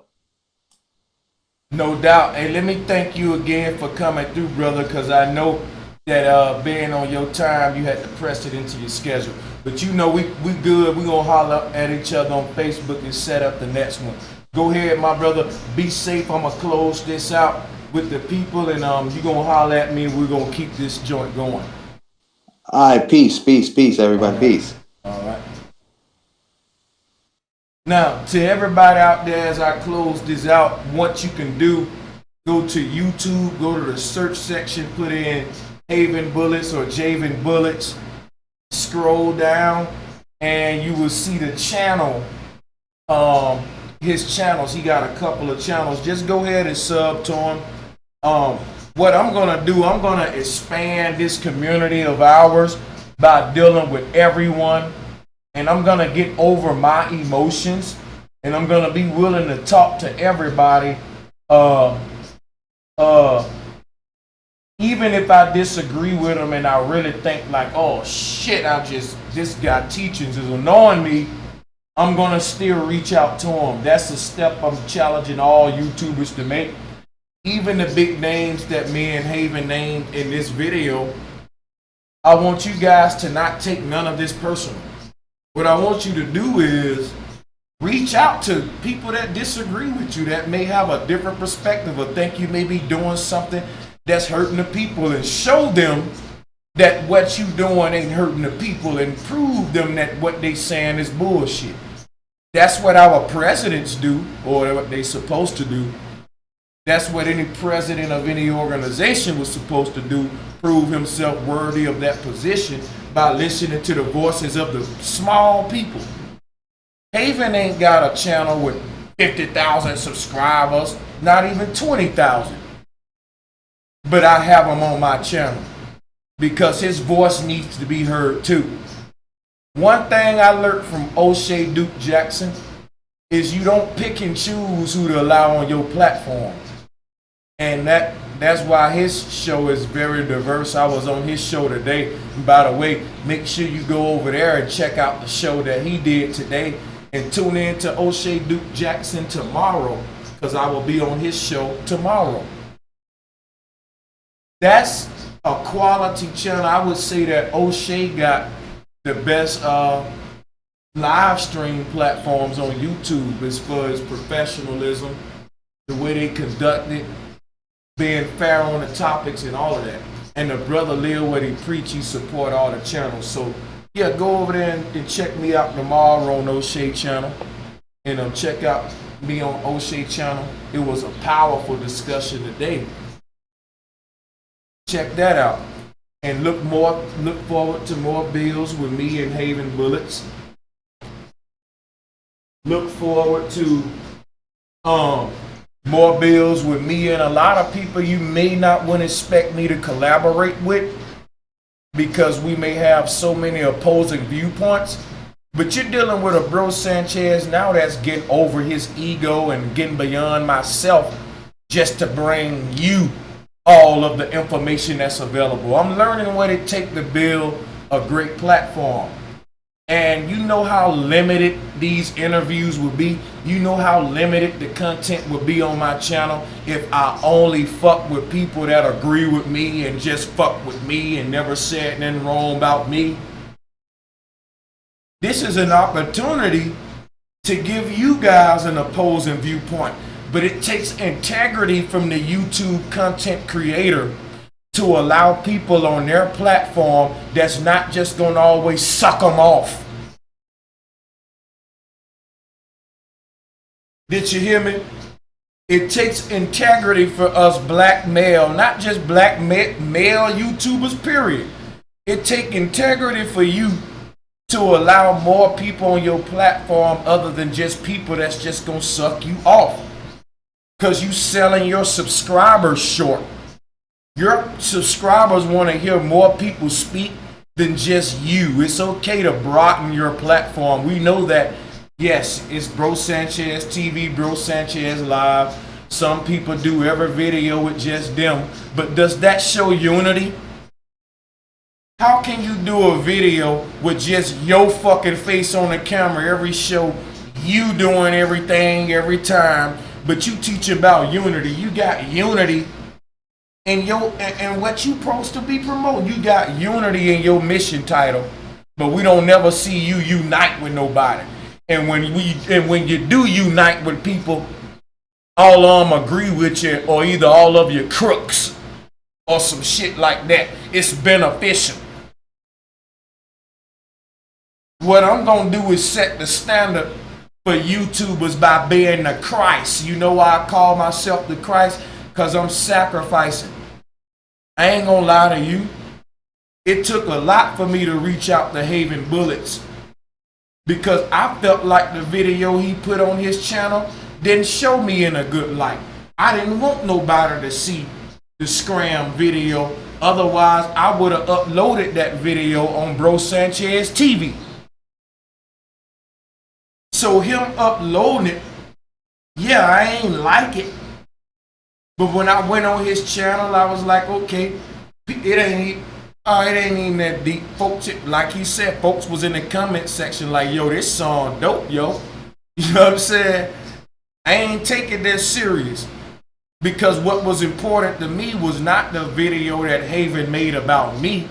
S1: No doubt. Hey, let me thank you again for coming through, brother, because I know that being on your time, you had to press it into your schedule. But you know, we good. We gonna holler at each other on Facebook and set up the next one. Go ahead, my brother. Be safe. I'ma close this out with the people, and you gonna holler at me, and we're gonna keep this joint going.
S2: All right, peace, everybody,
S1: All right.
S2: peace.
S1: All right. Now, to everybody out there, as I close this out, what you can do, go to YouTube, go to the search section, put in Javen Bullets or Javen Bullets, scroll down, and you will see the channel, his channels. He got a couple of channels. Just go ahead and sub to him. What I'm gonna do, I'm gonna expand this community of ours by dealing with everyone, and I'm gonna get over my emotions, and I'm gonna be willing to talk to everybody, even if I disagree with them and I really think like, oh shit, this guy teachings is annoying me, I'm gonna still reach out to him. That's a step I'm challenging all YouTubers to make. Even the big names that me and Javen named in this video, I want you guys to not take none of this personal. What I want you to do is reach out to people that disagree with you, that may have a different perspective or think you may be doing something that's hurting the people, and show them that what you doing ain't hurting the people, and prove them that what they saying is bullshit. That's what our presidents do, or what they supposed to do. That's what any president of any organization was supposed to do, prove himself worthy of that position by listening to the voices of the small people. Javen ain't got a channel with 50,000 subscribers, not even 20,000. But I have him on my channel because his voice needs to be heard too. One thing I learned from O'Shea Duke Jackson is you don't pick and choose who to allow on your platform. And that's why his show is very diverse. I was on his show today. And by the way, make sure you go over there and check out the show that he did today, and tune in to O'Shea Duke Jackson tomorrow, because I will be on his show tomorrow. That's a quality channel. I would say that O'Shea got the best live stream platforms on YouTube as far as professionalism, the way they conduct it, being fair on the topics and all of that. And the brother Lil, what he preach, he support all the channels. So yeah, go over there and check me out tomorrow on O'Shea channel, and check out me on O'Shea channel. It was a powerful discussion today. Check that out, and look forward to more bills with me and Javen Bullets. Look forward to more bills with me and a lot of people you may not want to expect me to collaborate with, because we may have so many opposing viewpoints. But you're dealing with a Bro Sanchez now that's getting over his ego and getting beyond myself just to bring you all of the information that's available. I'm learning what it takes to build a great platform. And you know how limited these interviews will be. You know how limited the content will be on my channel if I only fuck with people that agree with me and just fuck with me and never said nothing wrong about me. This is an opportunity to give you guys an opposing viewpoint. But it takes integrity from the YouTube content creator to allow people on their platform that's not just going to always suck them off. Did you hear me? It takes integrity for us black male, not just black male YouTubers, period. It takes integrity for you to allow more people on your platform other than just people that's just going to suck you off. Because you selling your subscribers short. Your subscribers want to hear more people speak than just you. It's okay to broaden your platform. We know that, yes, it's Bro Sanchez TV, Bro Sanchez Live. Some people do every video with just them. But does that show unity? How can you do a video with just your fucking face on the camera every show, you doing everything every time, but you teach about unity? You got unity and what you supposed to be promoting. You got unity in your mission title, but we don't never see you unite with nobody. And when you do unite with people, all of them agree with you, or either all of you crooks or some shit like that. It's beneficial. What I'm gonna do is set the standard for YouTubers by being the Christ. You know why I call myself the Christ? Because I'm sacrificing. I ain't gonna lie to you. It took a lot for me to reach out to Javen Bullets, because I felt like the video he put on his channel didn't show me in a good light. I didn't want nobody to see the scram video. Otherwise, I would have uploaded that video on Sanchez TV. So him uploading it, yeah, I ain't like it. But when I went on his channel, I was like, okay, it ain't even that deep. Folks, like he said, folks was in the comment section like, yo, this song dope, yo. You know what I'm saying? I ain't taking that serious, because what was important to me was not the video that Javen made about me.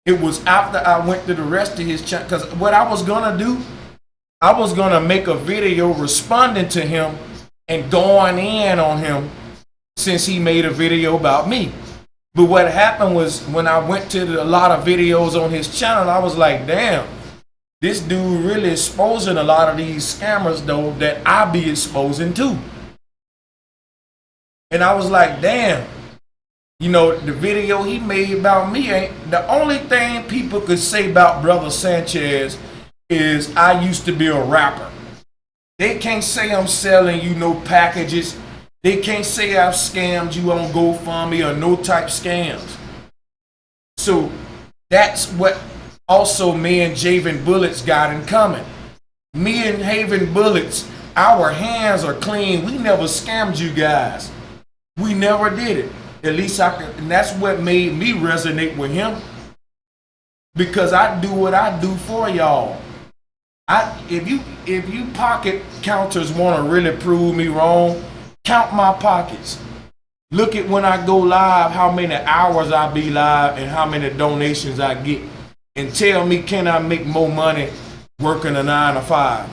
S1: It was after I went to the rest of his channel. Because what I was gonna do, I was gonna make a video responding to him and going in on him since he made a video about me. But what happened was, when I went to a lot of videos on his channel, I was like, damn, this dude really exposing a lot of these scammers though that I be exposing too. And I was like, damn, you know, the video he made about me ain't the only thing people could say about Brother Sanchez is I used to be a rapper. They can't say I'm selling you no packages. They can't say I've scammed you on GoFundMe or no type scams. So that's what also me and Javen Bullets got in common. Me and Javen Bullets, our hands are clean. We never scammed you guys. We never did it. At least I could, and that's what made me resonate with him. Because I do what I do for y'all. If you pocket counters want to really prove me wrong, count my pockets. Look at when I go live, how many hours I be live and how many donations I get. And tell me, can I make more money working a 9 to 5?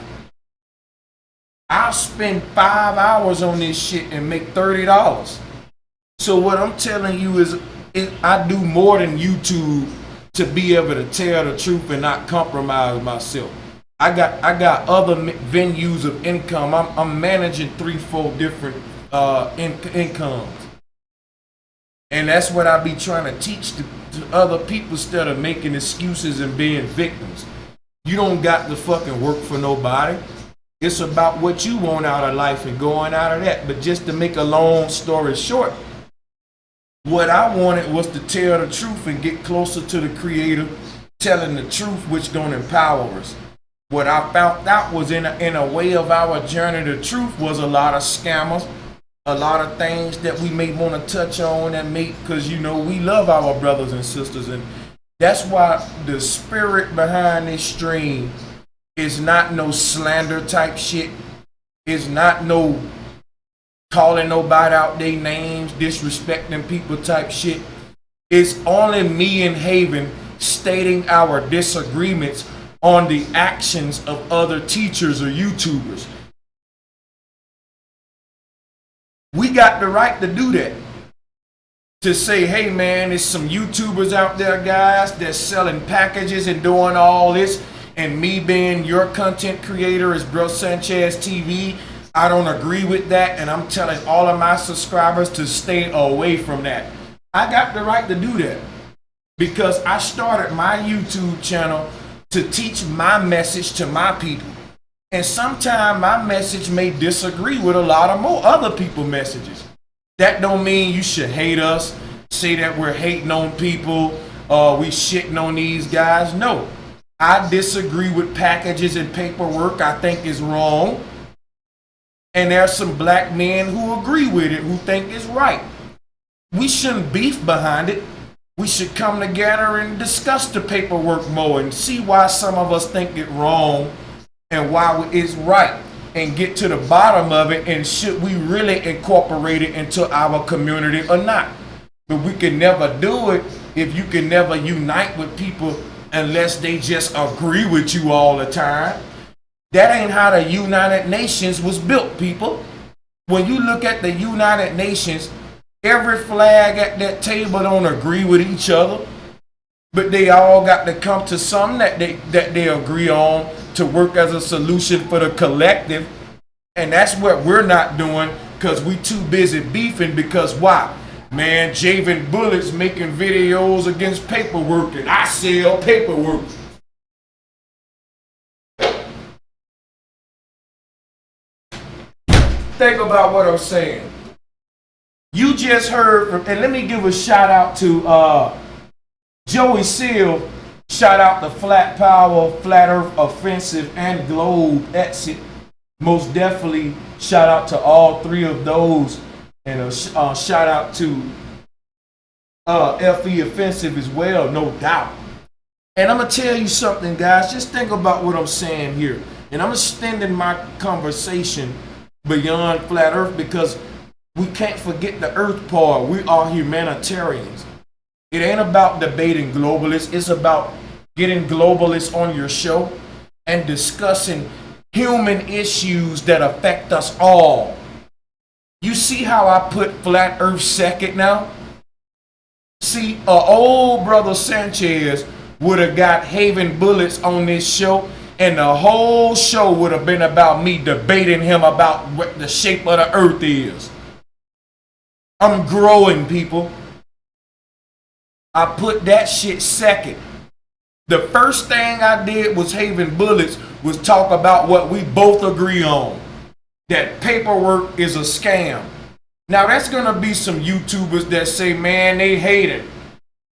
S1: I'll spend 5 hours on this shit and make $30. So what I'm telling you is I do more than YouTube to be able to tell the truth and not compromise myself. I got other venues of income. I'm managing 3-4 different incomes. And that's what I be trying to teach to other people instead of making excuses and being victims. You don't got to fucking work for nobody. It's about what you want out of life and going out of that. But just to make a long story short, what I wanted was to tell the truth and get closer to the Creator, telling the truth, which gonna empower us. What I found out was in a way of our journey, the truth was a lot of scammers, a lot of things that we may want to touch on and make, because you know we love our brothers and sisters, and that's why the spirit behind this stream is not no slander type shit. It's not no calling nobody out their names, disrespecting people type shit. It's only me and Javen stating our disagreements on the actions of other teachers or YouTubers. We got the right to do that. To say, hey man, there's some YouTubers out there, guys, that's selling packages and doing all this, and me being your content creator as Bro Sanchez TV, I don't agree with that, and I'm telling all of my subscribers to stay away from that. I got the right to do that because I started my YouTube channel to teach my message to my people. And sometimes my message may disagree with a lot of more other people's messages. That don't mean you should hate us, say that we're hating on people, we shitting on these guys. No, I disagree with packages and paperwork. I think is wrong. And there's some black men who agree with it, who think it's right. We shouldn't beef behind it. We should come together and discuss the paperwork more and see why some of us think it wrong and why it's right, and get to the bottom of it, and should we really incorporate it into our community or not. But we can never do it if you can never unite with people unless they just agree with you all the time. That ain't how the United Nations was built, people. When you look at the United Nations, every flag at that table don't agree with each other, but they all got to come to something that they agree on to work as a solution for the collective. And that's what we're not doing because we too busy beefing. Because why? Man, Javen Bullets making videos against paperwork and I sell paperwork. Think about what I'm saying. You just heard from, and let me give a shout out to Joey Seal. Shout out to Flat Power, Flat Earth Offensive, and Globe Exit. Most definitely shout out to all three of those. And a shout out to FE Offensive as well, no doubt. And I'm going to tell you something, guys. Just think about what I'm saying here. And I'm extending my conversation beyond Flat Earth because we can't forget the Earth part. We are humanitarians. It ain't about debating globalists. It's about getting globalists on your show and discussing human issues that affect us all. You see how I put Flat Earth second now? See, old brother Sanchez would have got Javen Bullets on this show, and the whole show would have been about me debating him about what the shape of the earth is. I'm growing, people. I put that shit second. The first thing I did was Javen Bullets was talk about what we both agree on. That paperwork is a scam. Now that's gonna be some YouTubers that say, man, they hate it.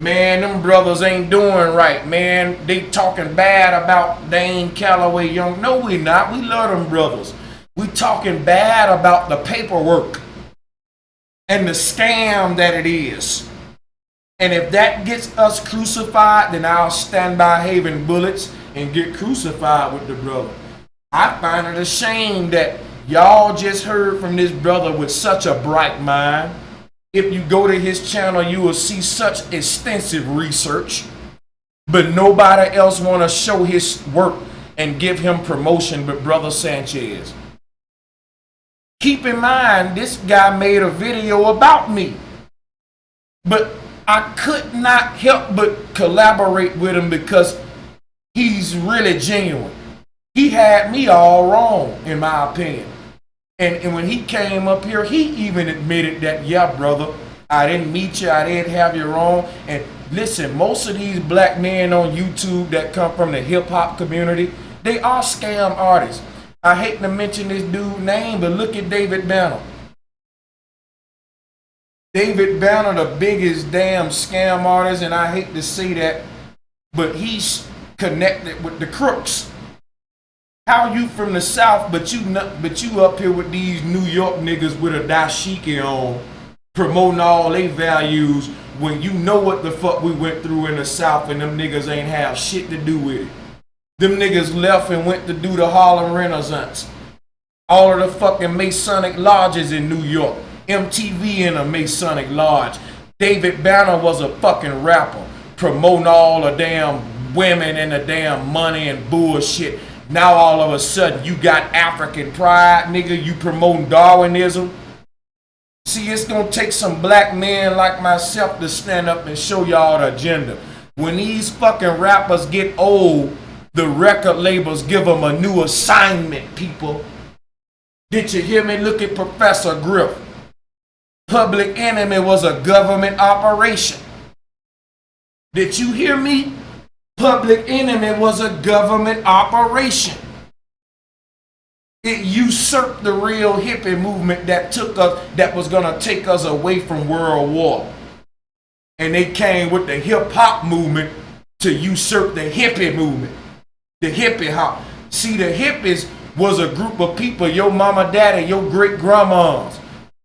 S1: Man, them brothers ain't doing right, man. They talking bad about Dane Calloway Young. No, we not. We love them brothers. We talking bad about the paperwork and the scam that it is. And if that gets us crucified, then I'll stand by Javen Bullets and get crucified with the brother. I find it a shame that y'all just heard from this brother with such a bright mind. If you go to his channel, you will see such extensive research, but nobody else want to show his work and give him promotion but brother Sanchez. Keep in mind, this guy made a video about me, but I could not help but collaborate with him because he's really genuine. He had me all wrong, in my opinion. And when he came up here, he even admitted that, yeah, brother, I didn't meet you, I didn't have you wrong. And listen, most of these black men on YouTube that come from the hip hop community, they are scam artists. I hate to mention this dude's name, but look at David Banner. David Banner, the biggest damn scam artist, and I hate to say that, but he's connected with the crooks. How you from the South, but you up here with these New York niggas with a dashiki on, promoting all they values when you know what the fuck we went through in the South and them niggas ain't have shit to do with it. Them niggas left and went to do the Harlem Renaissance. All of the fucking Masonic lodges in New York. MTV in a Masonic lodge. David Banner was a fucking rapper, promoting all the damn women and the damn money and bullshit. Now all of a sudden you got African pride, nigga. You promoting Darwinism. See, it's gonna take some black men like myself to stand up and show y'all the agenda. When these fucking rappers get old, the record labels give them a new assignment, people. Did you hear me? Look at Professor Griff. Public Enemy was a government operation. Did you hear me? Public Enemy was a government operation. It usurped the real hippie movement that was gonna take us away from World War. And they came with the hip hop movement to usurp the hippie movement. The hippie hop. See, the hippies was a group of people, your mama, daddy, your great grandmas,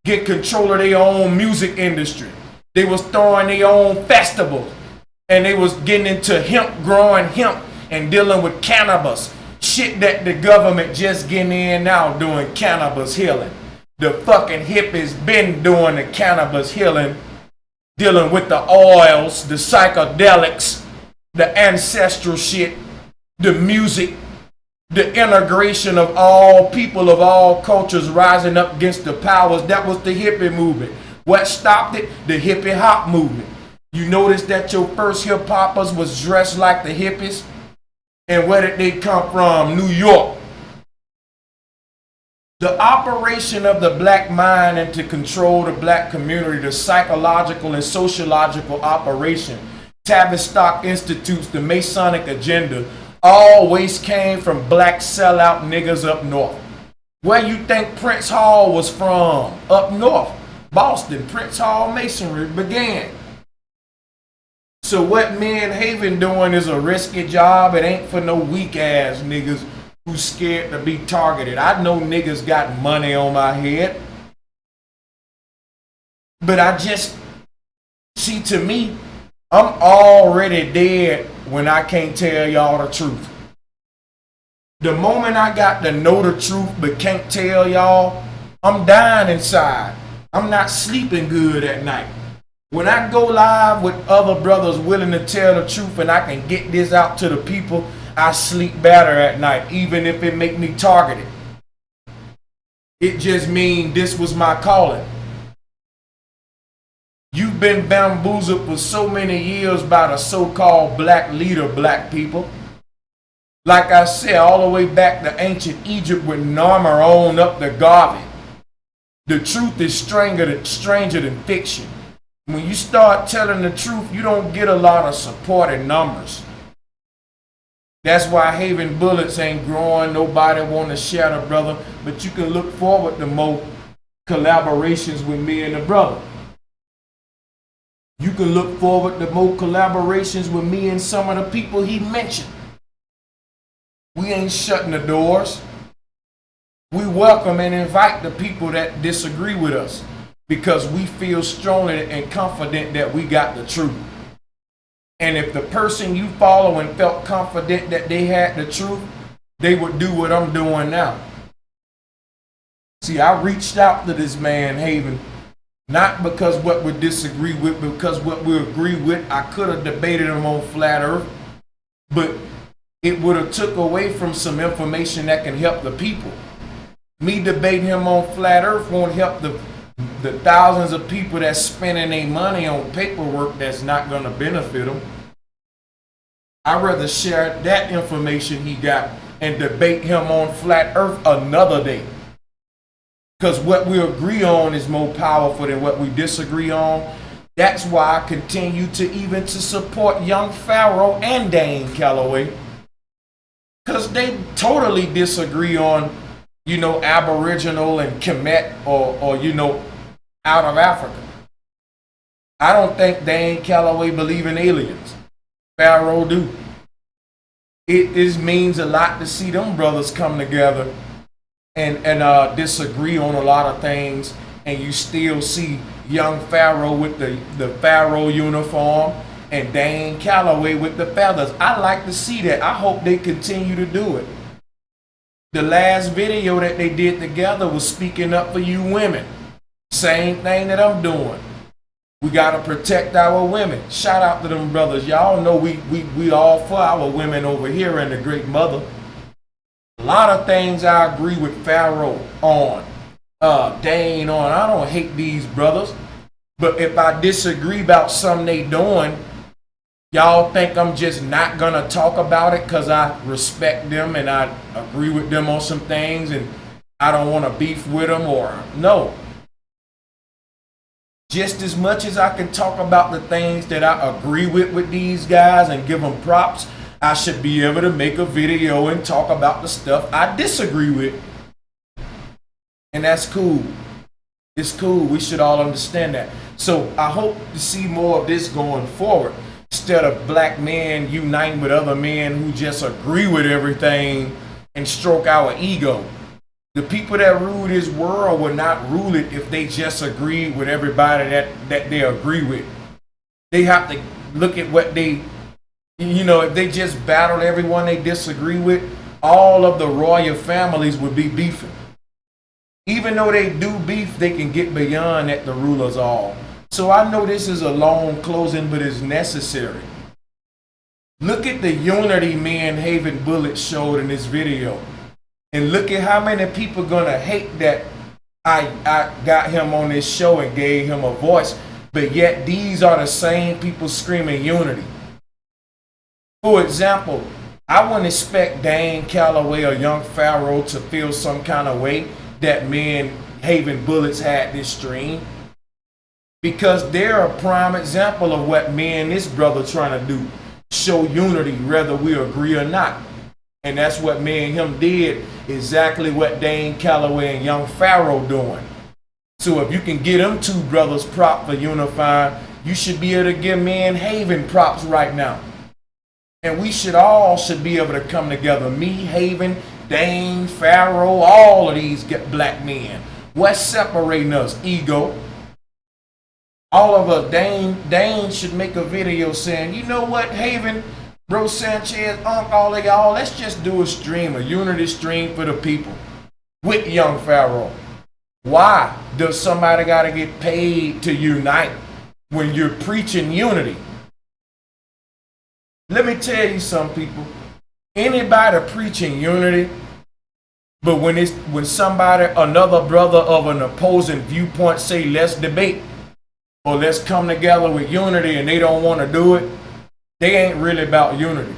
S1: get control of their own music industry. They was throwing their own festivals. And they was getting into growing hemp and dealing with cannabis. Shit that the government just getting in now doing cannabis healing. The fucking hippies been doing the cannabis healing dealing with the oils, the psychedelics, the ancestral shit, the music, the integration of all people of all cultures rising up against the powers. That was the hippie movement. What stopped it? The hippie hop movement. You notice that your first hip hoppers was dressed like the hippies? And where did they come from? New York. The operation of the black mind and to control the black community, the psychological and sociological operation, Tavistock Institutes, the Masonic agenda, always came from black sellout niggas up north. Where you think Prince Hall was from? Up north, Boston. Prince Hall Masonry began. So what me and Javen doing is a risky job. It ain't for no weak ass niggas who's scared to be targeted. I know niggas got money on my head. But I just, see, to me, I'm already dead when I can't tell y'all the truth. The moment I got to know the truth but can't tell y'all, I'm dying inside. I'm not sleeping good at night. When I go live with other brothers willing to tell the truth and I can get this out to the people, I sleep better at night, even if it make me targeted. It just means this was my calling. You've been bamboozled for so many years by the so-called black leader, black people. Like I said, all the way back to ancient Egypt with Narmer on up to Garvey. The truth is stranger than fiction. When you start telling the truth, you don't get a lot of support in numbers. That's why Javen Bullets ain't growing. Nobody want to share the brother. But you can look forward to more collaborations with me and the brother. You can look forward to more collaborations with me and some of the people he mentioned. We ain't shutting the doors. We welcome and invite the people that disagree with us because we feel strongly and confident that we got the truth. And if the person you follow and felt confident that they had the truth, they would do what I'm doing now. See, I reached out to this man, Javen, not because what we disagree with, because what we agree with. I could have debated him on flat earth, but it would have took away from some information that can help the people. Me debating him on flat earth won't help the thousands of people that's spending their money on paperwork that's not going to benefit them. I'd rather share that information he got and debate him on flat earth another day. Because what we agree on is more powerful than what we disagree on. That's why I continue to support young Pharaoh and Dane Calloway. Because they totally disagree on, Aboriginal and Kemet or out of Africa. I don't think Dane Calloway believe in aliens. Pharaoh do. It means a lot to see them brothers come together and disagree on a lot of things, and you still see young Pharaoh with the Pharaoh uniform and Dane Calloway with the feathers. I like to see that. I hope they continue to do it. The last video that they did together was speaking up for you women. Same thing that I'm doing. We gotta protect our women. Shout out to them brothers. Y'all know we all for our women over here in the Great Mother. A lot of things I agree with Pharaoh on, Dane on. I don't hate these brothers, but if I disagree about something they doing, y'all think I'm just not gonna talk about it because I respect them and I agree with them on some things and I don't want to beef with them, or no. Just as much as I can talk about the things that I agree with these guys and give them props, I should be able to make a video and talk about the stuff I disagree with. And that's cool. It's cool. We should all understand that. So I hope to see more of this going forward, instead of black men uniting with other men who just agree with everything and stroke our ego. The people that rule this world will not rule it if they just agree with everybody that they agree with. They have to look at what they, if they just battle everyone they disagree with, all of the royal families would be beefing. Even though they do beef, they can get beyond that, the rulers all. So I know this is a long closing, but it's necessary. Look at the unity me and Javen Bullet showed in this video. And look at how many people gonna hate that I got him on this show and gave him a voice. But yet these are the same people screaming unity. For example, I wouldn't expect Dane Calloway or Young Pharaoh to feel some kind of way that me and Javen Bullets had this stream. Because they're a prime example of what me and this brother trying to do. Show unity whether we agree or not. And that's what me and him did. Exactly what Dane Calloway and Young Pharaoh doing. So if you can get them two brothers prop for unifying, you should be able to give me and Javen props right now. And we should be able to come together. Me, Javen, Dane, Pharaoh, all of these black men. What's separating us? Ego. All of us, Dane should make a video saying, you know what, Javen, Bro Sanchez, all of y'all, let's just do a stream, a unity stream for the people with Young Pharaoh. Why does somebody got to get paid to unite when you're preaching unity? Let me tell you some people, anybody preaching unity, but when somebody, another brother of an opposing viewpoint say, let's debate, or let's come together with unity and they don't want to do it, they ain't really about unity.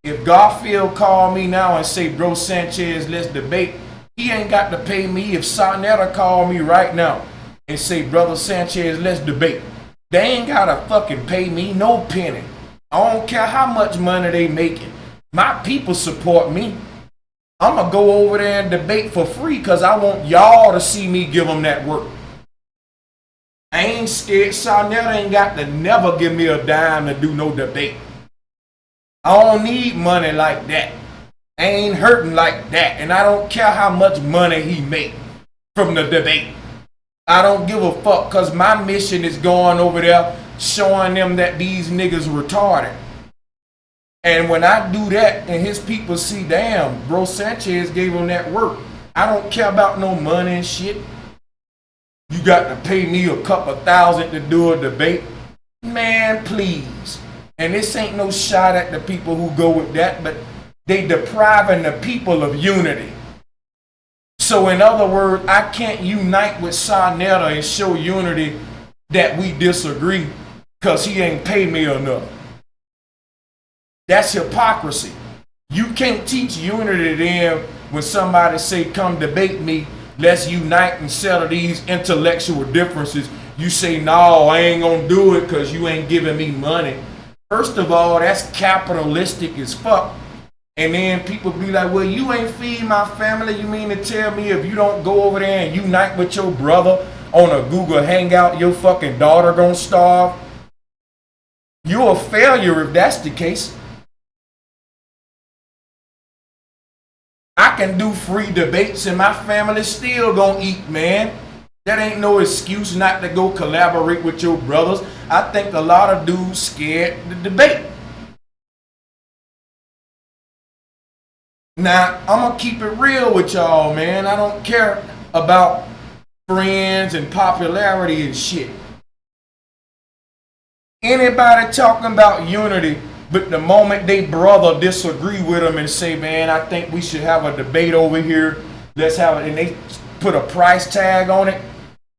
S1: If Garfield call me now and say, Bro Sanchez, let's debate, he ain't got to pay me. If Sonetta call me right now and say, Brother Sanchez, let's debate, they ain't got to fucking pay me no penny. I don't care how much money they making. My people support me. I'm going to go over there and debate for free because I want y'all to see me give them that work. I ain't scared. Sonetta ain't got to never give me a dime to do no debate. I don't need money like that. I ain't hurting like that. And I don't care how much money he make from the debate. I don't give a fuck because my mission is going over there showing them that these niggas retarded. And when I do that and his people see, damn, Bro Sanchez gave him that work. I don't care about no money and shit. You got to pay me a couple thousand to do a debate. Man, please. And this ain't no shot at the people who go with that, but they depriving the people of unity. So in other words, I can't unite with Sonetta and show unity that we disagree because he ain't paid me enough. That's hypocrisy. You can't teach unity to them when somebody say, come debate me, let's unite and settle these intellectual differences. You say, no, I ain't gonna do it because you ain't giving me money. First of all, that's capitalistic as fuck. And then people be like, well, you ain't feed my family. You mean to tell me if you don't go over there and unite with your brother on a Google Hangout, your fucking daughter gonna starve? You're a failure if that's the case. I can do free debates and my family still gonna eat, man. That ain't no excuse not to go collaborate with your brothers. I think a lot of dudes scared to debate. Now, I'm gonna keep it real with y'all, man. I don't care about friends and popularity and shit. Anybody talking about unity, but the moment they brother disagree with them and say, man, I think we should have a debate over here, let's have it, and they put a price tag on it,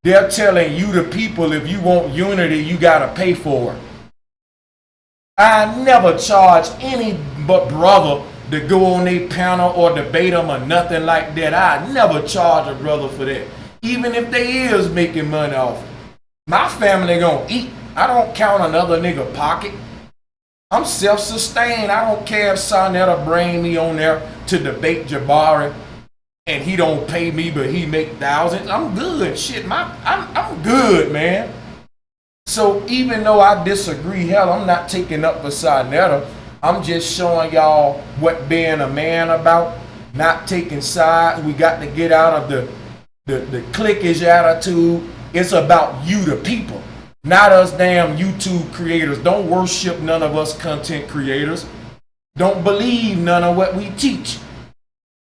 S1: they're telling you, the people, if you want unity, you gotta pay for it. I never charge any but brother to go on a panel or debate them or nothing like that. I never charge a brother for that, even if they is making money off it. My family gonna eat. I don't count another nigga pocket. I'm self-sustained. I don't care if Sonetta bring me on there to debate Jabari and he don't pay me, but he make thousands. I'm good. Shit, I'm good, man. So even though I disagree, hell, I'm not taking up for Sonetta. I'm just showing y'all what being a man about, not taking sides. We got to get out of the cliquish attitude. It's about you, the people, not us damn YouTube creators. Don't worship none of us content creators. Don't believe none of what we teach.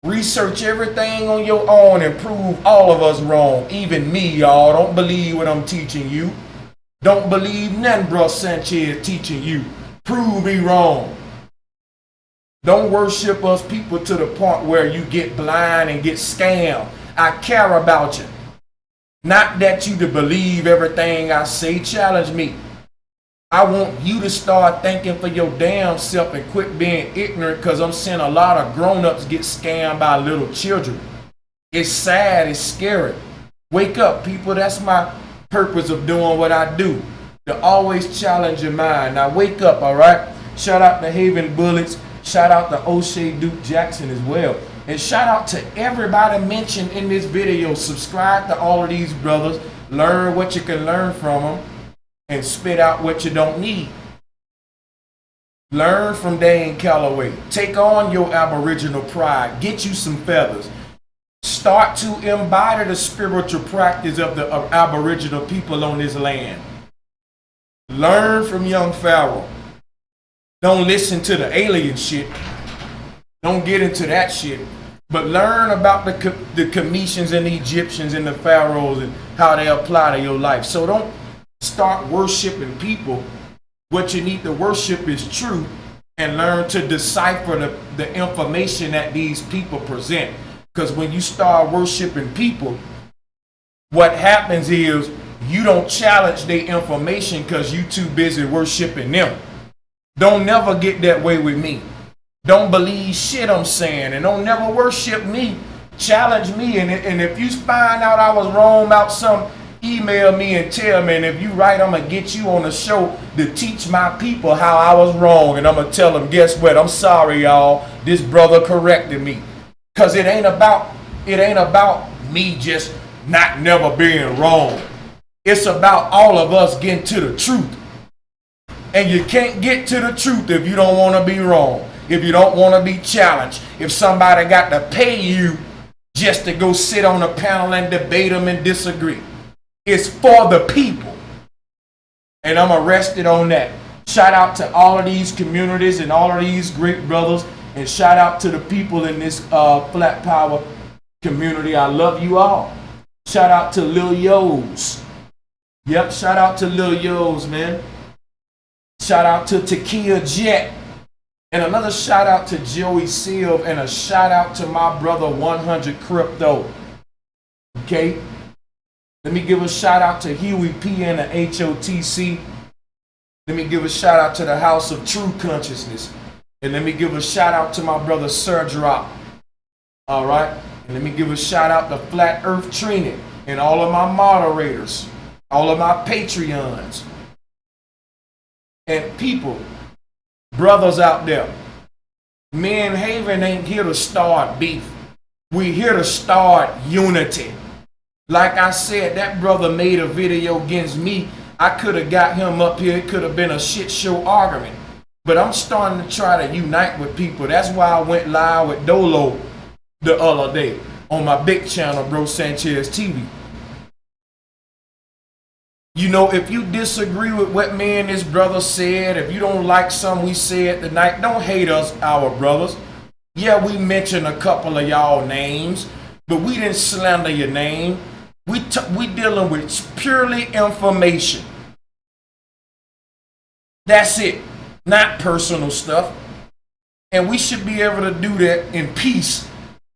S1: Research everything on your own and prove all of us wrong. Even me, y'all. Don't believe what I'm teaching you. Don't believe nothing bro Sanchez teaching you. Prove me wrong. Don't worship us people to the point where you get blind and get scammed. I care about you. Not that you to believe everything I say. Challenge me. I want you to start thinking for your damn self and quit being ignorant, because I'm seeing a lot of grown-ups get scammed by little children. It's sad. It's scary. Wake up, people. That's my purpose of doing what I do. To always challenge your mind. Now wake up, all right? Shout out to Javen Bullets. Shout out to O'Shea Duke Jackson as well. And shout out to everybody mentioned in this video. Subscribe to all of these brothers. Learn what you can learn from them. And spit out what you don't need. Learn from Dane Calloway. Take on your Aboriginal pride. Get you some feathers. Start to embody the spiritual practice of the Aboriginal people on this land. Learn from young Pharaoh. Don't listen to the alien shit. Don't get into that shit. But learn about the Cometians and the Egyptians and the Pharaohs and how they apply to your life. So don't start worshiping people. What you need to worship is truth, and learn to decipher the information that these people present. Because when you start worshiping people, what happens is you don't challenge their information because you too busy worshiping them. Don't never get that way with me. Don't believe shit I'm saying, and don't never worship me. Challenge me, and if you find out I was wrong about something, email me and tell me. And if you right, I'm gonna get you on the show to teach my people how I was wrong, and I'm gonna tell them, guess what? I'm sorry, y'all. This brother corrected me, cause it ain't about me just not never being wrong. It's about all of us getting to the truth. And you can't get to the truth if you don't want to be wrong. If you don't want to be challenged. If somebody got to pay you just to go sit on a panel and debate them and disagree. It's for the people. And I'm arrested on that. Shout out to all of these communities and all of these great brothers. And shout out to the people in this Flat Power community. I love you all. Shout out to Lil Yo's. Yep, shout out to Lil Yo's, man. Shout out to Takia Jet. And another shout out to Joey Silv. And a shout out to my brother 100 Crypto. Okay? Let me give a shout out to Huey P and the HOTC. Let me give a shout out to the House of True Consciousness. And let me give a shout out to my brother Sir Drop. All right? And let me give a shout out to Flat Earth Training and all of my moderators, all of my Patreons. And people, brothers out there, me and Javen ain't here to start beef. We here to start unity. Like I said, that brother made a video against me. I could have got him up here. It could have been a shit show argument. But I'm starting to try to unite with people. That's why I went live with Dolo the other day on my big channel, Bro Sanchez TV. You know, if you disagree with what me and this brother said, if you don't like something we said tonight, don't hate us, our brothers. Yeah, we mentioned a couple of y'all names, but we didn't slander your name. We dealing with purely information. That's it. Not personal stuff. And we should be able to do that in peace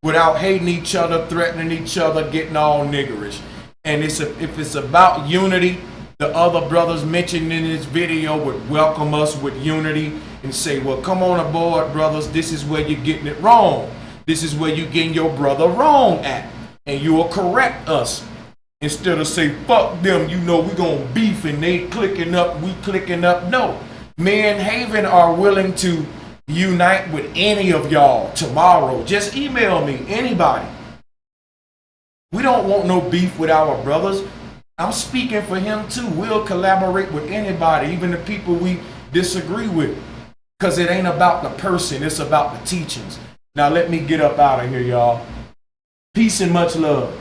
S1: without hating each other, threatening each other, getting all niggerish. And if it's about unity, the other brothers mentioned in this video would welcome us with unity and say, well, come on aboard, brothers. This is where you're getting it wrong. This is where you're getting your brother wrong at. And you will correct us. Instead of say, fuck them, you know, we're going to beef and they clicking up, we clicking up. No. Me and Javen are willing to unite with any of y'all tomorrow. Just email me, anybody. We don't want no beef with our brothers. I'm speaking for him too. We'll collaborate with anybody, even the people we disagree with. Because it ain't about the person, it's about the teachings. Now let me get up out of here, y'all. Peace and much love.